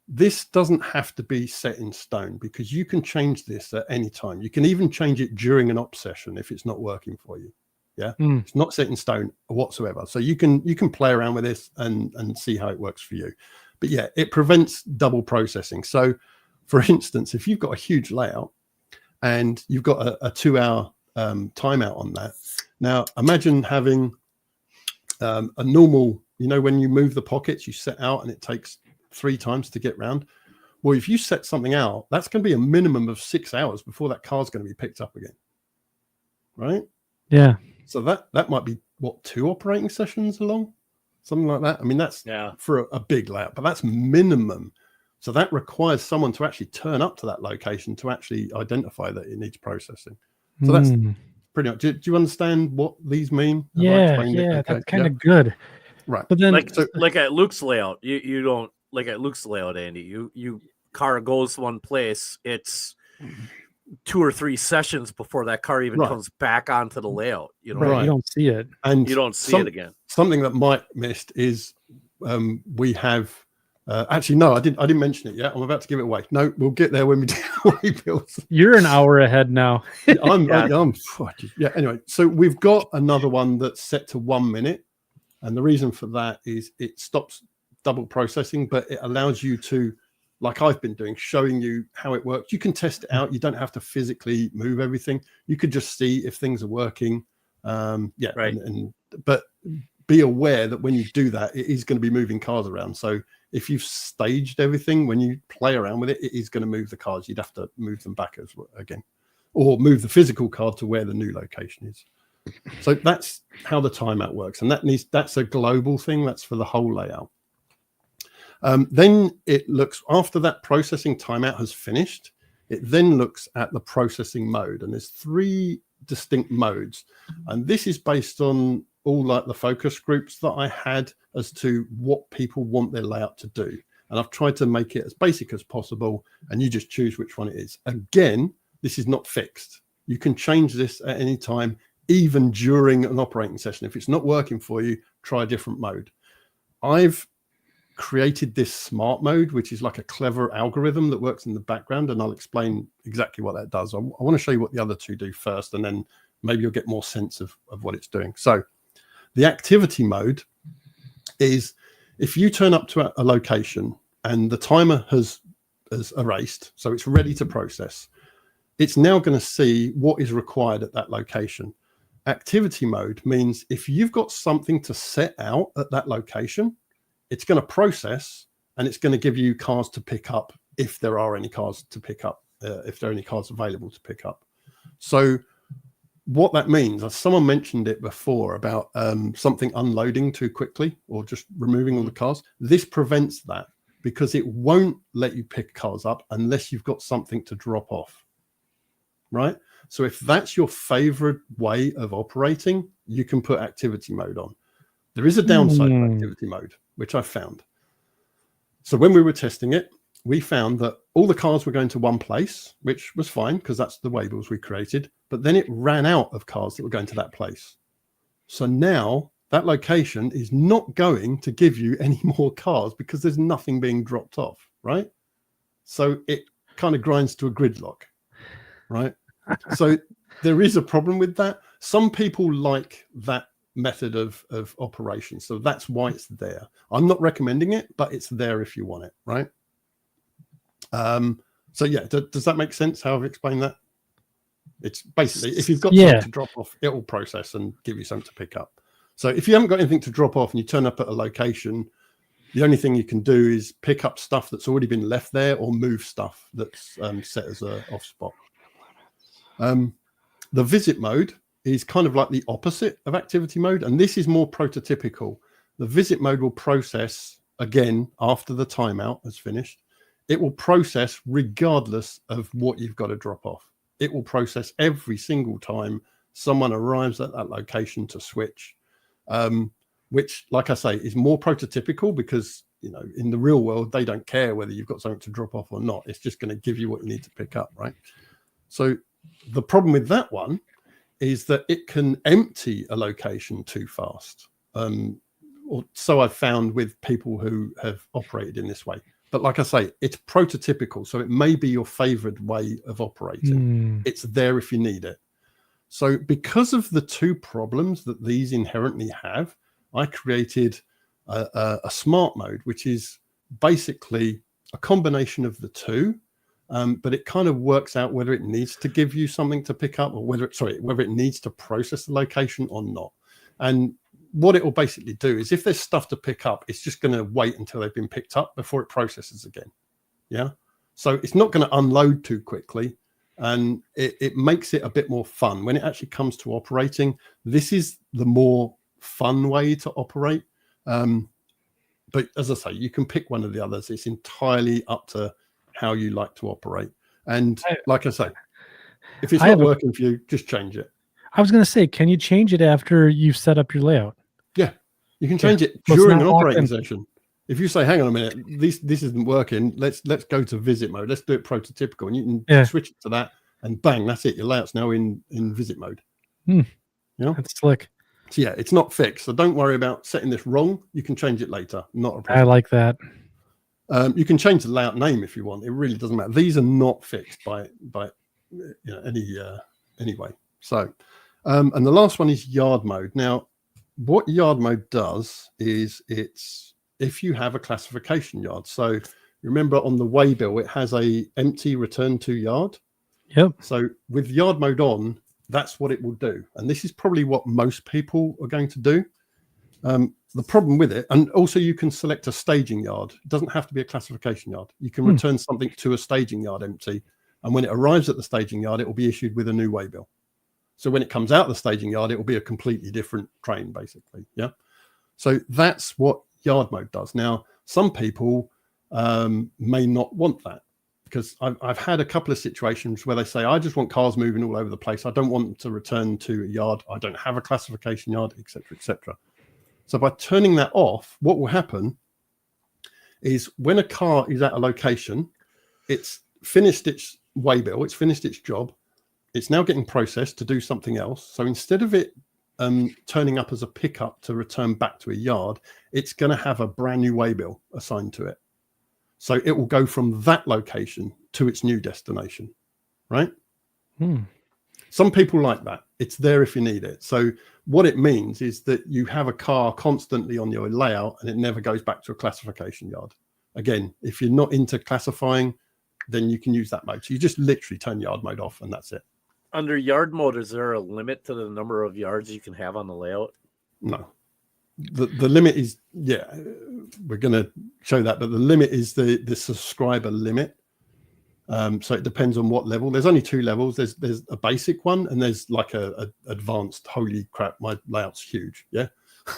this doesn't have to be set in stone, because you can change this at any time. You can even change it during an op session if it's not working for you. Yeah, It's not set in stone whatsoever. So you can play around with this and see how it works for you. But yeah, it prevents double processing. So for instance, if you've got a huge layout and you've got a 2-hour timeout on that. Now imagine having a normal, when you move the pockets, you set out and it takes 3 times to get round. Well, if you set something out, that's going to be a minimum of 6 hours before that car's going to be picked up again. Right? Yeah. So that might be 2 operating sessions along. something like that. I mean, that's for a big layout, but that's minimum. So that requires someone to actually turn up to that location to actually identify that it needs processing. So that's pretty much. Do you understand what these mean? That's kind of good. Right. But then, like at Luke's layout, you don't like at Luke's layout, Andy. You car goes one place. It's 2 or 3 sessions before that car even comes back onto the layout. You know, you don't see it, and you don't see it again. Something that Mike missed is we have. Actually, no, I didn't mention it yet. I'm about to give it away. No, we'll get there when we do Waybills. You're an hour ahead now. Anyway, so we've got another one that's set to 1 minute, and the reason for that is it stops double processing, but it allows you to, like I've been doing, showing you how it works. You can test it out. You don't have to physically move everything. You could just see if things are working. But be aware that when you do that, it is going to be moving cars around. So if you've staged everything, when you play around with it, it is going to move the cars. You'd have to move them back again, or move the physical card to where the new location is. So that's how the timeout works. And that's a global thing. That's for the whole layout. Then it looks, after that processing timeout has finished, it then looks at the processing mode. And there's 3 distinct modes. And this is based on all like the focus groups that I had as to what people want their layout to do. And I've tried to make it as basic as possible, and you just choose which one it is. Again, this is not fixed. You can change this at any time, even during an operating session. If it's not working for you, try a different mode. I've created this smart mode, which is like a clever algorithm that works in the background, and I'll explain exactly what that does. I want to show you what the other 2 do first, and then maybe you'll get more sense of what it's doing. So the activity mode is if you turn up to a location and the timer has erased, so it's ready to process, it's now going to see what is required at that location. Activity mode means if you've got something to set out at that location, it's going to process, and it's going to give you cars to pick up if there are any cars to pick up, if there are any cars available to pick up. So what that means, as someone mentioned it before about something unloading too quickly or just removing all the cars, this prevents that because it won't let you pick cars up unless you've got something to drop off, right? So if that's your favorite way of operating, you can put activity mode on. There is a downside to activity mode, which I found. So when we were testing it, we found that all the cars were going to one place, which was fine because that's the waybills we created. But then it ran out of cars that were going to that place. So now that location is not going to give you any more cars because there's nothing being dropped off, right? So it kind of grinds to a gridlock, right? So there is a problem with that. Some people like that method of operation. So that's why it's there. I'm not recommending it, but it's there if you want it, right? So yeah, does that make sense how I've explained that? It's basically, if you've got something to drop off, it will process and give you something to pick up. So if you haven't got anything to drop off and you turn up at a location, the only thing you can do is pick up stuff that's already been left there or move stuff that's set as a off spot. The visit mode is kind of like the opposite of activity mode, and this is more prototypical. The visit mode will process again after the timeout has finished. It will process regardless of what you've got to drop off. It will process every single time someone arrives at that location to switch, which, like I say, is more prototypical because, you know, in the real world, they don't care whether you've got something to drop off or not. It's just going to give you what you need to pick up, right? So the problem with that one is that it can empty a location too fast. Or so I've found with people who have operated in this way. But like I say, it's prototypical. So it may be your favorite way of operating. It's there if you need it. So because of the 2 problems that these inherently have, I created a smart mode, which is basically a combination of the 2. But it kind of works out whether it needs to give you something to pick up or whether it needs to process the location or not. And what it will basically do is if there's stuff to pick up, it's just going to wait until they've been picked up before it processes again. Yeah. So it's not going to unload too quickly. And it makes it a bit more fun. When it actually comes to operating, this is the more fun way to operate. But as I say, you can pick one of the others. It's entirely up to how you like to operate. And like I say, if it's not working for you, just change it. I was going to say, can you change it after you've set up your layout? Yeah, you can change it during an operating session. If you say, hang on a minute, this isn't working, let's go to visit mode. Let's do it prototypical. And you can switch it to that, and bang, that's it. Your layout's now in visit mode. You know? That's slick. So yeah, it's not fixed. So don't worry about setting this wrong. You can change it later. Not a problem. I like that. You can change the layout name if you want. It really doesn't matter. These are not fixed by any way. So, and the last one is yard mode. Now, what yard mode does is it's if you have a classification yard. So remember on the waybill, it has a empty return to yard. Yep. So with yard mode on, that's what it will do. And this is probably what most people are going to do. The problem with it, and also you can select a staging yard. It doesn't have to be a classification yard. You can return something to a staging yard empty. And when it arrives at the staging yard, it will be issued with a new waybill. So when it comes out of the staging yard, it will be a completely different train, basically. Yeah. So that's what yard mode does. Now, some people may not want that, because I've had a couple of situations where they say, I just want cars moving all over the place. I don't want them to return to a yard. I don't have a classification yard, etc., etc. So by turning that off, what will happen is when a car is at a location, it's finished its waybill, it's finished its job. It's now getting processed to do something else. So instead of it turning up as a pickup to return back to a yard, it's going to have a brand new waybill assigned to it. So it will go from that location to its new destination, right? Some people like that. It's there if you need it. So what it means is that you have a car constantly on your layout and it never goes back to a classification yard. Again, if you're not into classifying, then you can use that mode. So you just literally turn yard mode off and that's it. Under yard mode, is there a limit to the number of yards you can have on the layout? No. The limit is, we're going to show that, but the limit is the subscriber limit. So it depends on what level. There's only two levels. There's a basic one and there's like a advanced. Holy crap, my layout's huge. Yeah.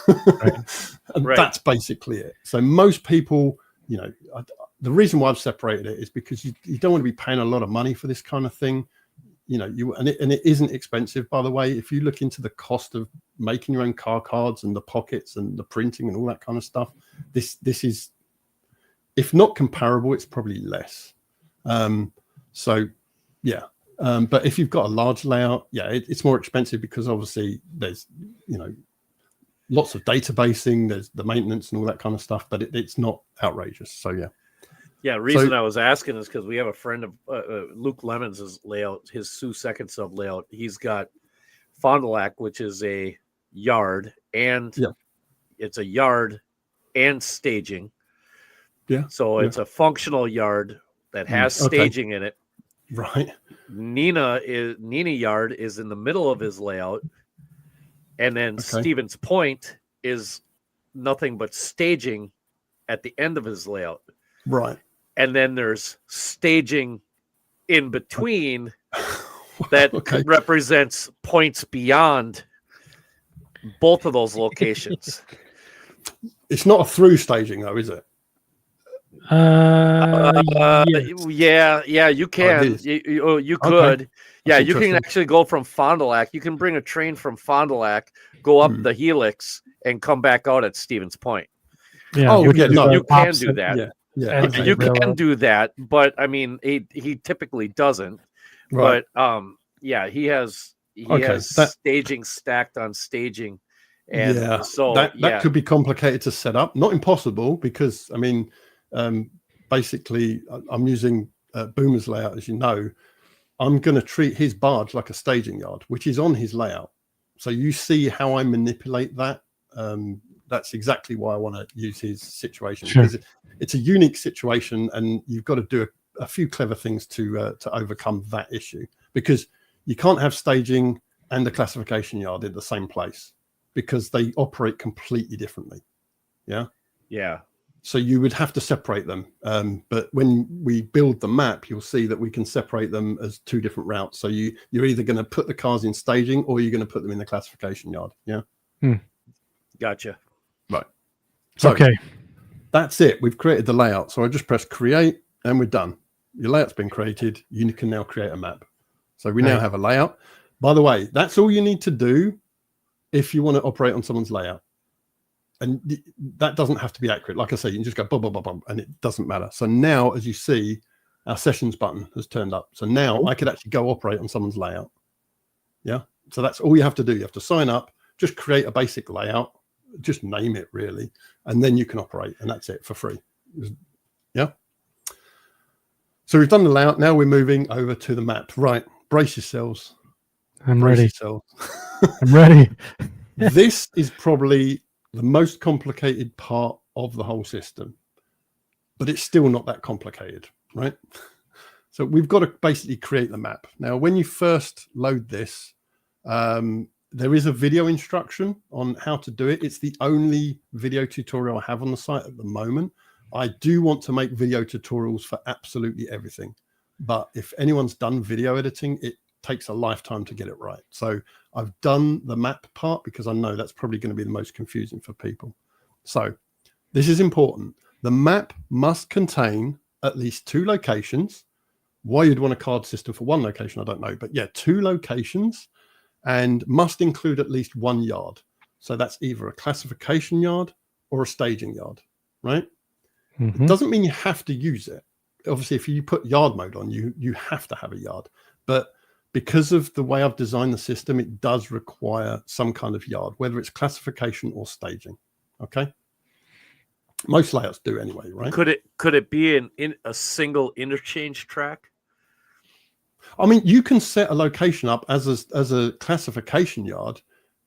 And that's basically it. So most people, the reason why I've separated it is because you don't want to be paying a lot of money for this kind of thing. And it isn't expensive, by the way. If you look into the cost of making your own car cards and the pockets and the printing and all that kind of stuff, this is, if not comparable, it's probably less. But if you've got a large layout, it's more expensive because obviously there's, lots of databasing, there's the maintenance and all that kind of stuff, but it's not outrageous. So, yeah. Yeah, the reason I was asking is because we have a friend of Luke Lemons' layout, his Sioux Second Sub layout. He's got Fond du Lac, which is a yard, and it's a yard and staging. Yeah. So it's a functional yard that has staging in it. Right. Nina Yard is in the middle of his layout, and then Stevens Point is nothing but staging at the end of his layout. Right. And then there's staging in between that represents points beyond both of those locations. It's not a through staging though, is it? You can. You could. Yeah, you can actually go from Fond du Lac. You can bring a train from Fond du Lac, go up the helix, and come back out at Stevens Point. Yeah, you can do that. Yeah. You can do that, but I mean, he typically doesn't. Right. But he has staging stacked on staging, and so that could be complicated to set up. Not impossible, because I mean, basically, I'm using Boomer's layout, as you know. I'm going to treat his barge like a staging yard, which is on his layout. So you see how I manipulate that. That's exactly why I want to use his situation. Sure. Because it's a unique situation, and you've got to do a few clever things to overcome that issue, because you can't have staging and a classification yard in the same place because they operate completely differently. Yeah. So you would have to separate them. But when we build the map, you'll see that we can separate them as two different routes. So you're either going to put the cars in staging or you're going to put them in the classification yard. Yeah. Gotcha. Right. So okay, that's it. We've created the layout. So I just press create and we're done. Your layout's been created. You can now create a map. So we now have a layout. By the way, that's all you need to do if you want to operate on someone's layout. And that doesn't have to be accurate. Like I say, you can just go bum, bum, bum, bum, and it doesn't matter. So now, as you see, our sessions button has turned up. So now I could actually go operate on someone's layout. Yeah. So that's all you have to do. You have to sign up, just create a basic layout, just name it really, and then you can operate, and that's it for free. Yeah. So we've done the layout. Now we're moving over to the map. Right. Brace yourselves. I'm ready. I'm ready. This is probably the most complicated part of the whole system, but it's still not that complicated, right? So we've got to basically create the map. Now, when you first load this, there is a video instruction on how to do it. It's the only video tutorial I have on the site at the moment. I do want to make video tutorials for absolutely everything, but if anyone's done video editing, it takes a lifetime to get it right. So I've done the map part because I know that's probably going to be the most confusing for people. So this is important. The map must contain at least 2 locations. Why you'd want a card system for 1 location, I don't know. But yeah, 2 locations, and must include at least 1 yard. So that's either a classification yard or a staging yard, right? It doesn't mean you have to use it. Obviously, if you put yard mode on, you have to have a yard. But because of the way I've designed the system, it does require some kind of yard, whether it's classification or staging. Okay. Most layouts do anyway, right? Could it be in a single interchange track? I mean, you can set a location up as a classification yard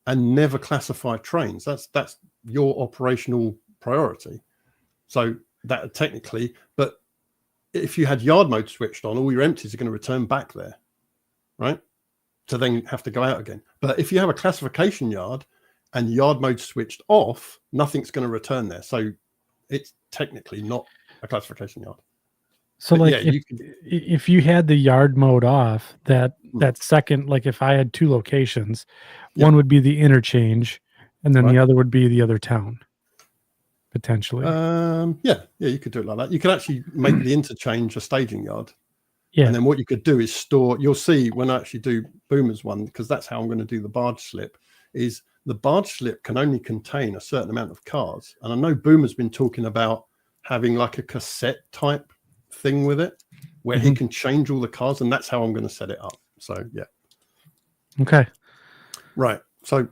and never classify trains. That's your operational priority. So that technically, but if you had yard mode switched on, all your empties are going to return back there, right? To then have to go out again. But if you have a classification yard and yard mode switched off, nothing's going to return there. So it's technically not a classification yard. So but like yeah, if you had the yard mode off, that second, like if I had 2 locations, one would be the interchange and then the other would be the other town. Potentially. Yeah, you could do it like that. You could actually make the interchange a staging yard. Yeah. And then what you could do is store, you'll see when I actually do Boomer's one, because that's how I'm going to do the barge slip, is the barge slip can only contain a certain amount of cars. And I know Boomer's been talking about having like a cassette type thing with it where he can change all the cars, and that's how I'm going to set it up. So yeah. Okay. Right. So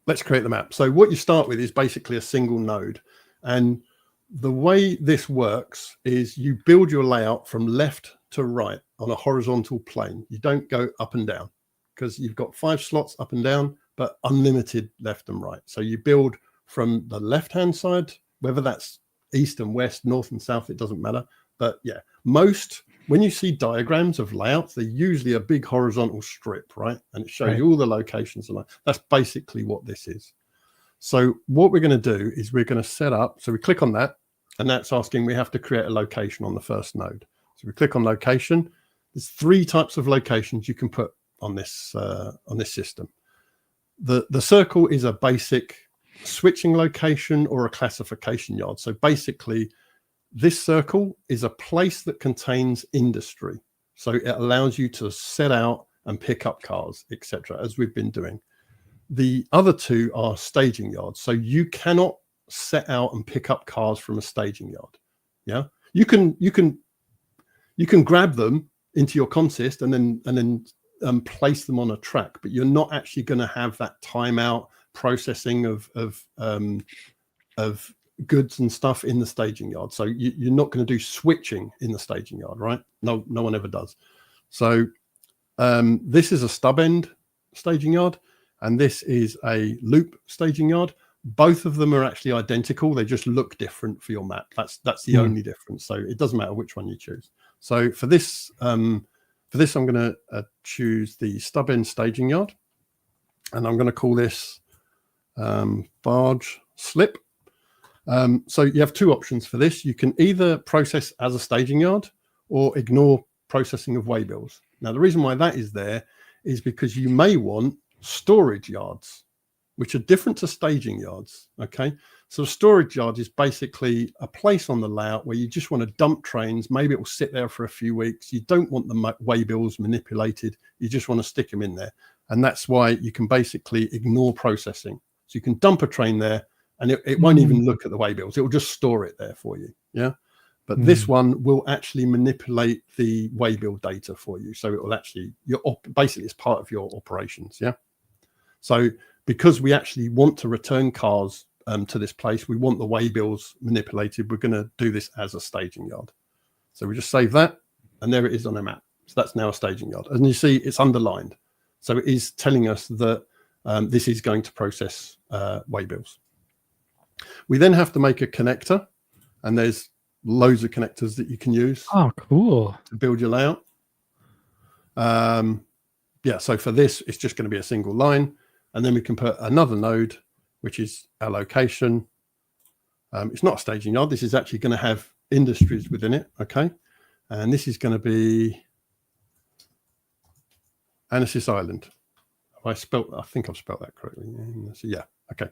let's create the map. So what you start with is basically a single node. And the way this works is you build your layout from left to right on a horizontal plane. You don't go up and down because you've got 5 slots up and down, but unlimited left and right. So you build from the left-hand side, whether that's east and west, north and south, it doesn't matter. But yeah, when you see diagrams of layouts, they're usually a big horizontal strip, right? And it shows you all the locations. And that's basically what this is. So what we're going to do is we're going to set up. So we click on that, and that's asking we have to create a location on the first node. So we click on location. There's 3 types of locations you can put on this system. The circle is a basic switching location or a classification yard. So basically, this circle is a place that contains industry. So it allows you to set out and pick up cars, etc., as we've been doing. The other 2 are staging yards. So you cannot set out and pick up cars from a staging yard. Yeah, you can grab them into your consist and then place them on a track, but you're not actually going to have that timeout processing of goods and stuff in the staging yard. So you're not going to do switching in the staging yard, right? No one ever does. So this is a stub end staging yard, and this is a loop staging yard. Both of them are actually identical. They just look different for your map. That's the only difference. So it doesn't matter which one you choose. So for this, I'm going to choose the stub end staging yard, and I'm going to call this barge slip. So you have 2 options for this. You can either process as a staging yard or ignore processing of waybills. Now, the reason why that is there is because you may want storage yards. which are different to staging yards. Okay, so a storage yard is basically a place on the layout where you just want to dump trains. Maybe it will sit there for a few weeks. You don't want the waybills manipulated. You just want to stick them in there. And that's why you can basically ignore processing. So you can dump a train there and it won't even look at the waybills. It will just store it there for you. Yeah. But this one will actually manipulate the waybill data for you. So it will actually, basically it's part of your operations. Yeah. So because we actually want to return cars to this place, we want the waybills manipulated. We're going to do this as a staging yard. So we just save that and there it is on our map. So that's now a staging yard. And you see it's underlined. So it is telling us that this is going to process waybills. We then have to make a connector, and there's loads of connectors that you can use. Oh, cool. To build your layout. Yeah, so for this, it's just going to be a single line. And then we can put another node, which is our location. It's not a staging yard. This is actually going to have industries within it. Okay. And this is going to be Annecy Island. I think I've spelled that correctly. Yeah. Okay.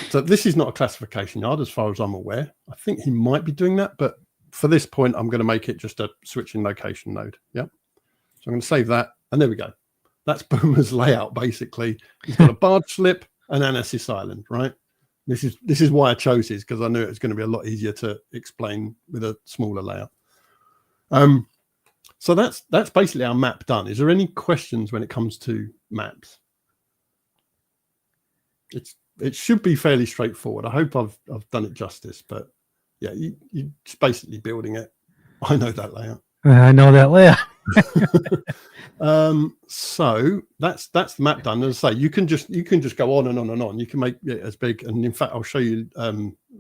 So this is not a classification yard as far as I'm aware. I think he might be doing that, but for this point, I'm going to make it just a switching location node. Yeah. So I'm going to save that. And there we go. That's Boomer's layout, basically. He's got a barge slip and Annecy Island, right? This is why I chose this, because I knew it was going to be a lot easier to explain with a smaller layout. So that's basically our map done. Is there any questions when it comes to maps? It should be fairly straightforward. I hope I've done it justice, but yeah, you're just basically building it. I know that layout. I know that layout. So that's the map done. As I say, you can just go on and on and on. You can make it as big, and in fact, I'll show you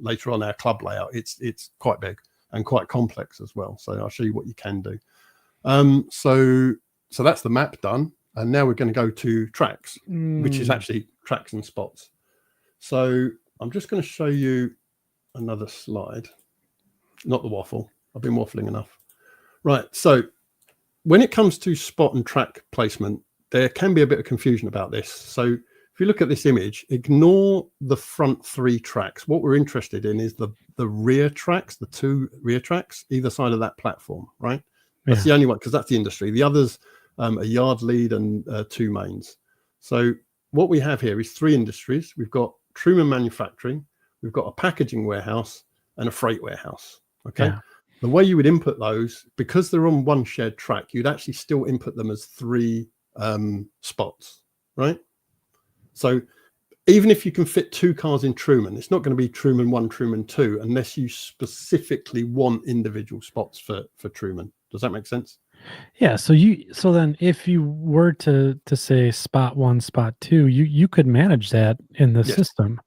later on our club layout. It's quite big and quite complex as well. So I'll show you what you can do. So that's the map done, and now we're going to go to tracks, which is actually tracks and spots. So I'm just going to show you another slide, not the waffle. I've been waffling enough. Right. So when it comes to spot and track placement, there can be a bit of confusion about this. So if you look at this image, ignore the front 3 tracks. What we're interested in is the rear tracks, the 2 rear tracks, either side of that platform, right? That's the only one, because that's the industry. The others are yard lead and 2 mains. So what we have here is 3 industries. We've got Truman Manufacturing, we've got a packaging warehouse, and a freight warehouse. Okay. Yeah. The way you would input those, because they're on one shared track, you'd actually still input them as 3 spots, right? So even if you can fit 2 cars in Truman, it's not going to be Truman 1, Truman 2, unless you specifically want individual spots for Truman. Does that make sense? Yeah. So then if you were to say spot 1, spot 2, you could manage that in the system.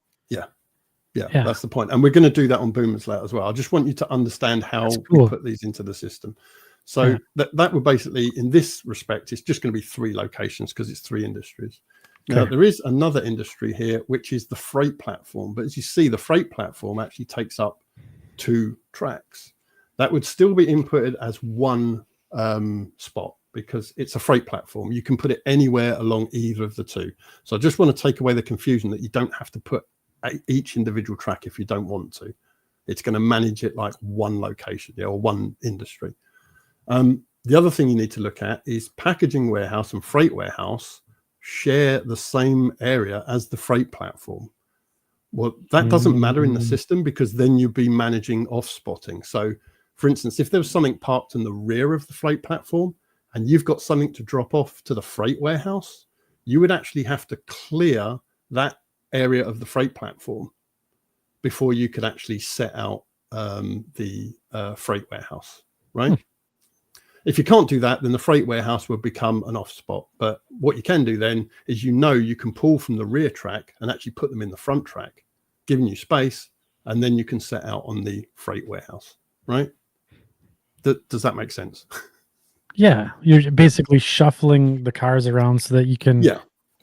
Yeah, that's the point. And we're going to do that on Boomer's layout as well. I just want you to understand how we put these into the system. So that would basically, in this respect, it's just going to be 3 locations because it's 3 industries. Now, there is another industry here, which is the freight platform. But as you see, the freight platform actually takes up 2 tracks. That would still be inputted as 1 spot because it's a freight platform. You can put it anywhere along either of the 2. So I just want to take away the confusion that you don't have to put each individual track if you don't want to. It's going to manage it like 1 location, or 1 industry. The other thing you need to look at is packaging warehouse and freight warehouse share the same area as the freight platform. Well, that doesn't matter in the system because then you'd be managing off spotting. So for instance, if there was something parked in the rear of the freight platform and you've got something to drop off to the freight warehouse, you would actually have to clear that area of the freight platform before you could actually set out the freight warehouse, right? If you can't do that, then the freight warehouse will become an off spot. But what you can do then is you can pull from the rear track and actually put them in the front track, giving you space, and then you can set out on the freight warehouse, right? Does that make sense? Yeah, you're basically shuffling the cars around so that you can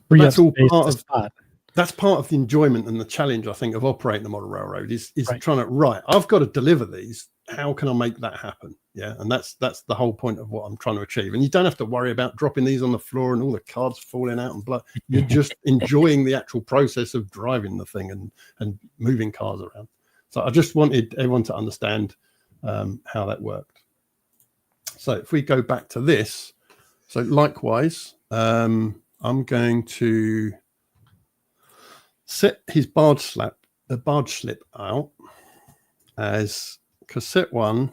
that's all part of spot. That's part of the enjoyment and the challenge, I think, of operating the model railroad is trying to, I've got to deliver these. How can I make that happen? Yeah, and that's the whole point of what I'm trying to achieve. And you don't have to worry about dropping these on the floor and all the cards falling out and blood. You're just enjoying the actual process of driving the thing and moving cars around. So I just wanted everyone to understand how that worked. So if we go back to this, so likewise, I'm going to set his barge slip out as cassette 1,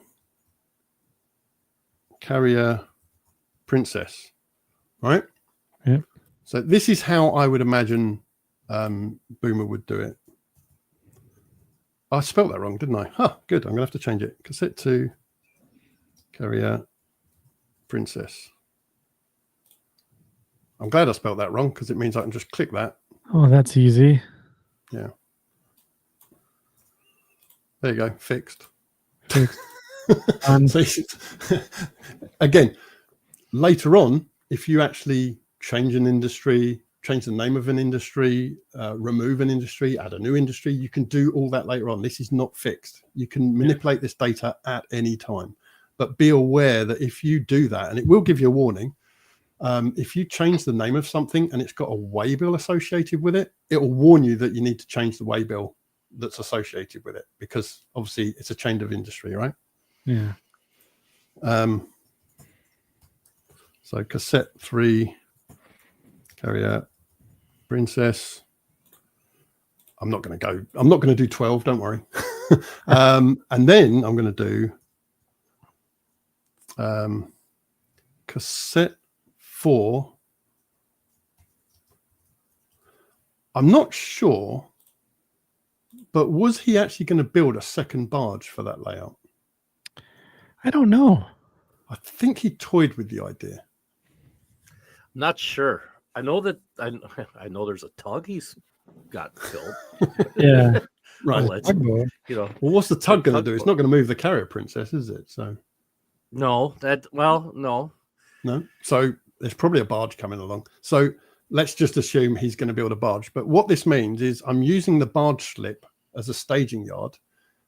carrier princess, right? Yeah. So this is how I would imagine Boomer would do it. I spelled that wrong, didn't I? Huh, good. I'm gonna have to change it. Cassette 2, carrier princess. I'm glad I spelled that wrong because it means I can just click that. Oh, that's easy. Yeah. There you go. Fixed. So, again, later on, if you actually change an industry, change the name of an industry, remove an industry, add a new industry, you can do all that later on. This is not fixed. You can manipulate this data at any time. But be aware that if you do that, and it will give you a warning, if you change the name of something and it's got a waybill associated with it, it will warn you that you need to change the waybill that's associated with it, because obviously it's a change of industry, right? Yeah. So cassette 3, carrier princess. I'm not going to do 12, don't worry. And then I'm going to do cassette 4. I'm not sure, but was he actually going to build a second barge for that layout? I don't know. I think he toyed with the idea. Not sure. I know that I know there's a tug he's got built. Yeah. Right. Well, what's the tug going to do? It's not going to move the carrier princess, is it? So no. No. So there's probably a barge coming along. So let's just assume he's going to build a barge. But what this means is I'm using the barge slip as a staging yard,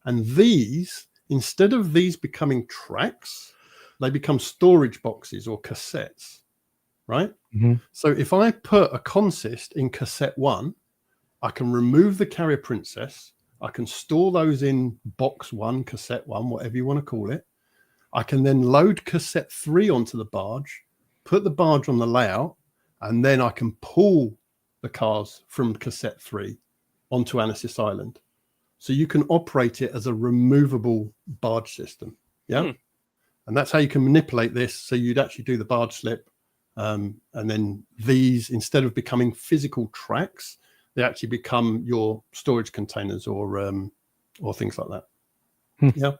and these, instead of these becoming tracks, they become storage boxes or cassettes, right? Mm-hmm. So if I put a consist in cassette 1, I can remove the carrier princess. I can store those in box 1, cassette 1, whatever you want to call it. I can then load cassette 3 onto the barge, put the barge on the layout, and then I can pull the cars from cassette 3 onto Anasis Island. So you can operate it as a removable barge system. Yeah. And that's how you can manipulate this. So you'd actually do the barge slip. And then these, instead of becoming physical tracks, they actually become your storage containers or things like that.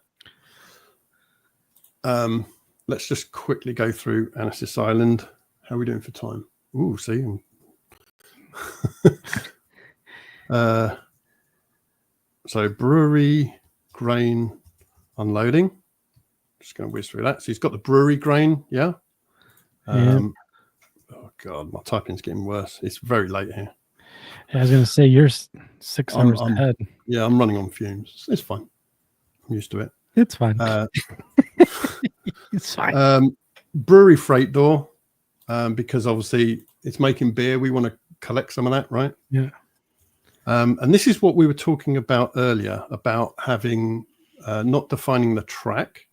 Yeah. Let's just quickly go through Anasis Island. How are we doing for time? Ooh, see. So brewery, grain, unloading. Just going to whiz through that. So he's got the brewery grain, yeah. Oh God, my typing's getting worse. It's very late here. I was going to say you're 6 hours ahead. Yeah, I'm running on fumes. It's fine. I'm used to it. It's fine. It's fine. Brewery freight door, because obviously it's making beer. We want to collect some of that, right? Yeah. And this is what we were talking about earlier, about having not defining the track,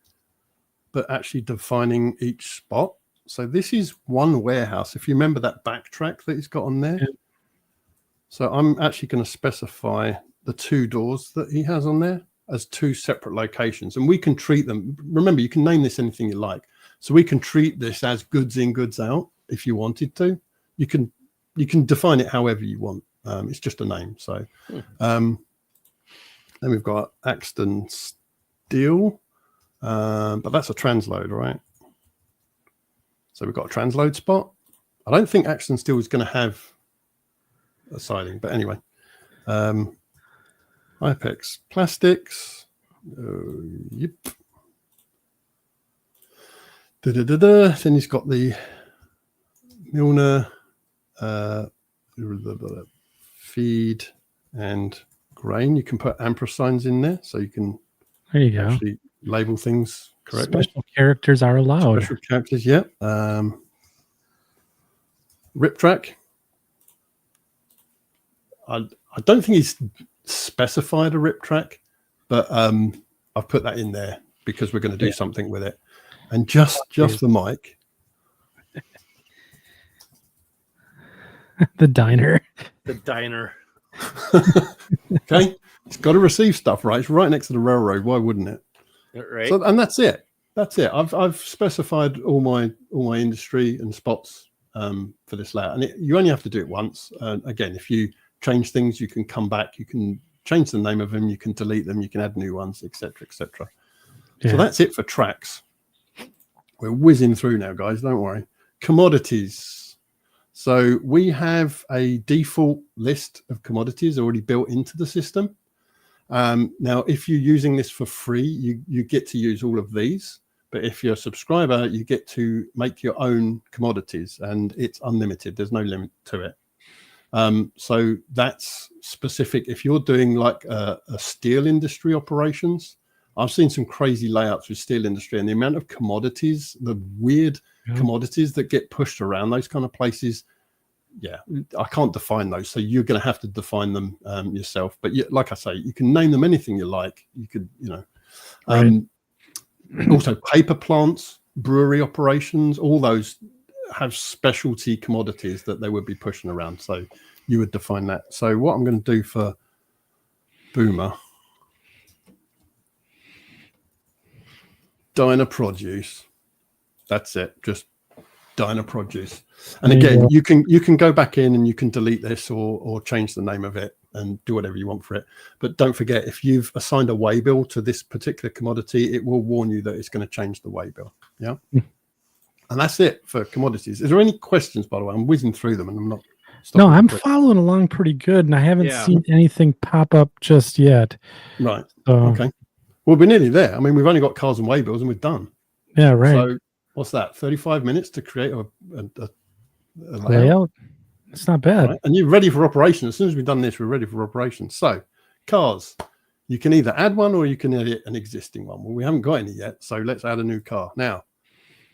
but actually defining each spot. So this is one warehouse. If you remember that backtrack that he's got on there. Yeah. So I'm actually going to specify the 2 doors that he has on there as 2 separate locations. And we can treat them. Remember, you can name this anything you like. So we can treat this as goods in, goods out if you wanted to. You can define it however you want. It's just a name. So then we've got Axton Steel, but that's a transload, right? So we've got a transload spot. I don't think Axton Steel is going to have a siding, but anyway. Ipex Plastics. Yep. Then he's got the Milner feed and grain. You can put ampersand signs in there, so you can there you go. Actually label things correctly. Special characters are allowed. Special characters, yeah. Rip track. I don't think he's specified a rip track, but I've put that in there because we're going to do something with it. And just the mic. The diner. The diner. Okay, it's got to receive stuff, right? It's right next to the railroad. Why wouldn't it? Right. So, and that's it. That's it. I've specified all my industry and spots for this layout, and you only have to do it once. Again, if you change things, you can come back. You can change the name of them. You can delete them. You can add new ones, etc., etc. Yeah. So that's it for tracks. We're whizzing through now, guys. Don't worry. Commodities. So we have a default list of commodities already built into the system. Now, if you're using this for free, you get to use all of these. But if you're a subscriber, you get to make your own commodities, and it's unlimited. There's no limit to it. So that's specific. If you're doing like a steel industry operations, I've seen some crazy layouts with steel industry, and the amount of commodities, the weird commodities that get pushed around those kind of places. Yeah, I can't define those. So you're going to have to define them yourself. But like I say, you can name them anything you like. You could, also paper plants, brewery operations, all those have specialty commodities that they would be pushing around. So you would define that. So what I'm going to do for Boomer, diner produce, that's it, just diner produce. And again, you can go back in and you can delete this or change the name of it and do whatever you want for it. But don't forget, if you've assigned a waybill to this particular commodity, it will warn you that it's going to change the waybill. Yeah. And that's it for commodities. Is there any questions, by the way? I'm whizzing through them and I'm not. No, I'm following along pretty good, and I haven't seen anything pop up just yet. Right. Okay. Well, we're nearly there. I mean, we've only got cars and waybills and we're done. Yeah, right. So what's that? 35 minutes to create a layout. It's not bad. Right? And you're ready for operation. As soon as we've done this, we're ready for operation. So cars, you can either add one or you can edit an existing one. Well, we haven't got any yet, so let's add a new car. Now,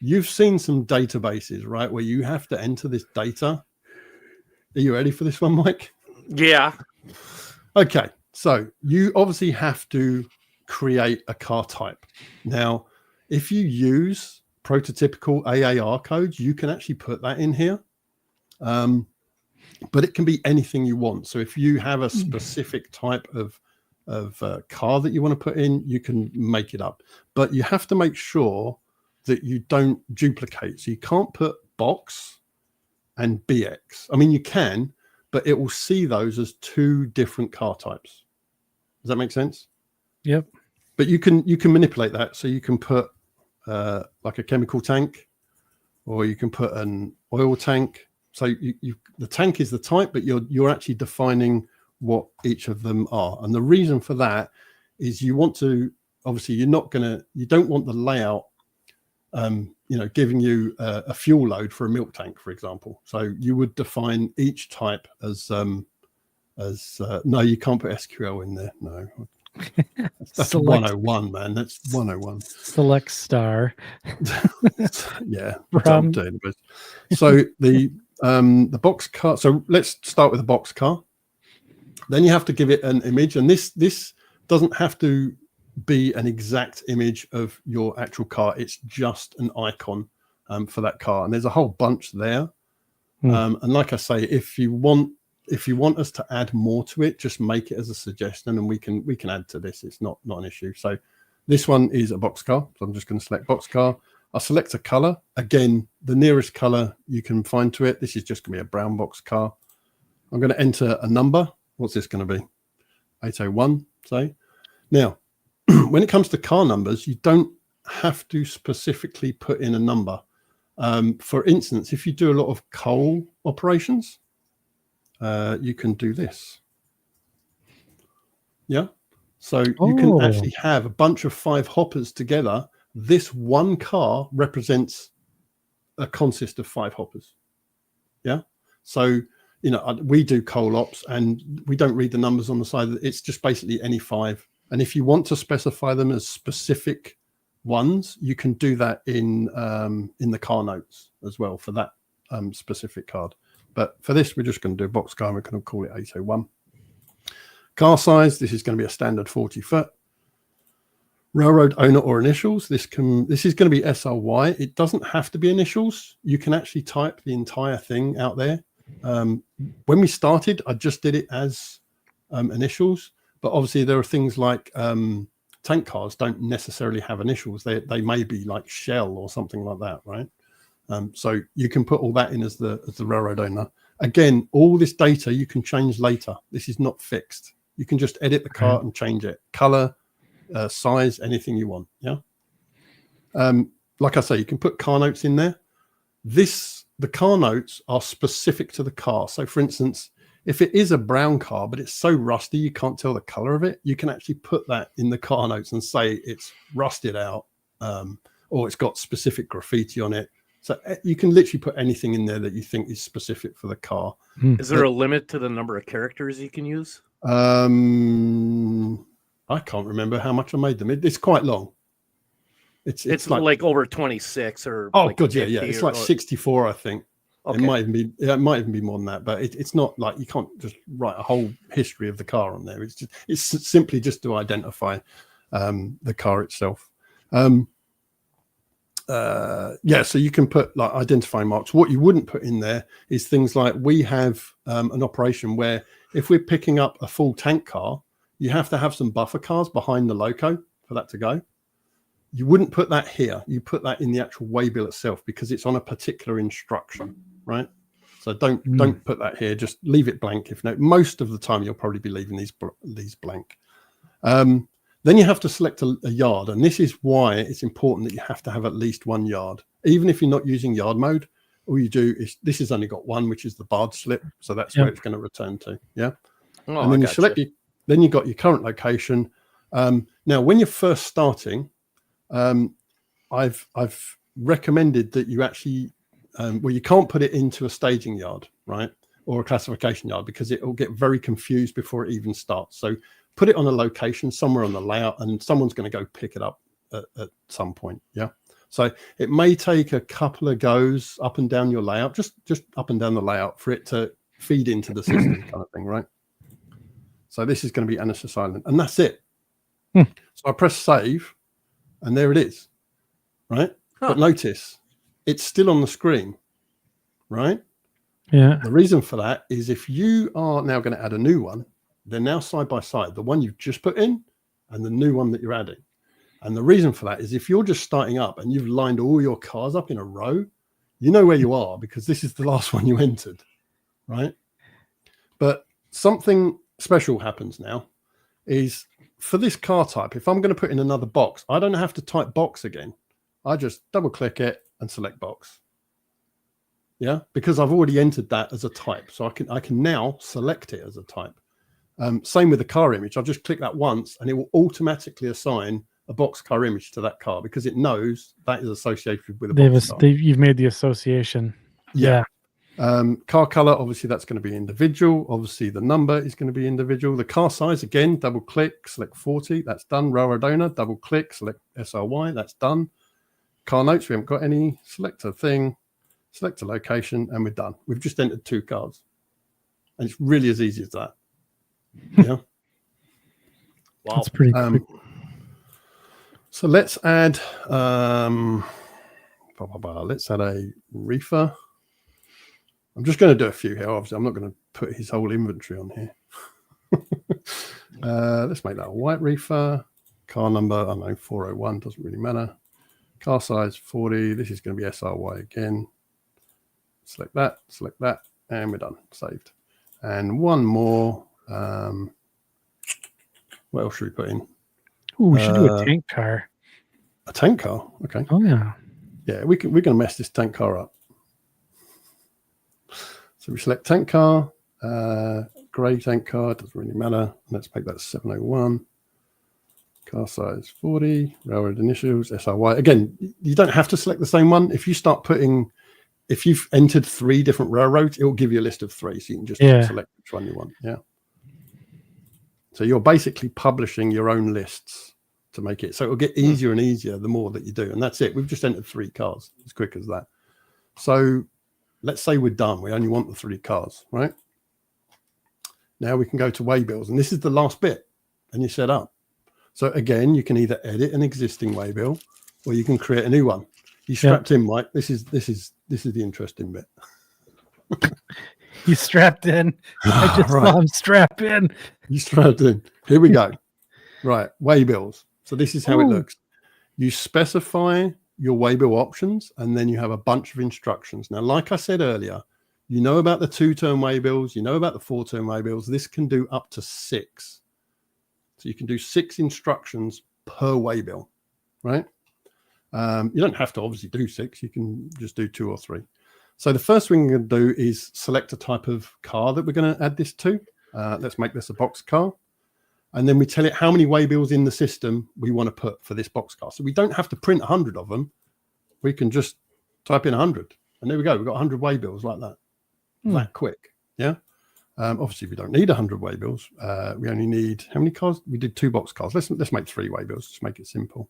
you've seen some databases, right, where you have to enter this data. Are you ready for this one, Mike? Yeah. Okay. So you obviously have to create a car type. Now, if you use prototypical AAR codes, you can actually put that in here. But it can be anything you want. So if you have a specific type of car that you want to put in, you can make it up. But you have to make sure that you don't duplicate. So you can't put box and BX. I mean, you can, but it will see those as two different car types. Does that make sense? Yep. But you can manipulate that. So you can put like a chemical tank, or you can put an oil tank. So the tank is the type, but you're actually defining what each of them are. And the reason for that is you want to, obviously you don't want the layout giving you a fuel load for a milk tank, for example. So you would define each type as no, you can't put SQL in there. No. That's 101, man. That's 101. Select star. Yeah. So the box car. So let's start with a box car. Then you have to give it an image, and this doesn't have to be an exact image of your actual car. It's just an icon for that car, and there's a whole bunch there. And like I say, if you want us to add more to it, just make it as a suggestion, and we can add to this. It's not an issue. So this one is a box car. So I'm just going to select box car. I'll select a color. Again, the nearest color you can find to it. This is just going to be a brown box car. I'm going to enter a number. What's this going to be? 801, say. Now, when it comes to car numbers, you don't have to specifically put in a number. For instance, if you do a lot of coal operations, you can do this. Yeah. So you can actually have a bunch of 5 hoppers together. This one car represents a consist of 5 hoppers. Yeah. So, we do coal ops and we don't read the numbers on the side. It's just basically any 5 And if you want to specify them as specific ones, you can do that in the car notes as well for that specific card. But for this, we're just going to do a box car, and we're going to call it 801. Car size, this is going to be a standard 40 foot. Railroad owner or initials, this is going to be SRY. It doesn't have to be initials. You can actually type the entire thing out there. When we started, I just did it as initials, but obviously there are things like tank cars don't necessarily have initials. They may be like Shell or something like that, right? So you can put all that in as the railroad owner. Again, all this data you can change later. This is not fixed. You can just edit the car and change it. Color, size, anything you want. Yeah. Like I say, you can put car notes in there. The car notes are specific to the car. So for instance, if it is a brown car, but it's so rusty, you can't tell the color of it, you can actually put that in the car notes and say it's rusted out, or it's got specific graffiti on it. So you can literally put anything in there that you think is specific for the car. Is there a limit to the number of characters you can use? I can't remember how much I made them. It's quite long. It's like over 26 or. Oh, like God, yeah. It's like 64, I think. Okay. It might even be more than that, but it's not like you can't just write a whole history of the car on there. It's simply just to identify the car itself. So you can put like identifying marks. What you wouldn't put in there is things like we have an operation where if we're picking up a full tank car, you have to have some buffer cars behind the loco for that to go. You wouldn't put that here. You put that in the actual waybill itself because it's on a particular instruction, right? So don't put that here. Just leave it blank. If no, most of the time you'll probably be leaving these blank. Then you have to select a yard, and this is why it's important that you have to have at least 1 yard. Even if you're not using yard mode, all you do is this has only got one, which is the barred slip, so that's where it's going to return to. Yeah, and then you select then you got your current location. Now, when you're first starting, I've recommended that you actually you can't put it into a staging yard, right, or a classification yard because it will get very confused before it even starts. So put it on a location somewhere on the layout, and someone's going to go pick it up at some point. Yeah. So it may take a couple of goes up and down your layout, just up and down the layout for it to feed into the system kind of thing, right? So this is going to be Annecy Island, and that's it. So I press save, and there it is, right? But notice it's still on the screen, right? Yeah. The reason for that is if you are now going to add a new one, they're now side by side, the one you've just put in and the new one that you're adding. And the reason for that is if you're just starting up and you've lined all your cars up in a row, you know where you are because this is the last one you entered, right? But something special happens now is for this car type, if I'm going to put in another box, I don't have to type box again. I just double click it and select box. Yeah, because I've already entered that as a type. So I can now select it as a type. Same with the car image. I'll just click that once and it will automatically assign a box car image to that car because it knows that is associated with a box car. You've made the association. Yeah. Car color, obviously that's going to be individual. Obviously the number is going to be individual. The car size, again, double click, select 40. That's done. Railroad owner, double click, select SRY. That's done. Car notes, we haven't got any. Select a thing, select a location, and we're done. We've just entered 2 cards. And it's really as easy as that. Yeah. Wow. That's pretty quick. So let's add let's add a reefer. I'm just going to do a few here. Obviously, I'm not going to put his whole inventory on here. Let's make that a white reefer. Car number, I don't know, 401, doesn't really matter. Car size 40. This is going to be SRY again. Select that, and we're done. Saved. And one more. What else should we put in? Ooh, we should do a tank car. A tank car? Okay. Oh, yeah. Yeah, we're going to mess this tank car up. So we select tank car, grey tank car, doesn't really matter. Let's make that 701. Car size 40, railroad initials, SRY. Again, you don't have to select the same one. If you start putting, if you've entered 3 different railroads, it will give you a list of 3. So you can just select which one you want. Yeah. So you're basically publishing your own lists to make it. So it'll get easier and easier the more that you do. And that's it. We've just entered 3 cars, as quick as that. So let's say we're done. We only want the 3 cars, right? Now we can go to Waybills. And this is the last bit. And you set up. So again, you can either edit an existing Waybill or you can create a new one. You strapped in, Mike. This is the interesting bit. He's strapped in. I just saw him strap in. You strapped in. Here we go. Right, Waybills. So this is how it looks. You specify your Waybill options, and then you have a bunch of instructions. Now, like I said earlier, you know about the 2-turn Waybills, you know about the 4-turn Waybills. This can do up to 6. So you can do 6 instructions per Waybill, right? You don't have to obviously do 6. You can just do 2 or 3. So the first thing we're going to do is select a type of car that we're going to add this to. Let's make this a box car. And then we tell it how many Waybills in the system we want to put for this box car. So we don't have to print 100 of them. We can just type in 100. And there we go. We've got 100 Waybills like that. That quick. Yeah. Obviously, we don't need 100 Waybills. We only need, how many cars? We did 2 box cars. Let's make 3 Waybills. Just make it simple.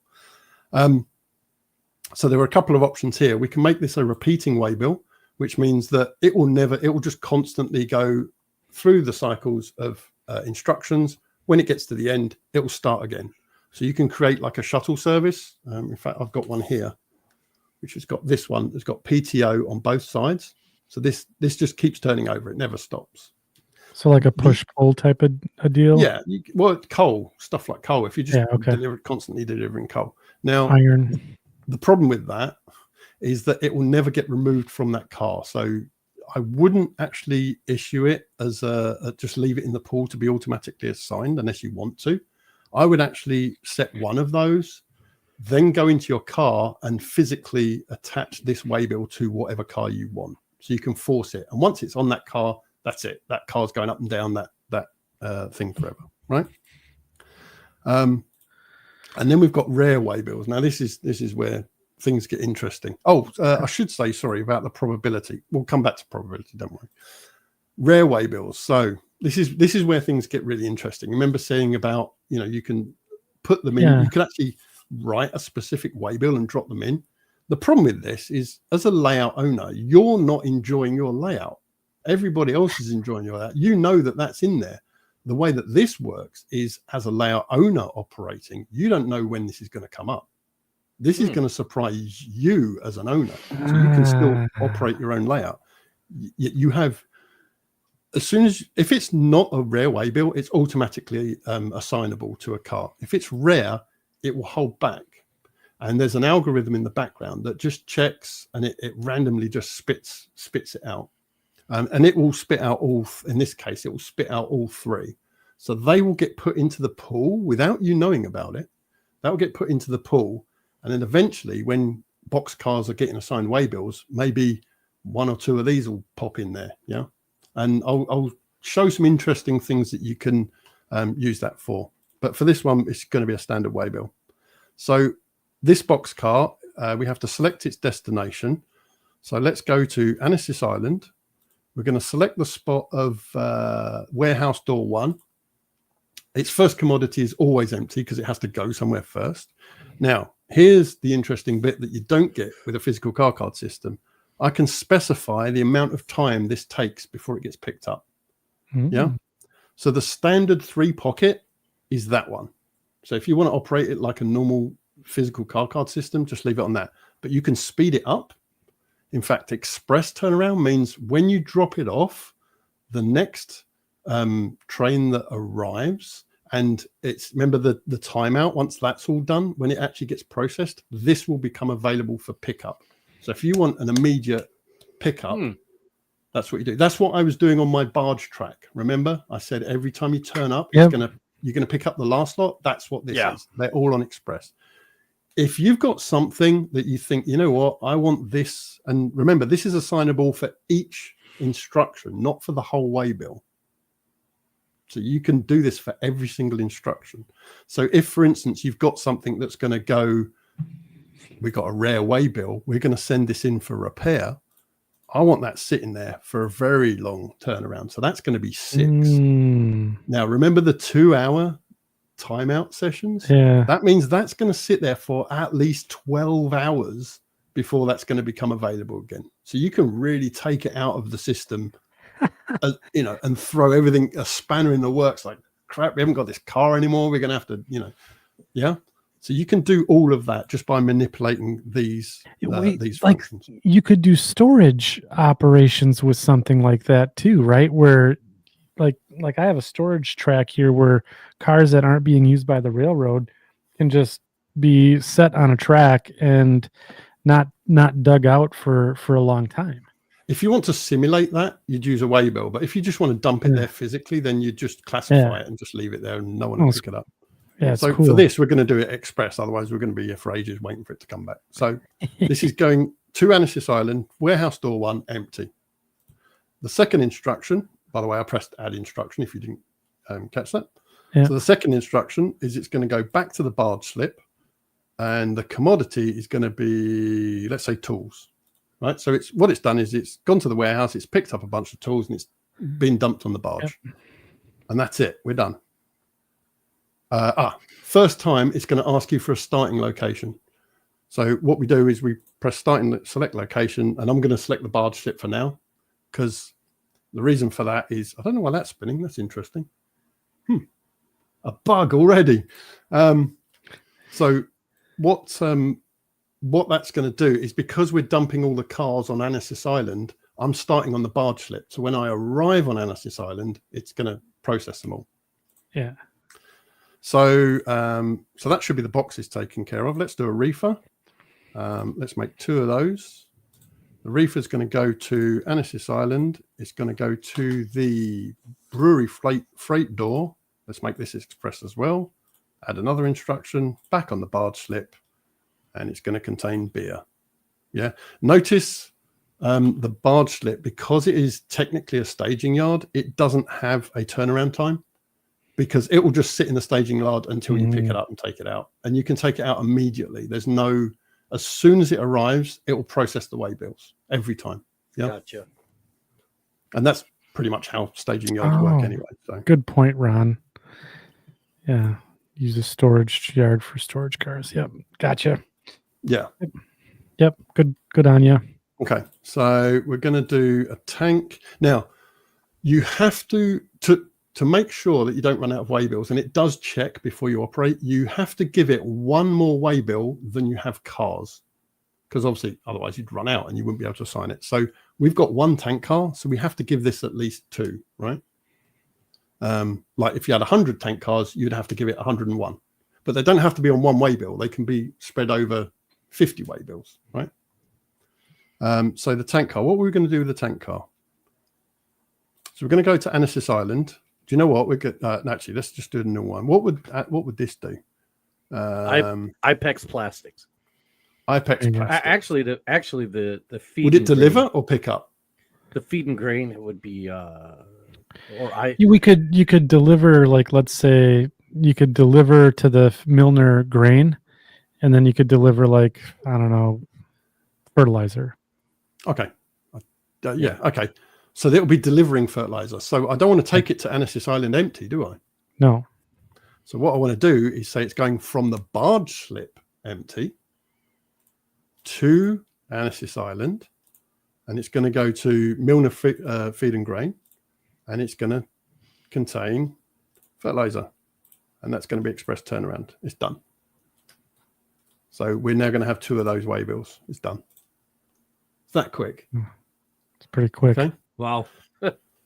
So there are a couple of options here. We can make this a repeating Waybill, which means that it will just constantly go through the cycles of instructions. When it gets to the end, it will start again. So you can create like a shuttle service. In fact, I've got one here, which has got this one. It's got PTO on both sides. So this just keeps turning over. It never stops. So like a push-pull type of a deal? Yeah. Well, coal, stuff like coal. If you just constantly delivering coal. Now, iron. The problem with that is that it will never get removed from that car. So I wouldn't actually issue it as just leave it in the pool to be automatically assigned unless you want to. I would actually set one of those, then go into your car and physically attach this Waybill to whatever car you want. So you can force it. And once it's on that car, that's it. That car's going up and down that thing forever, right? And then we've got rare Waybills. Now this is where things get interesting. I should say, sorry, about the probability. We'll come back to probability, don't worry. Rare Waybills. So this is where things get really interesting. Remember saying about, you can put them in. Yeah. You can actually write a specific Waybill and drop them in. The problem with this is, as a layout owner, you're not enjoying your layout. Everybody else is enjoying your layout. You know that that's in there. The way that this works is, as a layout owner operating, you don't know when this is going to come up. This is going to surprise you as an owner. So you can still operate your own layout. You have, if it's not a rare Waybill, it's automatically assignable to a car. If it's rare, it will hold back. And there's an algorithm in the background that just checks, and it randomly just spits it out. And it will spit out in this case, it will spit out all 3. So they will get put into the pool without you knowing about it. That will get put into the pool. And then eventually, when box cars are getting assigned Waybills, maybe 1 or 2 of these will pop in there. Yeah. And I'll show some interesting things that you can use that for. But for this one, it's going to be a standard Waybill. So this box car, we have to select its destination. So let's go to Annecy Island. We're going to select the spot of warehouse door 1. Its first commodity is always empty because it has to go somewhere first. Now, here's the interesting bit that you don't get with a physical car card system. I can specify the amount of time this takes before it gets picked up. Yeah. So the standard 3 pocket is that one. So if you want to operate it like a normal physical car card system, just leave it on that. But you can speed it up. In fact, express turnaround means when you drop it off, the next train that arrives, and remember the timeout, once that's all done, when it actually gets processed, this will become available for pickup. So if you want an immediate pickup, that's what you do. That's what I was doing on my barge track. Remember, I said every time you turn up, you're going to pick up the last lot. That's what this is. They're all on express. If you've got something that you think, you know what, I want this, and remember, this is assignable for each instruction, not for the whole Waybill. So you can do this for every single instruction. So if, for instance, you've got something that's going to go, we've got a rare Waybill, we're going to send this in for repair. I want that sitting there for a very long turnaround. So that's going to be 6. Now, remember the 2-hour timeout sessions? Yeah. That means that's going to sit there for at least 12 hours before that's going to become available again. So you can really take it out of the system, and throw everything, a spanner in the works, like, crap, we haven't got this car anymore. We're going to have to, yeah. So you can do all of that just by manipulating these functions. You could do storage operations with something like that too, right? Where like I have a storage track here where cars that aren't being used by the railroad can just be set on a track and not dug out for a long time. If you want to simulate that, you'd use a waybill. But if you just want to dump it there physically, then you just classify it and just leave it there and no one will pick it up. Yeah, so cool. For this, we're going to do it express. Otherwise, we're going to be here for ages waiting for it to come back. So this is going to Annecy Island, warehouse door 1, empty. The second instruction, by the way, I pressed add instruction if you didn't catch that. Yeah. So the second instruction is it's going to go back to the barge slip, and the commodity is going to be, let's say, tools. Right. So what it's done is it's gone to the warehouse, it's picked up a bunch of tools, and it's been dumped on the barge. Yep. And that's it. We're done. First time, it's going to ask you for a starting location. So what we do is we press starting, select location, and I'm going to select the barge slip for now, because the reason for that is, I don't know why that's spinning. That's interesting. A bug already. So what that's going to do is, because we're dumping all the cars on Annecy Island, I'm starting on the barge slip. So when I arrive on Annecy Island, it's going to process them all. Yeah. So so that should be the boxes taken care of. Let's do a reefer. Let's make 2 of those. The reefer is going to go to Annecy Island. It's going to go to the brewery freight door. Let's make this express as well. Add another instruction, back on the barge slip, and it's going to contain beer. Yeah. Notice the barge slip, because it is technically a staging yard, it doesn't have a turnaround time, because it will just sit in the staging yard until you pick it up and take it out. And you can take it out immediately. There's no, as soon as it arrives, it will process the waybills every time. Yeah. Gotcha. And that's pretty much how staging yards work anyway. So good point, Ron. Yeah. Use a storage yard for storage cars. Yep. Gotcha. Yeah. Yep. Good on you. Okay. So we're going to do a tank. Now, you have to make sure that you don't run out of waybills, and it does check before you operate, you have to give it 1 more waybill than you have cars, because obviously otherwise you'd run out and you wouldn't be able to assign it. So we've got 1 tank car, so we have to give this at least 2, right? Like if you had 100 tank cars, you'd have to give it 101, but they don't have to be on 1 waybill. They can be spread over 50 waybills, right? So the tank car, what were we going to do with the tank car? So we're going to go to Annecy Island. Do you know what? We're good. Actually, let's just do a new one. What would this do? IPEX Plastics. IPEX Plastics. Actually, the feed. Would it deliver or pick up? The feed and grain. It would be. You could deliver, like, let's say you could deliver to the Milner grain, and then you could deliver, like, I don't know, fertilizer. Okay. Yeah. Okay. So they'll be delivering fertilizer. So I don't want to take it to Annecy Island empty, do I? No. So what I want to do is say it's going from the barge slip empty to Annecy Island, and it's going to go to Milner feed and grain, and it's going to contain fertilizer, and that's going to be express turnaround. It's done. So we're now going to have 2 of those waybills. It's done. It's that quick. It's pretty quick. Okay. Wow.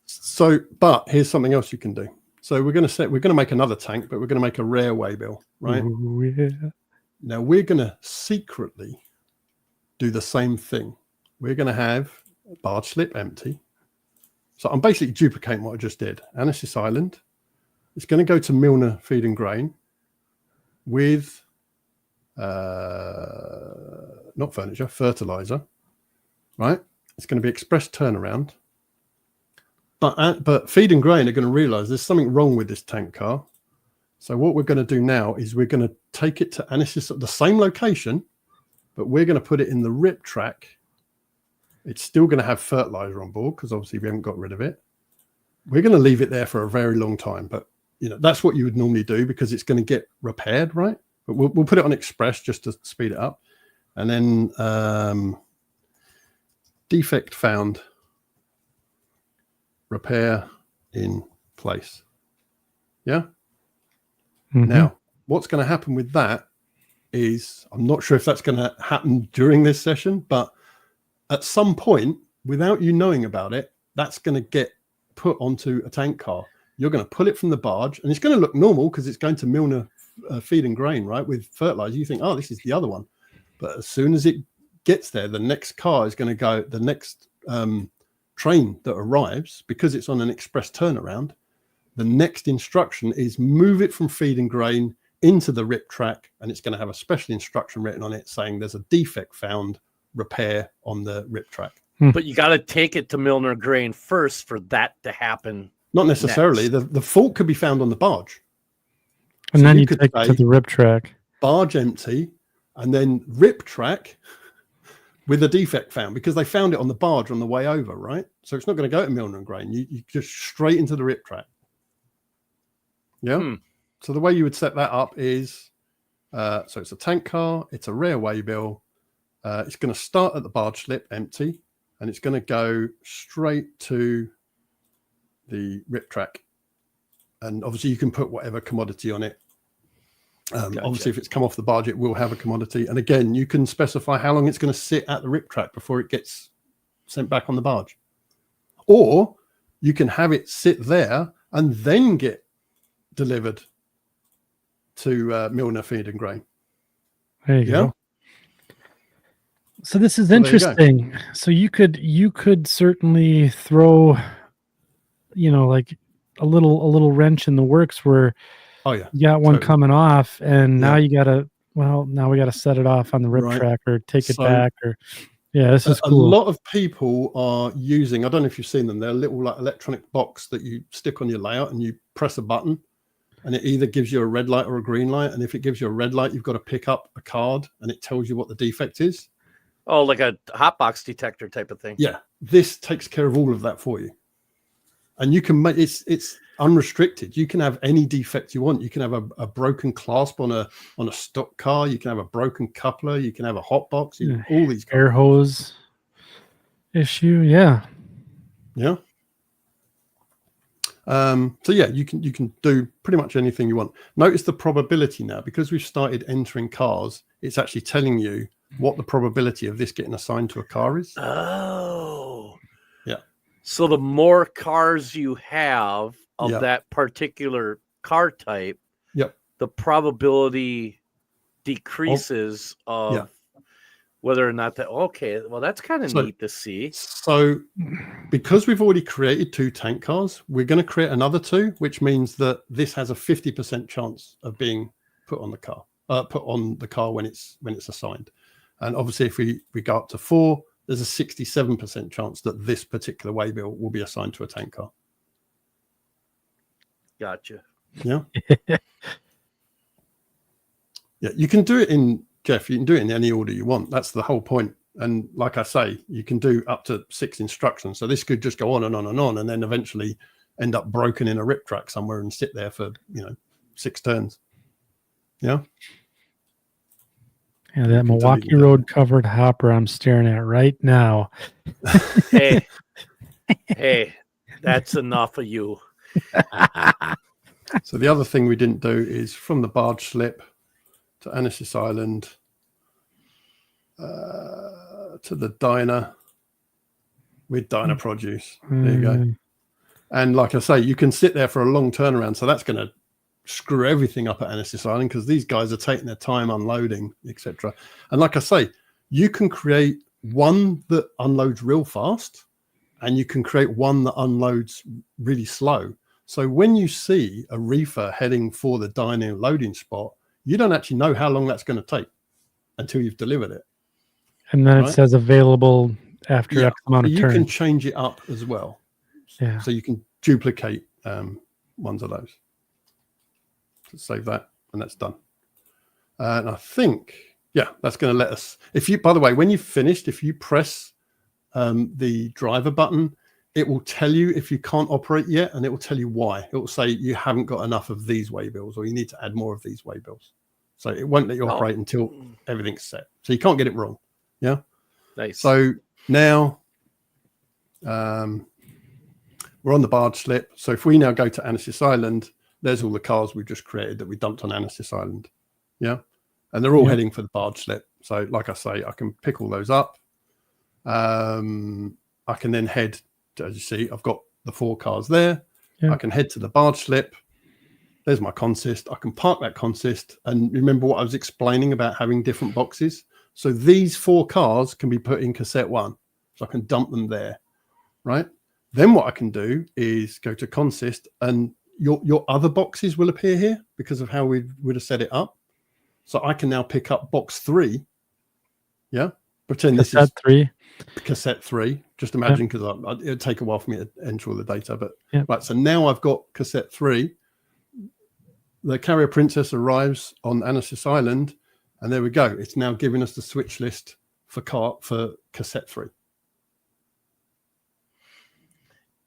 So, but here's something else you can do. So we're going to make another tank, but we're going to make a rare waybill, right? Ooh, yeah. Now we're going to secretly do the same thing. We're going to have a barge slip empty. So I'm basically duplicating what I just did. Annecy Island. It's going to go to Milner feed and grain with not furniture, fertilizer, right? It's going to be express turnaround. But feed and grain are going to realize there's something wrong with this tank car. So what we're going to do now is we're going to take it to Annecy, the same location, but we're going to put it in the rip track It's still going to have fertilizer on board because obviously we haven't got rid of it. We're going to leave it there for a very long time, but that's what you would normally do because it's going to get repaired, right? But we'll put it on express just to speed it up. And then defect found, repair in place. Yeah. Mm-hmm. Now, what's going to happen with that is, I'm not sure if that's going to happen during this session, but at some point, without you knowing about it, that's going to get put onto a tank car. You're going to pull it from the barge, and it's going to look normal because it's going to Milner feed and grain, right, with fertilizer. You think, oh, this is the other one. But as soon as it gets there, the next car is going to go, the next train that arrives, because it's on an express turnaround, the next instruction is move it from feed and grain into the rip track, and it's going to have a special instruction written on it saying there's a defect found, repair on the rip track. But you got to take it to Milner Grain first for that to happen. Not necessarily. The fault could be found on the barge. And so then you take it to the rip track. Barge empty, and then rip track with a defect found, because they found it on the barge on the way over, right? So it's not going to go to Milner and Grain. You just straight into the rip track. Yeah. So the way you would set that up is, so it's a tank car, it's a rear waybill. It's going to start at the barge slip empty, and it's going to go straight to the rip track. And obviously you can put whatever commodity on it. Gotcha. Obviously, if it's come off the barge, it will have a commodity. And again, you can specify how long it's going to sit at the rip track before it gets sent back on the barge. Or you can have it sit there and then get delivered to Milner Feed and Grain. There you go. So this is interesting. So you could certainly throw, like a little wrench in the works where you got one coming off, and now you gotta we gotta set it off on the rip track or take it back, or this is cool. A lot of people are using, I don't know if you've seen them, they're a little like electronic box that you stick on your layout and you press a button and it either gives you a red light or a green light. And if it gives you a red light, you've got to pick up a card and it tells you what the defect is. Oh, like a hotbox detector type of thing. Yeah, this takes care of all of that for you. And you can make it's unrestricted. You can have any defect you want. You can have a broken clasp on a stock car. You can have a broken coupler. You can have a hot box. All these air hose issue. Yeah. So you can do pretty much anything you want. Notice the probability now, because we've started entering cars. It's actually telling you what the probability of this getting assigned to a car is. Oh. Yeah. So the more cars you have of that particular car type, the probability decreases of whether or not that. Okay, well, that's kind of neat to see. So because we've already created 2 tank cars, we're going to create another 2, which means that this has a 50% chance of being put on the car, when it's assigned. And obviously, if we go up to 4, there's a 67% chance that this particular waybill will be assigned to a tank car. Gotcha. Yeah. You can do it in, Jeff, you can do it in any order you want. That's the whole point. And like I say, you can do up to 6 instructions. So this could just go on and on and on, and then eventually end up broken in a rip track somewhere and sit there for, 6 turns. Yeah. Yeah, that Milwaukee Road covered hopper I'm staring at right now. Hey, that's enough of you. So the other thing we didn't do is from the barge slip to Annecy Island to the diner with diner produce. There you go. And like I say, you can sit there for a long turnaround. So that's going to screw everything up at Annecy Island because these guys are taking their time unloading, etc. And like I say, you can create one that unloads real fast and you can create one that unloads really slow. So when you see a reefer heading for the dining loading spot, you don't actually know how long that's going to take until you've delivered it. And then it says available after X amount of turns. You can change it up as well. Yeah. So you can duplicate ones of those. So save that, and that's done. And I think, that's going to let us. If you, by the way, when you've finished, if you press the driver button, it will tell you if you can't operate yet, and it will tell you why. It will say you haven't got enough of these waybills, or you need to add more of these waybills. So it won't let you operate until everything's set. So you can't get it wrong. Yeah. Nice. So now we're on the barge slip. So if we now go to Annecy Island, there's all the cars we've just created that we dumped on Annecy Island. Yeah. And they're all heading for the barge slip. So like I say, I can pick all those up. I can then head, as you see, I've got the 4 cars there. Yeah. I can head to the barge slip. There's my consist. I can park that consist. And remember what I was explaining about having different boxes? So these 4 cars can be put in cassette 1. So I can dump them there, right? Then what I can do is go to consist, and your other boxes will appear here because of how we would have set it up. So I can now pick up box 3. Yeah. Pretend this is cassette 3. Just imagine, because it would take a while for me to enter all the data. But right. So now I've got cassette 3. The Carrier Princess arrives on Annecy Island, and there we go. It's now giving us the switch list for cassette 3.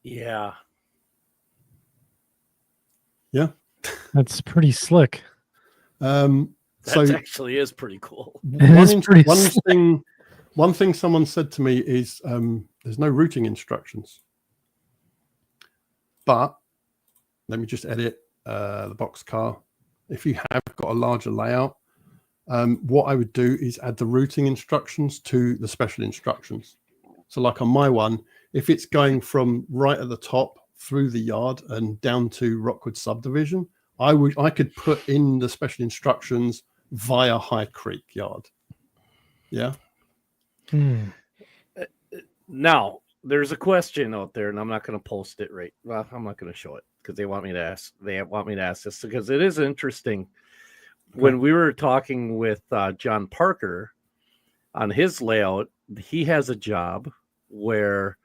Yeah. Yeah. That's pretty slick. That actually is pretty cool. One thing someone said to me is there's no routing instructions. But let me just edit the box car. If you have got a larger layout, what I would do is add the routing instructions to the special instructions. So like on my one, if it's going from right at the top through the yard and down to Rockwood subdivision, I could put in the special instructions via High Creek Yard. Yeah. Now there's a question out there, and I'm not going to post it right. Well, I'm not going to show it because they want me to ask. They want me to ask this because it is interesting. Okay. When we were talking with John Parker on his layout, he has a job where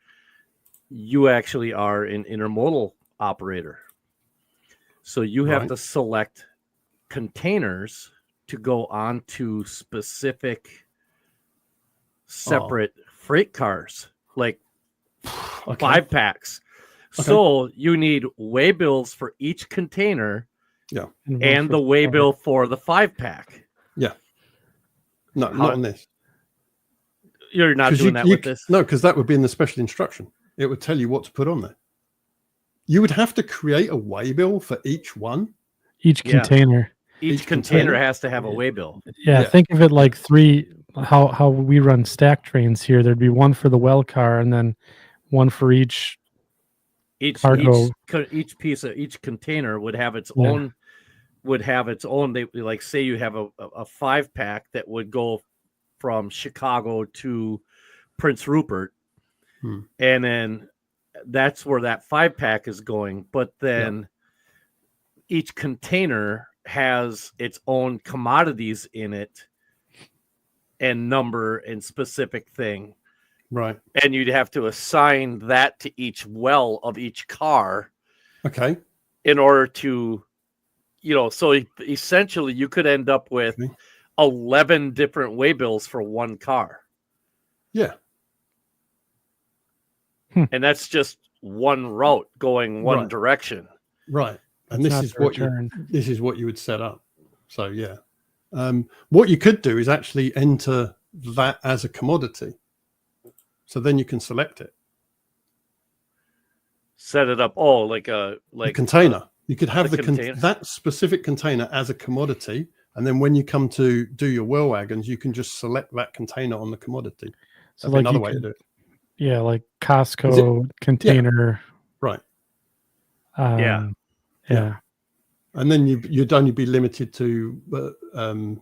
you actually are an intermodal operator. So you have to select containers to go onto specific separate freight cars, like 5-packs. Okay. So you need waybills for each container, and the waybill for the 5-pack. Yeah. No, not on this. You're not doing that with this? No, because that would be in the special instruction. It would tell you what to put on there. You would have to create a waybill for each one. Each container. Each container has to have a waybill. Yeah, think of it like 3. How we run stack trains here. There'd be one for the well car, and then one for each cargo. Each piece of each container would have its own. Would have its own. They like say you have a 5-pack that would go from Chicago to Prince Rupert, and then that's where that 5-pack is going. But then each container has its own commodities in it and number and specific thing. Right. And you'd have to assign that to each well of each car. Okay. In order to, so essentially you could end up with 11 different waybills for one car. Yeah. And that's just one route going one direction. Right. And this is what you would set up. So what you could do is actually enter that as a commodity. So then you can select it. Set it up like a container. You could have that specific container as a commodity, and then when you come to do your well wagons, you can just select that container on the commodity. So like another way to do it. Yeah, like Costco container. Right. Yeah. And then you'd only be limited to, then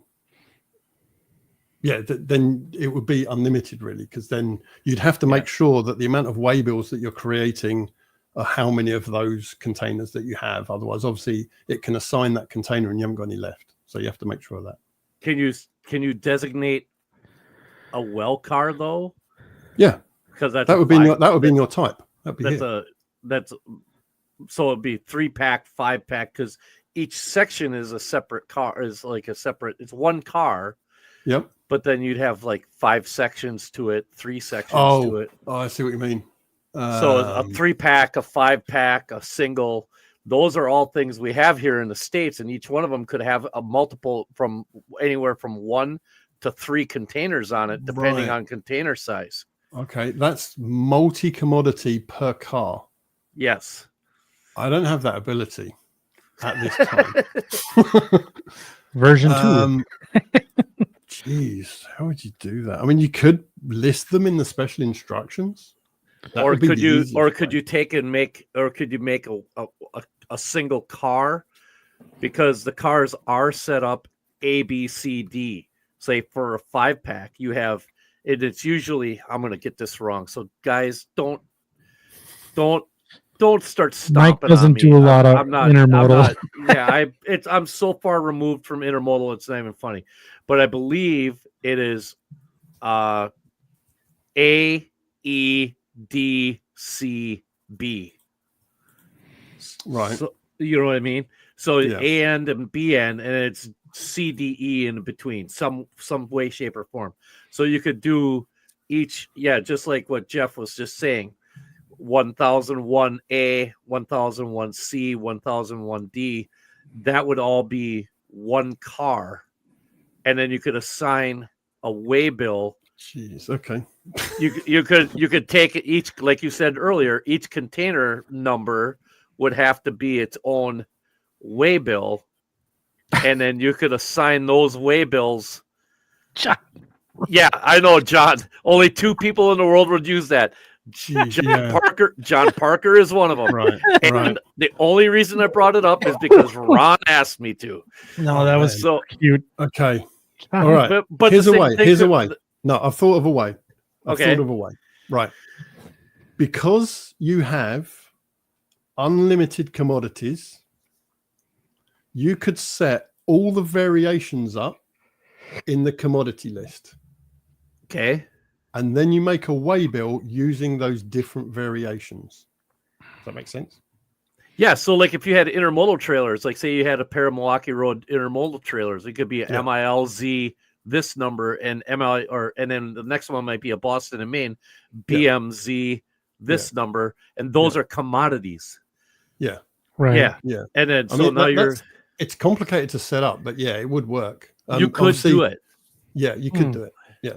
it would be unlimited really, because then you'd have to make sure that the amount of waybills that you're creating are how many of those containers that you have. Otherwise, obviously, it can assign that container and you haven't got any left. So you have to make sure of that. Can you designate a well car though? Yeah, because that would be in your type. So it'd be 3-pack, 5-pack, because each section is a separate car. It's one car, Yep. But then you'd have like 5 sections to it, 3 sections to it. Oh, I see what you mean. So a 3-pack, a 5-pack, a single, those are all things we have here in the States, and each one of them could have a multiple from anywhere from 1 to 3 containers on it, depending on container size. Okay, that's multi-commodity per car. Yes. I don't have that ability at this time. Version 2. Jeez, how would you do that? I mean, you could list them in the special instructions. Or could you take and make, or could you make a single car? Because the cars are set up A, B, C, D. Say for a 5-pack, you have it. It's usually, I'm going to get this wrong. So guys, don't start stomping. Mike doesn't on me. do a lot of I'm intermodal. not, I'm so far removed from intermodal. It's not even funny, but I believe it is A, E, D, C, B. Right. So, you know what I mean? So Yeah. A end and B end, and it's C, D, E in between, some way, shape, or form. So you could do each, just like what Jeff was just saying, 1001 A, 1001 C, 1001 D. That would all be one car, and then you could assign a waybill. Jeez. Okay. You could take each, like you said earlier, each container number would have to be its own waybill, and then you could assign those waybills. John. Yeah, I know, John. Only 2 people in the world would use that. Jeez, John Parker is one of them. Right. And Right. the only reason I brought it up is because Ron asked me to. No, that was So cute. Okay. All right. But Here's the a same way. thing Here's a could- way. No, I've thought of a way. Okay. Right. Because you have unlimited commodities, you could set all the variations up in the commodity list. Okay. And then you make a waybill using those different variations. Does that make sense? Yeah, so like if you had intermodal trailers, like say you had a pair of Milwaukee Road intermodal trailers, it could be a MILZ this number and and then the next one might be a Boston and Maine BMZ this number, and those are commodities. Yeah. Right. Yeah. And then it's complicated to set up, but yeah, it would work. You could do it. Yeah, you could do it. Yeah.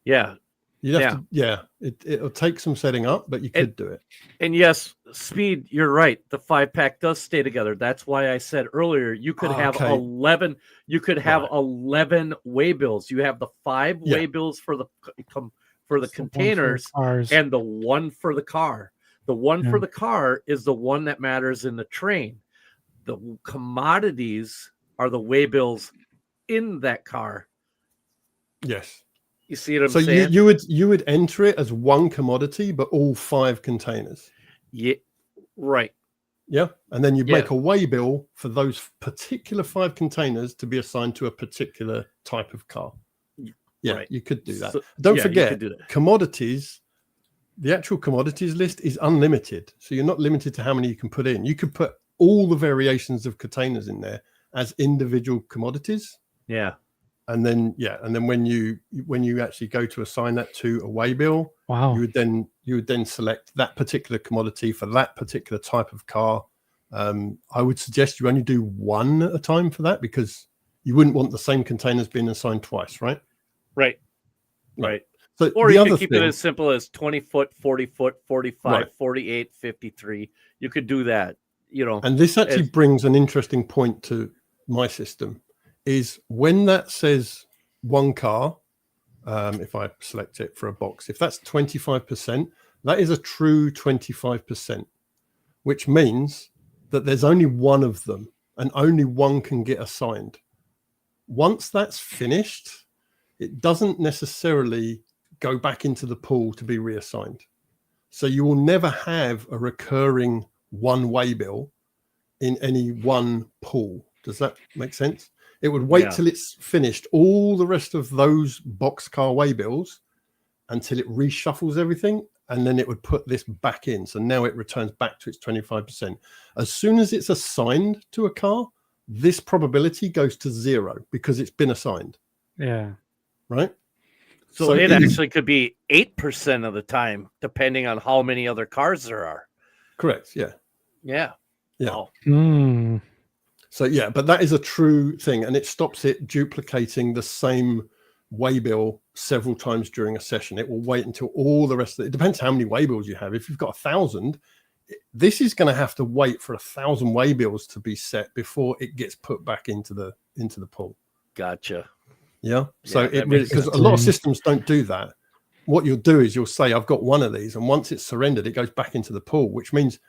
Yeah. You'd have to, it'll take some setting up, but you could do it. And yes, speed, you're right. The 5-pack does stay together. That's why I said earlier you could have 11. You could have 11 waybills. You have the 5 waybills for the containers and the 1 for the car. The 1 for the car is the one that matters in the train. The commodities are the waybills in that car. Yes. You see what I'm saying? So you would enter it as one commodity, but all 5 containers. Yeah, right. Yeah, and then you make a waybill for those particular 5 containers to be assigned to a particular type of car. Yeah, right. You could do that. So, don't forget, commodities. The actual commodities list is unlimited, so you're not limited to how many you can put in. You could put all the variations of containers in there as individual commodities. Yeah. And then when you actually go to assign that to a waybill, you would then select that particular commodity for that particular type of car. I would suggest you only do 1 at a time for that, because you wouldn't want the same containers being assigned twice, right? Right. So or you could keep it as simple as 20 foot, 40 foot, 45, 48, 53. You could do that, And this actually brings an interesting point to my system. Is when that says 1 car, if I select it for a box, if that's 25%, that is a true 25%, which means that there's only 1 of them and only 1 can get assigned. Once that's finished, it doesn't necessarily go back into the pool to be reassigned. So you will never have a recurring 1 waybill in any one pool. Does that make sense? It would wait till it's finished all the rest of those boxcar waybills until it reshuffles everything, and then it would put this back in. So now it returns back to its 25%. As soon as it's assigned to a car, this probability goes to 0 because it's been assigned. Yeah. right? So it actually could be 8% of the time, depending on how many other cars there are. Correct. Yeah. Yeah. Yeah. Wow. So yeah, but that is a true thing, and it stops it duplicating the same waybill several times during a session. It will wait until all the rest of it depends how many waybills you have. If you've got 1,000, this is going to have to wait for 1,000 waybills to be set before it gets put back into the pool. Gotcha. Yeah. So Yeah, it really, because a lot of systems don't do that. What you'll do is you'll say, I've got one of these, and once it's surrendered, it goes back into the pool, which means,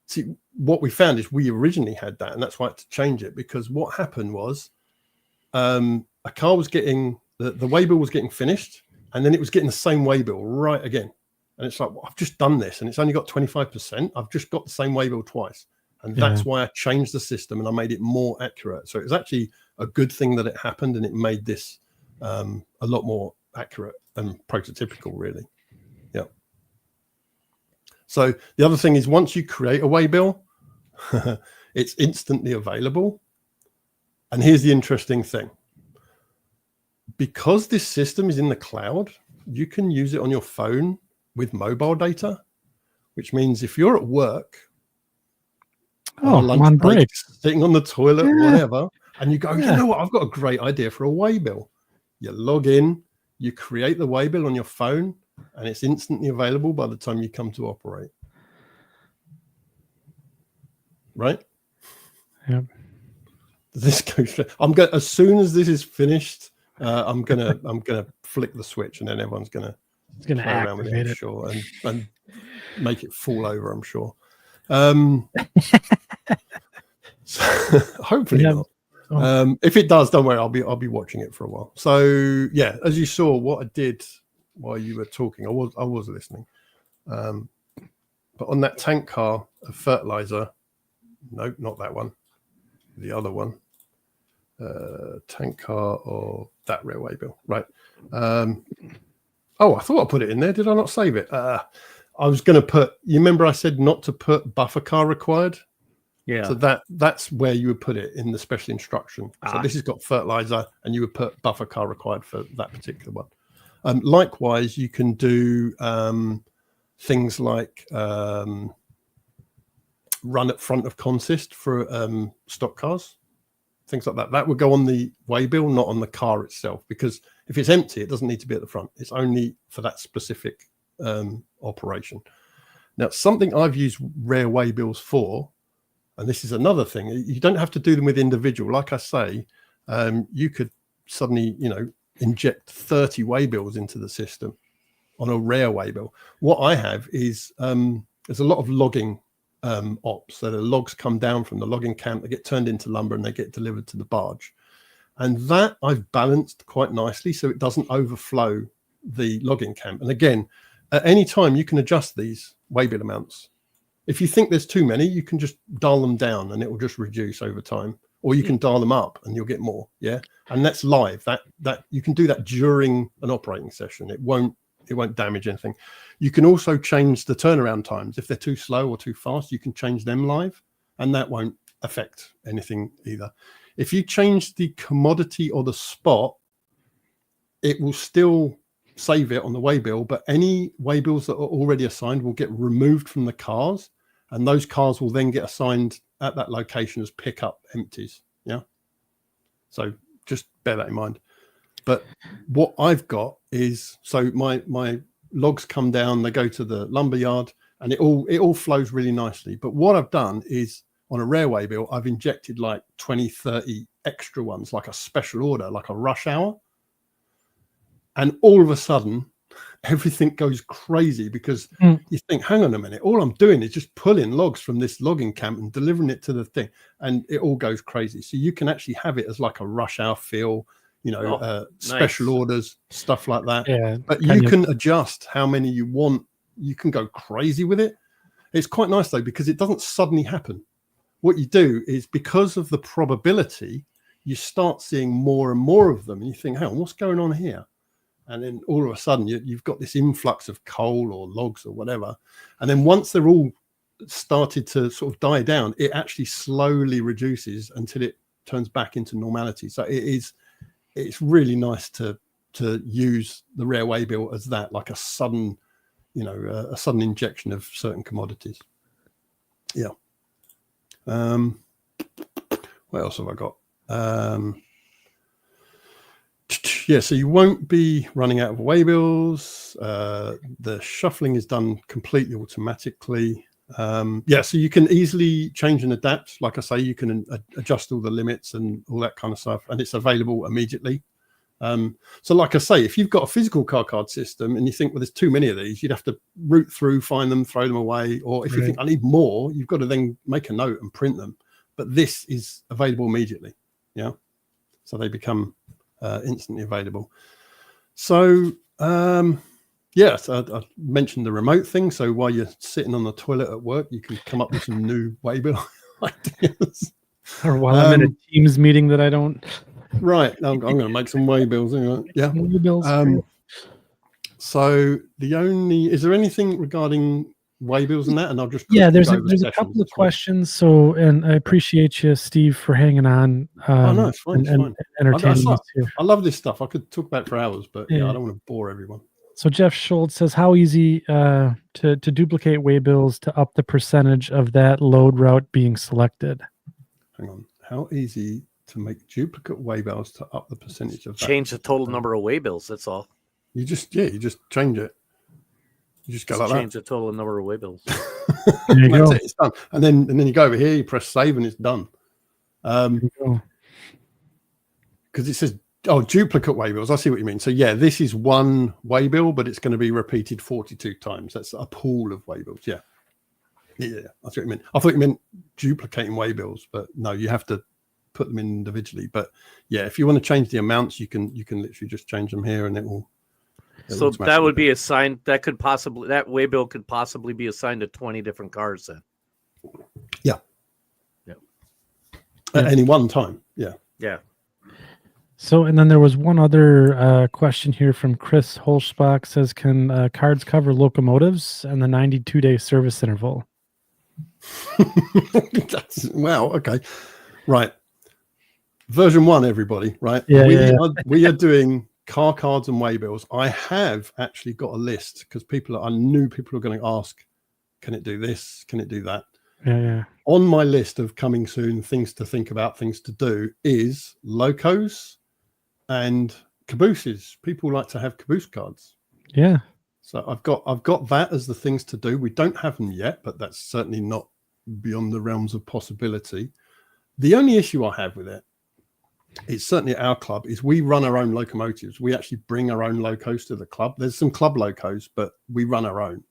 see, what we found is we originally had that, and that's why I had to change it, because what happened was a car was getting, the waybill was getting finished, and then it was getting the same waybill right again. And it's like, well, I've just done this, and it's only got 25%. I've just got the same waybill twice. And that's why I changed the system, and I made it more accurate. So it was actually a good thing that it happened, and it made this a lot more accurate and prototypical, really. Yeah. So the other thing is, once you create a waybill, it's instantly available. And here's the interesting thing. Because this system is in the cloud, you can use it on your phone with mobile data, which means if you're at work, on break, sitting on the toilet, whatever, and you go, you know what, I've got a great idea for a waybill. You log in, you create the waybill on your phone, and it's instantly available by the time you come to operate. Right? Yep. This goes. I'm going, as soon as this is finished, I'm gonna flick the switch, and then everyone's gonna play around with it, I'm sure, and make it fall over, I'm sure. So hopefully not. If it does, don't worry, I'll be watching it for a while. So yeah, as you saw, what I did while you were talking, I was listening. But on that tank car of fertilizer, no, not that one, the other one, tank car of that railway bill, right? Oh, I thought I put it in there. Did I not save it? I was going to put, you remember I said not to put buffer car required? Yeah. So that's where you would put it in the special instruction. So this has got fertilizer, and you would put buffer car required for that particular one. Likewise, you can do things like run at front of consist for stock cars, things like that. That would go on the waybill, not on the car itself, because if it's empty, it doesn't need to be at the front. It's only for that specific operation. Now, something I've used rare waybills for, and this is another thing, you don't have to do them with individual. Like I say, you could suddenly, inject 30 waybills into the system on a rare waybill. What I have is there's a lot of logging ops. So the logs come down from the logging camp, they get turned into lumber, and they get delivered to the barge. And that I've balanced quite nicely so it doesn't overflow the logging camp. And again, at any time you can adjust these waybill amounts. If you think there's too many, you can just dial them down and it will just reduce over time. Or you can dial them up and you'll get more. Yeah. And that's live. That you can do that during an operating session. It won't damage anything. You can also change the turnaround times. If they're too slow or too fast, you can change them live, and that won't affect anything either. If you change the commodity or the spot, it will still save it on the waybill, but any waybills that are already assigned will get removed from the cars, and those cars will then get assigned at that location as pickup empties. Yeah. So just bear that in mind. But what I've got is, so my logs come down, they go to the lumber yard, and it all flows really nicely. But what I've done is, on a rare waybill, I've injected like 20, 30 extra ones, like a special order, like a rush hour. And all of a sudden, everything goes crazy, because you think, hang on a minute, all I'm doing is just pulling logs from this logging camp and delivering it to the thing. And it all goes crazy. So you can actually have it as like a rush hour feel, special orders, stuff like that. Yeah, but you can adjust how many you want. You can go crazy with it. It's quite nice though, because it doesn't suddenly happen. What you do is, because of the probability, you start seeing more and more of them, and you think, hang on, what's going on here? And then all of a sudden you've got this influx of coal or logs or whatever. And then once they're all started to sort of die down, it actually slowly reduces until it turns back into normality. So it's really nice to to use the rare waybill as that, like a sudden, a sudden injection of certain commodities. Yeah. What else have I got? Yeah, so you won't be running out of waybills. The shuffling is done completely automatically. Yeah, so you can easily change and adapt. Like I say, you can adjust all the limits and all that kind of stuff, and it's available immediately. So like I say, if you've got a physical card system and you think, well, there's too many of these, you'd have to root through, find them, throw them away. Or if you think I need more, you've got to then make a note and print them. But this is available immediately. Yeah. So they become instantly available. So, yes, I mentioned the remote thing. So while you're sitting on the toilet at work, you can come up with some new waybill ideas. Or while I'm in a Teams meeting that I don't... Right, I'm going to make some waybills. Yeah. Waybills. So is there anything regarding waybills and that? And I'll just there's a couple of questions. So, and I appreciate you, Steve, for hanging on. No, it's fine. And entertaining us here. I love this stuff. I could talk about it for hours, but I don't want to bore everyone. So Jeff Schultz says, how easy to duplicate waybills to up the percentage of that load route being selected? Hang on. How easy to make duplicate waybills to up the percentage of that? Change the total number of waybills. That's all. You just change it. You just go like change that. the total number of waybills. There you go. It's done. And then you go over here, you press save, and it's done. Because it says, duplicate waybills. I see what you mean. So yeah, this is one waybill, but it's going to be repeated 42 times. That's a pool of waybills. Yeah, that's what you meant. I thought you meant duplicating waybills, but no, you have to put them in individually. But yeah, if you want to change the amounts, you can literally just change them here, and it will. So that would be assigned. That waybill could possibly be assigned to 20 different cars then. Yeah. At any one time. Yeah. Yeah. So, and then there was one other question here from Chris Holzbach. Says, can cards cover locomotives and the 92-day service interval? Okay. Right. Version 1, everybody, right? We are doing car cards and waybills. I have actually got a list because I knew people were going to ask, can it do this? Can it do that? Yeah. On my list of coming soon, things to think about, things to do is locos and cabooses. People like to have caboose cards. Yeah. So I've got that as the things to do. We don't have them yet, but that's certainly not beyond the realms of possibility. The only issue I have with it, it's certainly at our club, is we run our own locomotives. We actually bring our own locos to the club. There's some club locos, but we run our own.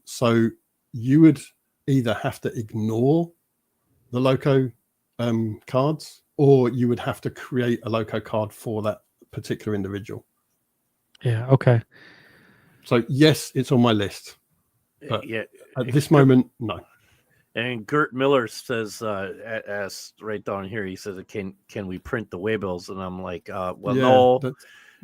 So you would either have to ignore the loco cards, or you would have to create a loco card for that particular individual. Yeah. Okay. So yes, it's on my list, but at this moment, no. And Gert Miller says, asked right down here, he says, can we print the waybills? And I'm like, no,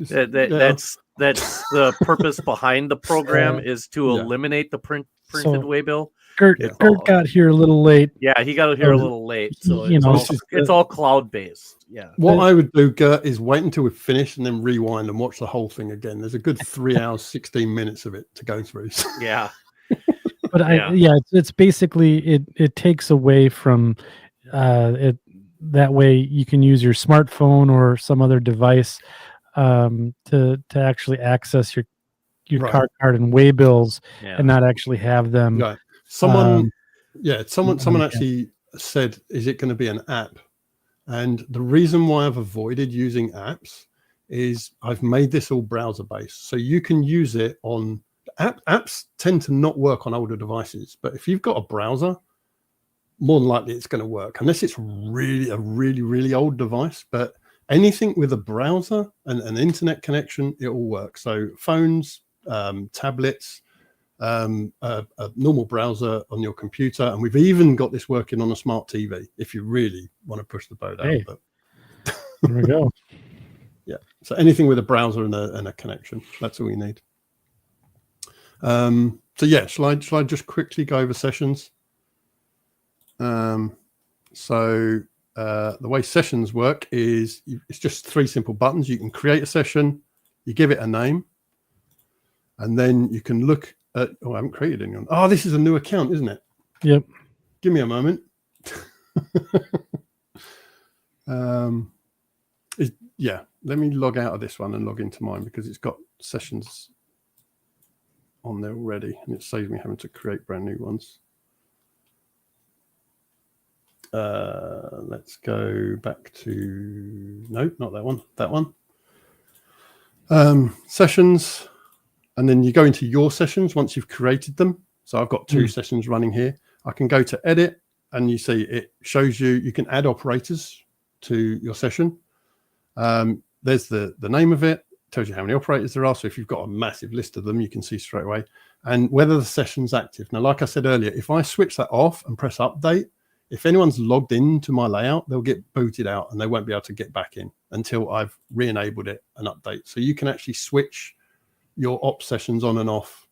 that's the purpose behind the program is to eliminate the printed waybill. Gert got here a little late. Yeah, he got here a little late. So it's all cloud based. Yeah. What I would do, Gert, is wait until we've finished and then rewind and watch the whole thing again. There's a good 3 hours, 16 minutes of it to go through. Yeah. But it's basically it takes away from it. That way you can use your smartphone or some other device to actually access your card and waybills and not actually have them. Right. Someone actually said, is it going to be an app? And the reason why I've avoided using apps is I've made this all browser based. So you can use it on apps tend to not work on older devices, but if you've got a browser, more than likely it's going to work, unless it's really a really old device. But anything with a browser and an internet connection, it will work. So phones, tablets, a normal browser on your computer, and we've even got this working on a smart TV if you really want to push the boat out. But there we go. Yeah, so anything with a browser and a connection, that's all you need. So yeah, shall I just quickly go over sessions? So the way sessions work is it's just 3 simple buttons. You can create a session, you give it a name, and then you can look at, I haven't created anyone. Oh, this is a new account, isn't it? Yep. Give me a moment. Yeah, let me log out of this one and log into mine because it's got sessions on there already and it saves me having to create brand new ones. Let's go back to, no, not that one, that one. Sessions, and then you go into your sessions once you've created them. So I've got 2 sessions running here. I can go to edit and you see it shows you can add operators to your session. There's the name of it, tells you how many operators there are. So if you've got a massive list of them, you can see straight away, and whether the session's active. Now, like I said earlier, if I switch that off and press update, if anyone's logged into my layout, they'll get booted out and they won't be able to get back in until I've re-enabled it and update. So you can actually switch your ops sessions on and off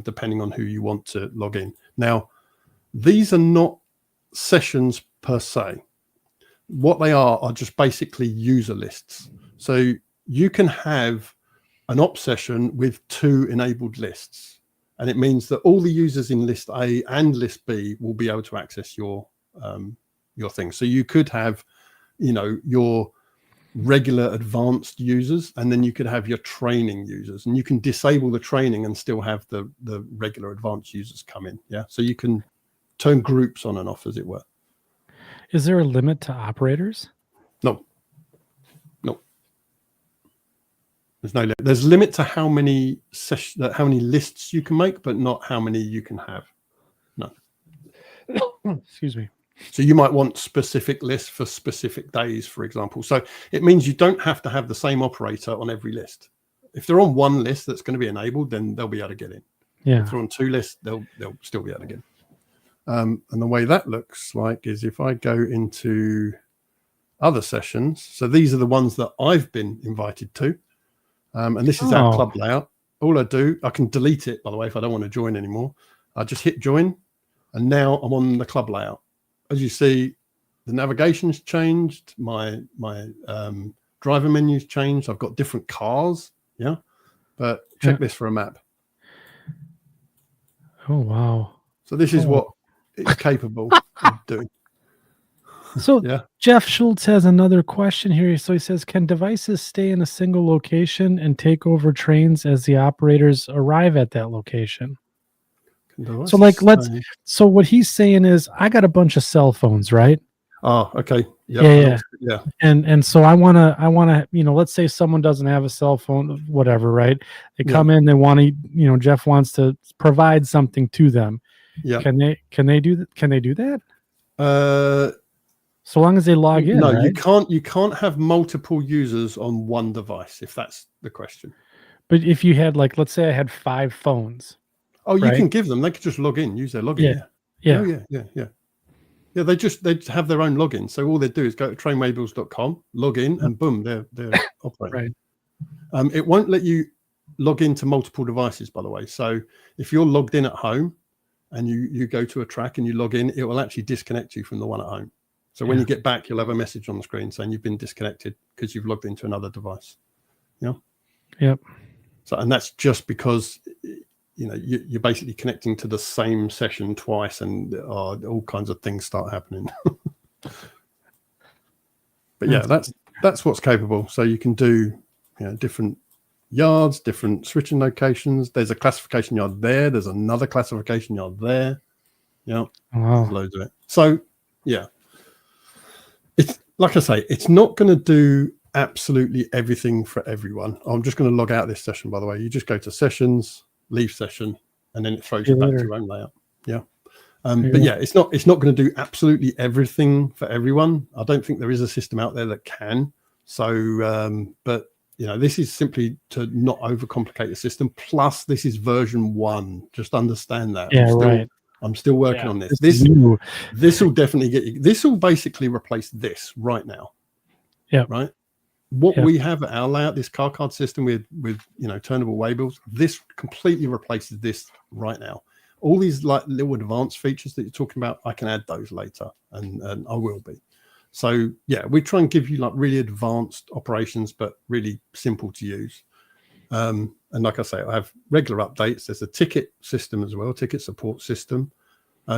depending on who you want to log in. Now, these are not sessions per se. What they are just basically user lists. So you can have an ops session with 2 enabled lists, and it means that all the users in list A and list B will be able to access your thing. So you could have, your regular advanced users, and then you could have your training users, and you can disable the training and still have the regular advanced users come in. Yeah. So you can turn groups on and off, as it were. Is there a limit to operators? No. There's no limit. There's a limit to how many lists you can make, but not how many you can have. No. Excuse me. So you might want specific lists for specific days, for example. So it means you don't have to have the same operator on every list. If they're on one list that's going to be enabled, then they'll be able to get in. Yeah. If they're on 2 lists, they'll still be able to get in. And the way that looks like is if I go into other sessions. So these are the ones that I've been invited to. And this is our club layout. All I do, I can delete it, by the way, if I don't want to join anymore. I just hit join, and now I'm on the club layout. As you see, the navigation's changed. My driver menu's changed. I've got different cars. Yeah. But check this for a map. Oh, wow. So this is what it's capable of doing. So yeah. Jeff Schultz has another question here. So he says, can devices stay in a single location and take over trains as the operators arrive at that location? So so what he's saying is, I got a bunch of cell phones, right? Oh, okay. Yeah. And so I want to, let's say someone doesn't have a cell phone, whatever, right? They come in, they want to, Jeff wants to provide something to them. Yeah. Can they do that? So long as they log in. No, right? you can't have multiple users on one device, if that's the question. But if you had, let's say I had 5 phones. Oh, you can give them. They could just log in, use their login. Yeah. Oh, yeah. Yeah, they have their own login. So all they do is go to trainwaybills.com, log in, and boom, they're operating. Right. It won't let you log into multiple devices, by the way. So if you're logged in at home and you go to a track and you log in, it will actually disconnect you from the one at home. So when you get back, you'll have a message on the screen saying you've been disconnected because you've logged into another device. Yep. So, and that's just because you're basically connecting to the same session twice, and all kinds of things start happening. But yeah, that's what's capable. So you can do different yards, different switching locations. There's a classification yard there. There's another classification yard there. Wow. There's loads of it. So yeah, it's like I say, it's not going to do absolutely everything for everyone. I'm just going to log out of this session, by the way. You just go to sessions, leave session, and then it throws you back to your own layout. Yeah. But yeah, it's not going to do absolutely everything for everyone. I don't think there is a system out there that can. So, but this is simply to not overcomplicate the system. Plus, this is version 1. Just understand that. Yeah, I'm still working on this. This will definitely get you. This will basically replace this right now. Yeah. Right. What we have at our layout, this car card system with turnable waybills, this completely replaces this right now. All these little advanced features that you're talking about, I can add those later, and I will be. So yeah, we try and give you like really advanced operations, but really simple to use. And like I say, I have regular updates. There's a ticket system as well, ticket support system.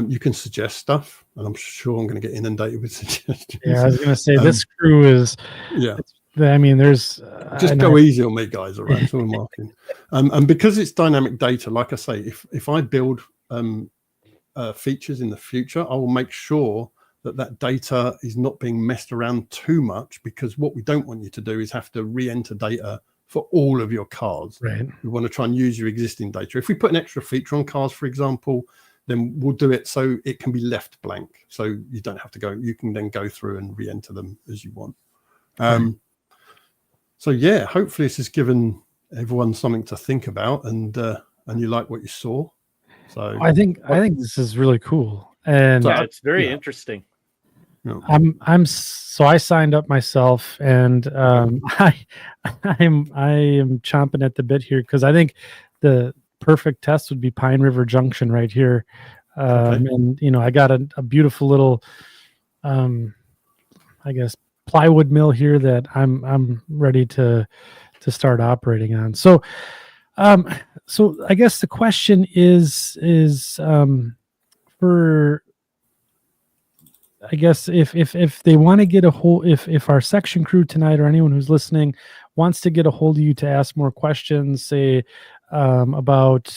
You can suggest stuff, and I'm sure I'm going to get inundated with suggestions. Yeah, I was going to say this crew is. Yeah. I mean, there's just go easy on me, guys. All right, that's all I'm asking. And because it's dynamic data, like I say, if I build features in the future, I will make sure that data is not being messed around too much, because what we don't want you to do is have to re-enter data for all of your cars. Right. We want to try and use your existing data. If we put an extra feature on cars, for example, then we'll do it so it can be left blank. So you don't have to go. You can then go through and re-enter them as you want. So yeah, hopefully this has given everyone something to think about, and you like what you saw. So I think this is really cool, and yeah, it's very interesting. So I signed up myself, and I am chomping at the bit here, because I think the perfect test would be Pine River Junction right here. And I got a beautiful little I guess plywood mill here that I'm ready to start operating on. So so I guess the question is for, I guess if they want to get a hold, if our section crew tonight or anyone who's listening wants to get a hold of you to ask more questions, say about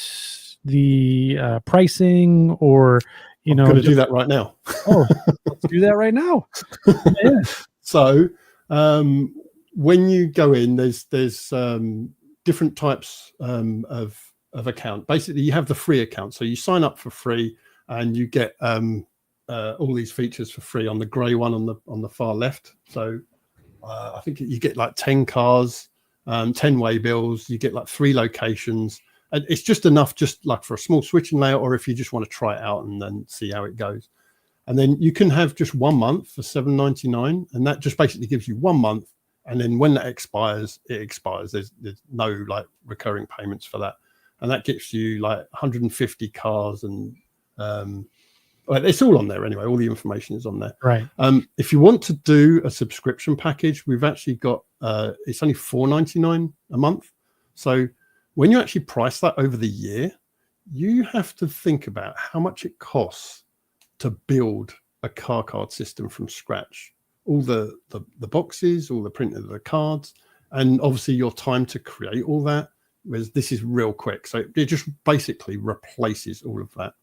the pricing, or I'm going to do that right now. Oh, let's do that right now. Yeah. So when you go in, there's different types of account. Basically, you have the free account, so you sign up for free and you get all these features for free on the grey one on the far left. So I think you get like 10 cars, 10 waybills. You get like 3 locations. And it's just enough, just like for a small switching layout, or if you just want to try it out and then see how it goes. And then you can have just 1 month for $7.99, and that just basically gives you 1 month. And then when that expires, it expires. There's no like recurring payments for that, and that gets you like 150 cars, and it's all on there anyway. All the information is on there. Right. If you want to do a subscription package, we've actually got it's only $4.99 a month. So when you actually price that over the year, you have to think about how much it costs to build a car card system from scratch. All the boxes, all the printing of the cards, and obviously your time to create all that. Whereas this is real quick, so it just basically replaces all of that.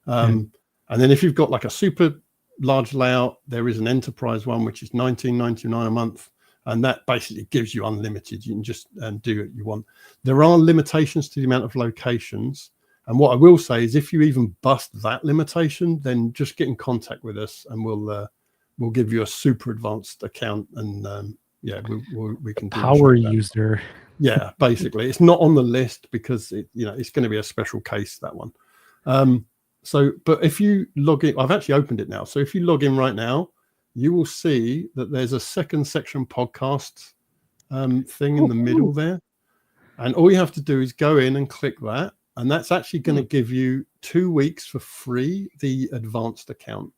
And then if you've got like a super large layout, there is an enterprise one which is $19.99 a month. And that basically gives you unlimited. You can just do what you want. There are limitations to the amount of locations. And what I will say is, if you even bust that limitation, then just get in contact with us, and we'll give you a super advanced account. And we can do power user. Yeah, basically, it's not on the list because it's going to be a special case, that one. But if you log in, I've actually opened it now. So if you log in right now, you will see that there's a second section podcast thing in the middle there. And all you have to do is go in and click that. And that's actually going to give you 2 weeks for free, the advanced account.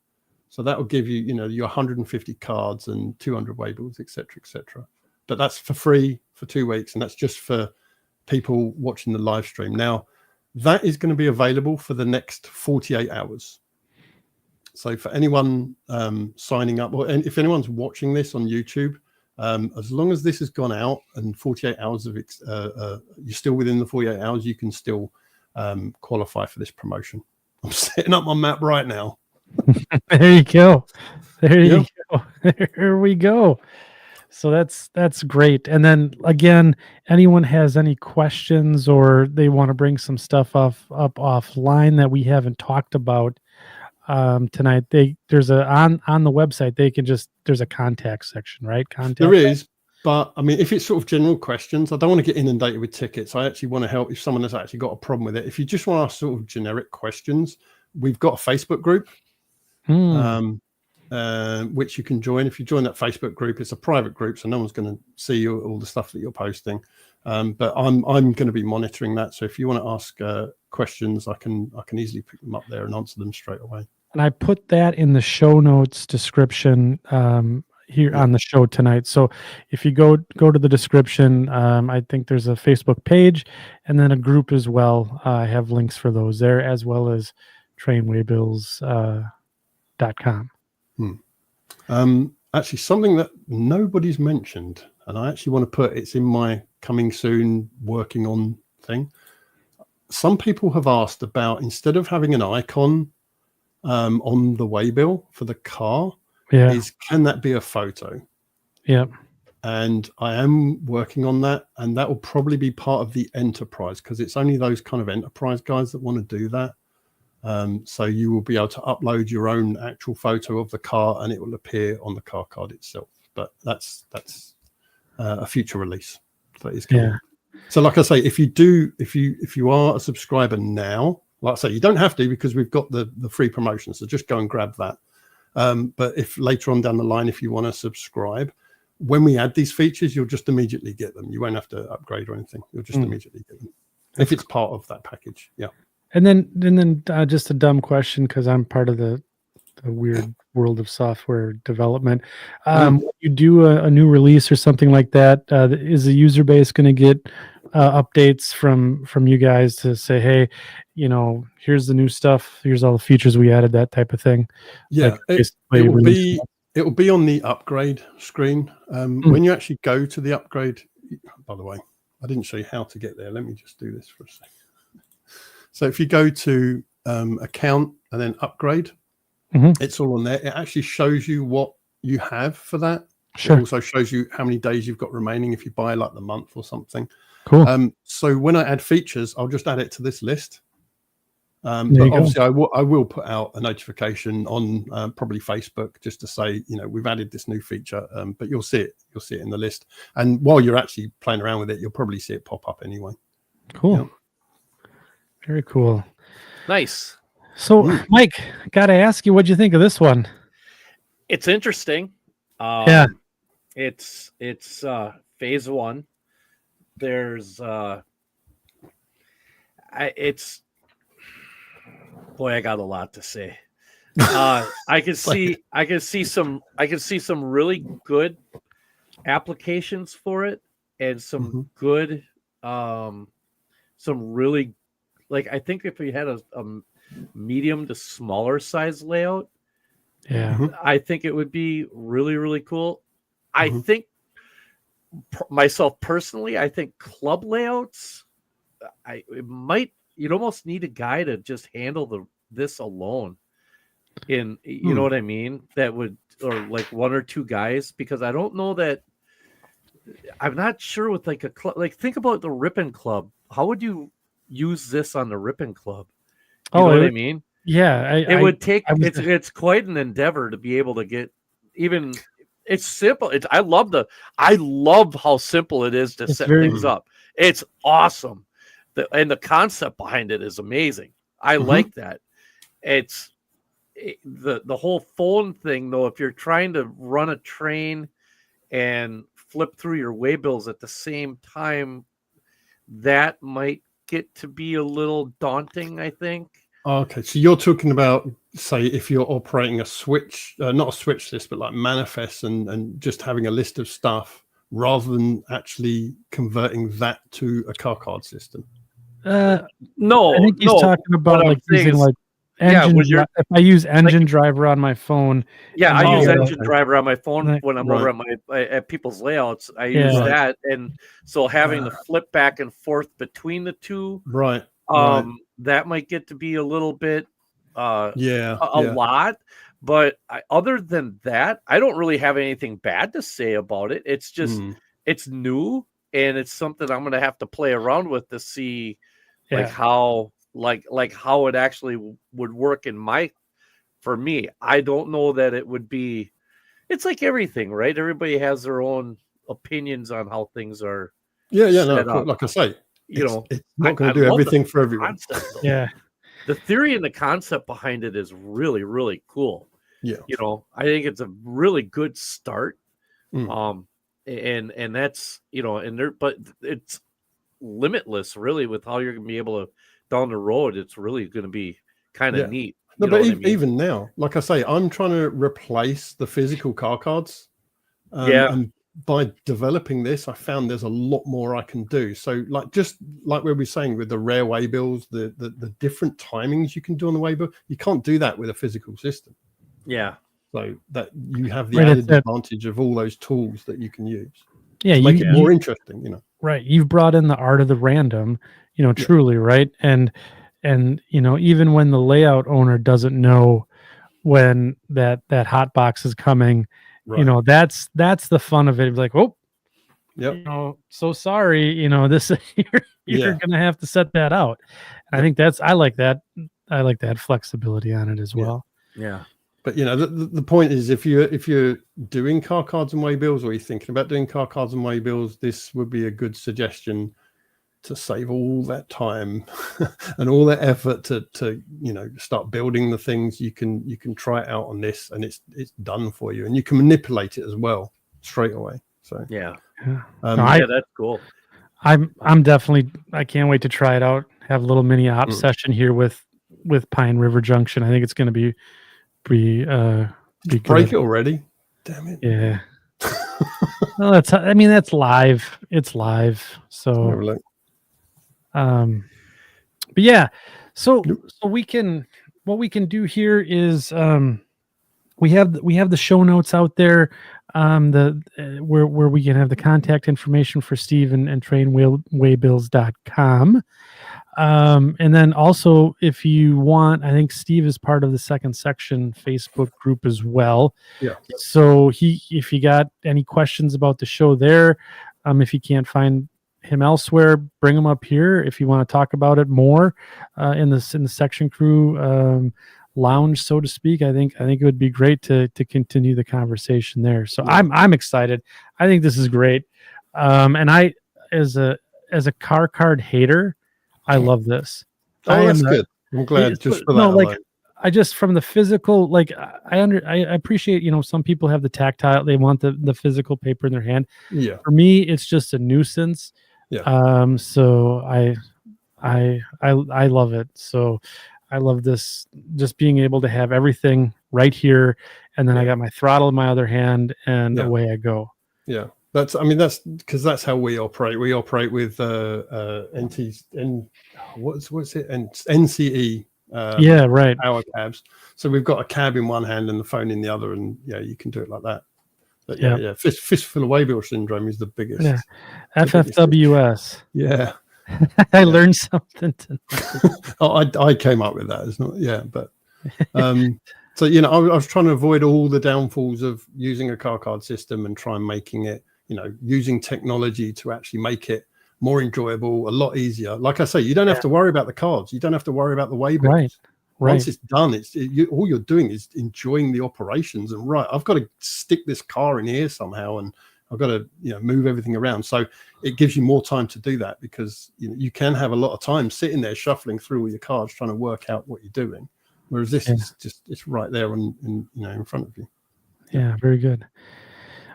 So that will give you, your 150 cards and 200 waybills, et cetera. But that's for free for 2 weeks. And that's just for people watching the live stream. Now, that is going to be available for the next 48 hours. So for anyone signing up, or if anyone's watching this on YouTube, as long as this has gone out and 48 hours of you're still within the 48 hours, you can still qualify for this promotion. I'm setting up my map right now. There you go. You go. There we go. So that's great. And then again, anyone has any questions, or they want to bring some stuff offline that we haven't talked about tonight, there's on the website, there's a contact section, right? There is, but I mean, if it's sort of general questions, I don't want to get inundated with tickets. I actually want to help if someone has actually got a problem with it. If you just want to ask sort of generic questions, we've got a Facebook group, which you can join. If you join that Facebook group, it's a private group, so no one's going to see all the stuff that you're posting. But I'm going to be monitoring that. So if you want to ask questions, I can easily pick them up there and answer them straight away. And I put that in the show notes description here on the show tonight. So if you go to the description, I think there's a Facebook page and then a group as well. I have links for those there, as well as trainwaybills.com. Actually, something that nobody's mentioned, and I actually want to put it's in my coming soon working on thing. Some people have asked about, instead of having an icon on the waybill for the car, can that be a photo? Yeah. And I am working on that, and that will probably be part of the enterprise, because it's only those kind of enterprise guys that want to do that. So you will be able to upload your own actual photo of the car, and it will appear on the car card itself. But that's a future release that is coming. So like I say, if you are a subscriber now, like I say, you don't have to, because we've got the free promotion, so just go and grab that. But if later on down the line, if you want to subscribe, when we add these features, you'll just immediately get them. You won't have to upgrade or anything. You'll just immediately get them if it's part of that package. Yeah. And then just a dumb question, because I'm part of the weird world of software development. You do a new release or something like that. Is the user base going to get updates from you guys to say, hey, here's the new stuff, here's all the features we added, that type of thing? Yeah, it will be on the upgrade screen. When you actually go to the upgrade, by the way, I didn't show you how to get there. Let me just do this for a second. So if you go to account and then upgrade, it's all on there. It actually shows you what you have for that. Sure. It also shows you how many days you've got remaining if you buy like the month or something. Cool. So when I add features, I'll just add it to this list. But obviously I will put out a notification on probably Facebook, just to say, we've added this new feature, but you'll see it in the list. And while you're actually playing around with it, you'll probably see it pop up anyway. Cool. Very cool. Nice. So, Mike, got to ask you, what'd you think of this one? It's interesting. It's phase one. There's boy, I got a lot to say. I can see some really good applications for it, and some good some really, like, I think if we had a medium to smaller size layout, I think it would be really, really cool. I think myself personally, I think club layouts, you'd almost need a guy to just handle this alone. You know what I mean? That would, or like one or two guys, because I don't know that. I'm not sure with like a club. Like, think about the Rippin' Club. How would you use this on the Rippin' Club? You know what I mean? Yeah, it would take. It's quite an endeavor to be able to get even. It's simple. I love how simple it is to set things up. It's awesome. And the concept behind it is amazing. I like that. It's the whole phone thing, though. If you're trying to run a train and flip through your waybills at the same time, that might get to be a little daunting, I think. Okay, so you're talking about, say, if you're operating a switch, not a switch list, but like manifests and just having a list of stuff rather than actually converting that to a car card system. No, I think he's talking about like using like engine. If I use engine driver on my phone, I use engine driver on my phone when I'm over at people's layouts. I use that, and so having to flip back and forth between the two, that might get to be a little bit, a lot. But other than that, I don't really have anything bad to say about it. It's just it's new, and it's something I'm going to have to play around with to see how how it actually would work for me. I don't know that it would be. It's like everything, right? Everybody has their own opinions on how things are. Set up. Like I say, it's not going I to do everything for everyone. The theory and the concept behind it is really, really cool. Yeah, I think it's a really good start. And that's but it's limitless, really, with how you're going to be able to down the road. It's really going to be kind of neat. No, but even now, like I say, I'm trying to replace the physical car cards. And by developing this, I found there's a lot more I can do. So just like we were saying with the rare waybills, the different timings you can do on the waybill, you can't do that with a physical system. Yeah. So that you have the added advantage of all those tools that you can use. Yeah, to make it more interesting, Right. You've brought in the art of the random, truly, right? And even when the layout owner doesn't know when that hot box is coming, right. That's the fun of it. Like, oh, so sorry, this you're gonna have to set that out. And I think I like that flexibility on it as well. Yeah. But the point is, if you're doing car cards and waybills, or you're thinking about doing car cards and waybills, this would be a good suggestion to save all that time and all that effort to start building the things. You can try it out on this, and it's done for you, and you can manipulate it as well straight away. So that's cool. I'm definitely, I can't wait to try it out. Have a little mini op session here with Pine River Junction. I think it's going to be break it already. Damn it. Yeah. Well, that's live. It's live. So but yeah, so what we can do here is we have the show notes out there, where we can have the contact information for Steve and trainwaybills.com. And then also, if you want, I think Steve is part of the Second Section Facebook group as well. Yeah. So if you got any questions about the show there, if you can't find him elsewhere, bring him up here. If you want to talk about it more, in the Section Crew lounge, so to speak, I think it would be great to continue the conversation there. So I'm excited. I think this is great. And I, as a car card hater, I love this. Oh, that's good. I'm glad just for that. No, I just, from the physical, I appreciate, some people have the tactile, they want the physical paper in their hand. Yeah. For me, it's just a nuisance. Yeah. So I love it. So I love this, just being able to have everything right here, and then I got my throttle in my other hand, and away I go. Yeah. That's because that's how we operate. We operate with NCE, right. Power cabs. So we've got a cab in one hand and the phone in the other, and you can do it like that. But fistful of waybill syndrome is the biggest. Yeah, FFWS. Yeah, I learned something tonight. I came up with that. It's not but so I was trying to avoid all the downfalls of using a car card system and try and making it, using technology to actually make it more enjoyable, a lot easier. Like I say, you don't have to worry about the cards. You don't have to worry about the waybills. Right. Once it's done, all you're doing is enjoying the operations. And I've got to stick this car in here somehow, and I've got to move everything around. So it gives you more time to do that, because you can have a lot of time sitting there shuffling through all your cards trying to work out what you're doing. Whereas this is just, it's right there in front of you. Yeah, very good.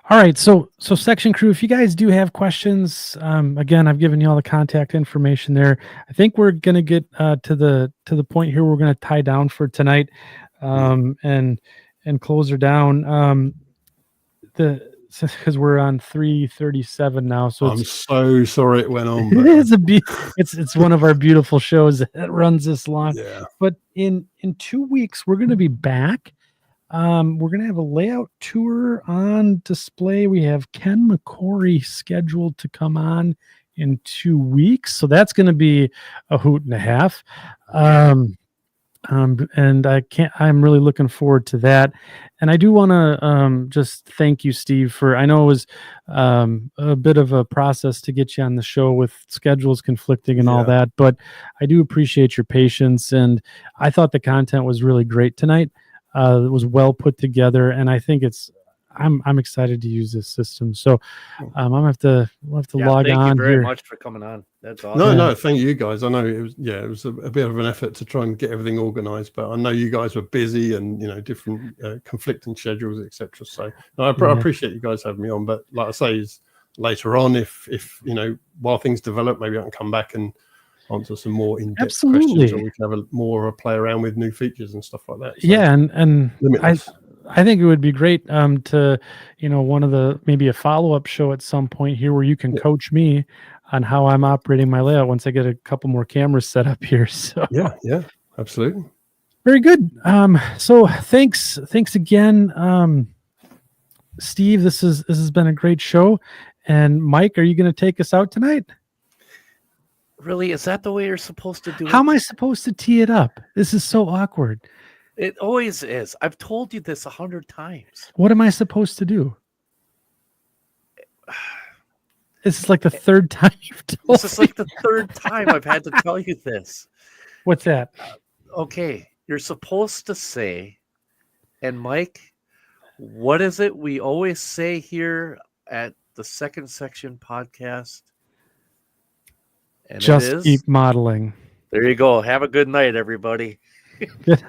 All right, so Section Crew, if you guys do have questions, again, I've given you all the contact information there. I think we're gonna get to the point here. We're gonna tie down for tonight, and close her down. Because we're on 3:37 now, so I'm so sorry it went on. But... it's one of our beautiful shows that runs this long. Yeah. But in 2 weeks, we're gonna be back. We're going to have a layout tour on display. We have Ken McCory scheduled to come on in 2 weeks. So that's going to be a hoot and a half. And I'm really looking forward to that. And I do want to just thank you, Steve, I know it was a bit of a process to get you on the show with schedules conflicting and all that, but I do appreciate your patience. And I thought the content was really great tonight. It was well put together, and I think I'm excited to use this system. So we'll have to log on. Thank you very much for coming on. That's awesome. No, thank you guys. I know it was a bit of an effort to try and get everything organized, but I know you guys were busy and different conflicting schedules, etc. So I appreciate you guys having me on. But like I say, is later on, if while things develop, maybe I can come back and answer some more in-depth Absolutely. questions, or we can have more play around with new features and stuff like that. So, yeah, and limitless. I think it would be great to, one of the, maybe a follow-up show at some point here where you can coach me on how I'm operating my layout once I get a couple more cameras set up here. So yeah, absolutely. very good. So thanks again, Steve. This has been a great show. And Mike, are you going to take us out tonight? Really? Is that the way you're supposed to do it? How am I supposed to tee it up? This is so awkward. It always is. I've told you this 100 times. What am I supposed to do? This is like the third time you've told me. This is like the third time I've had to tell you this. What's that? Okay, you're supposed to say, and Mike, what is it we always say here at the Second Section podcast? And just keep modeling. There you go. Have a good night, everybody. Good.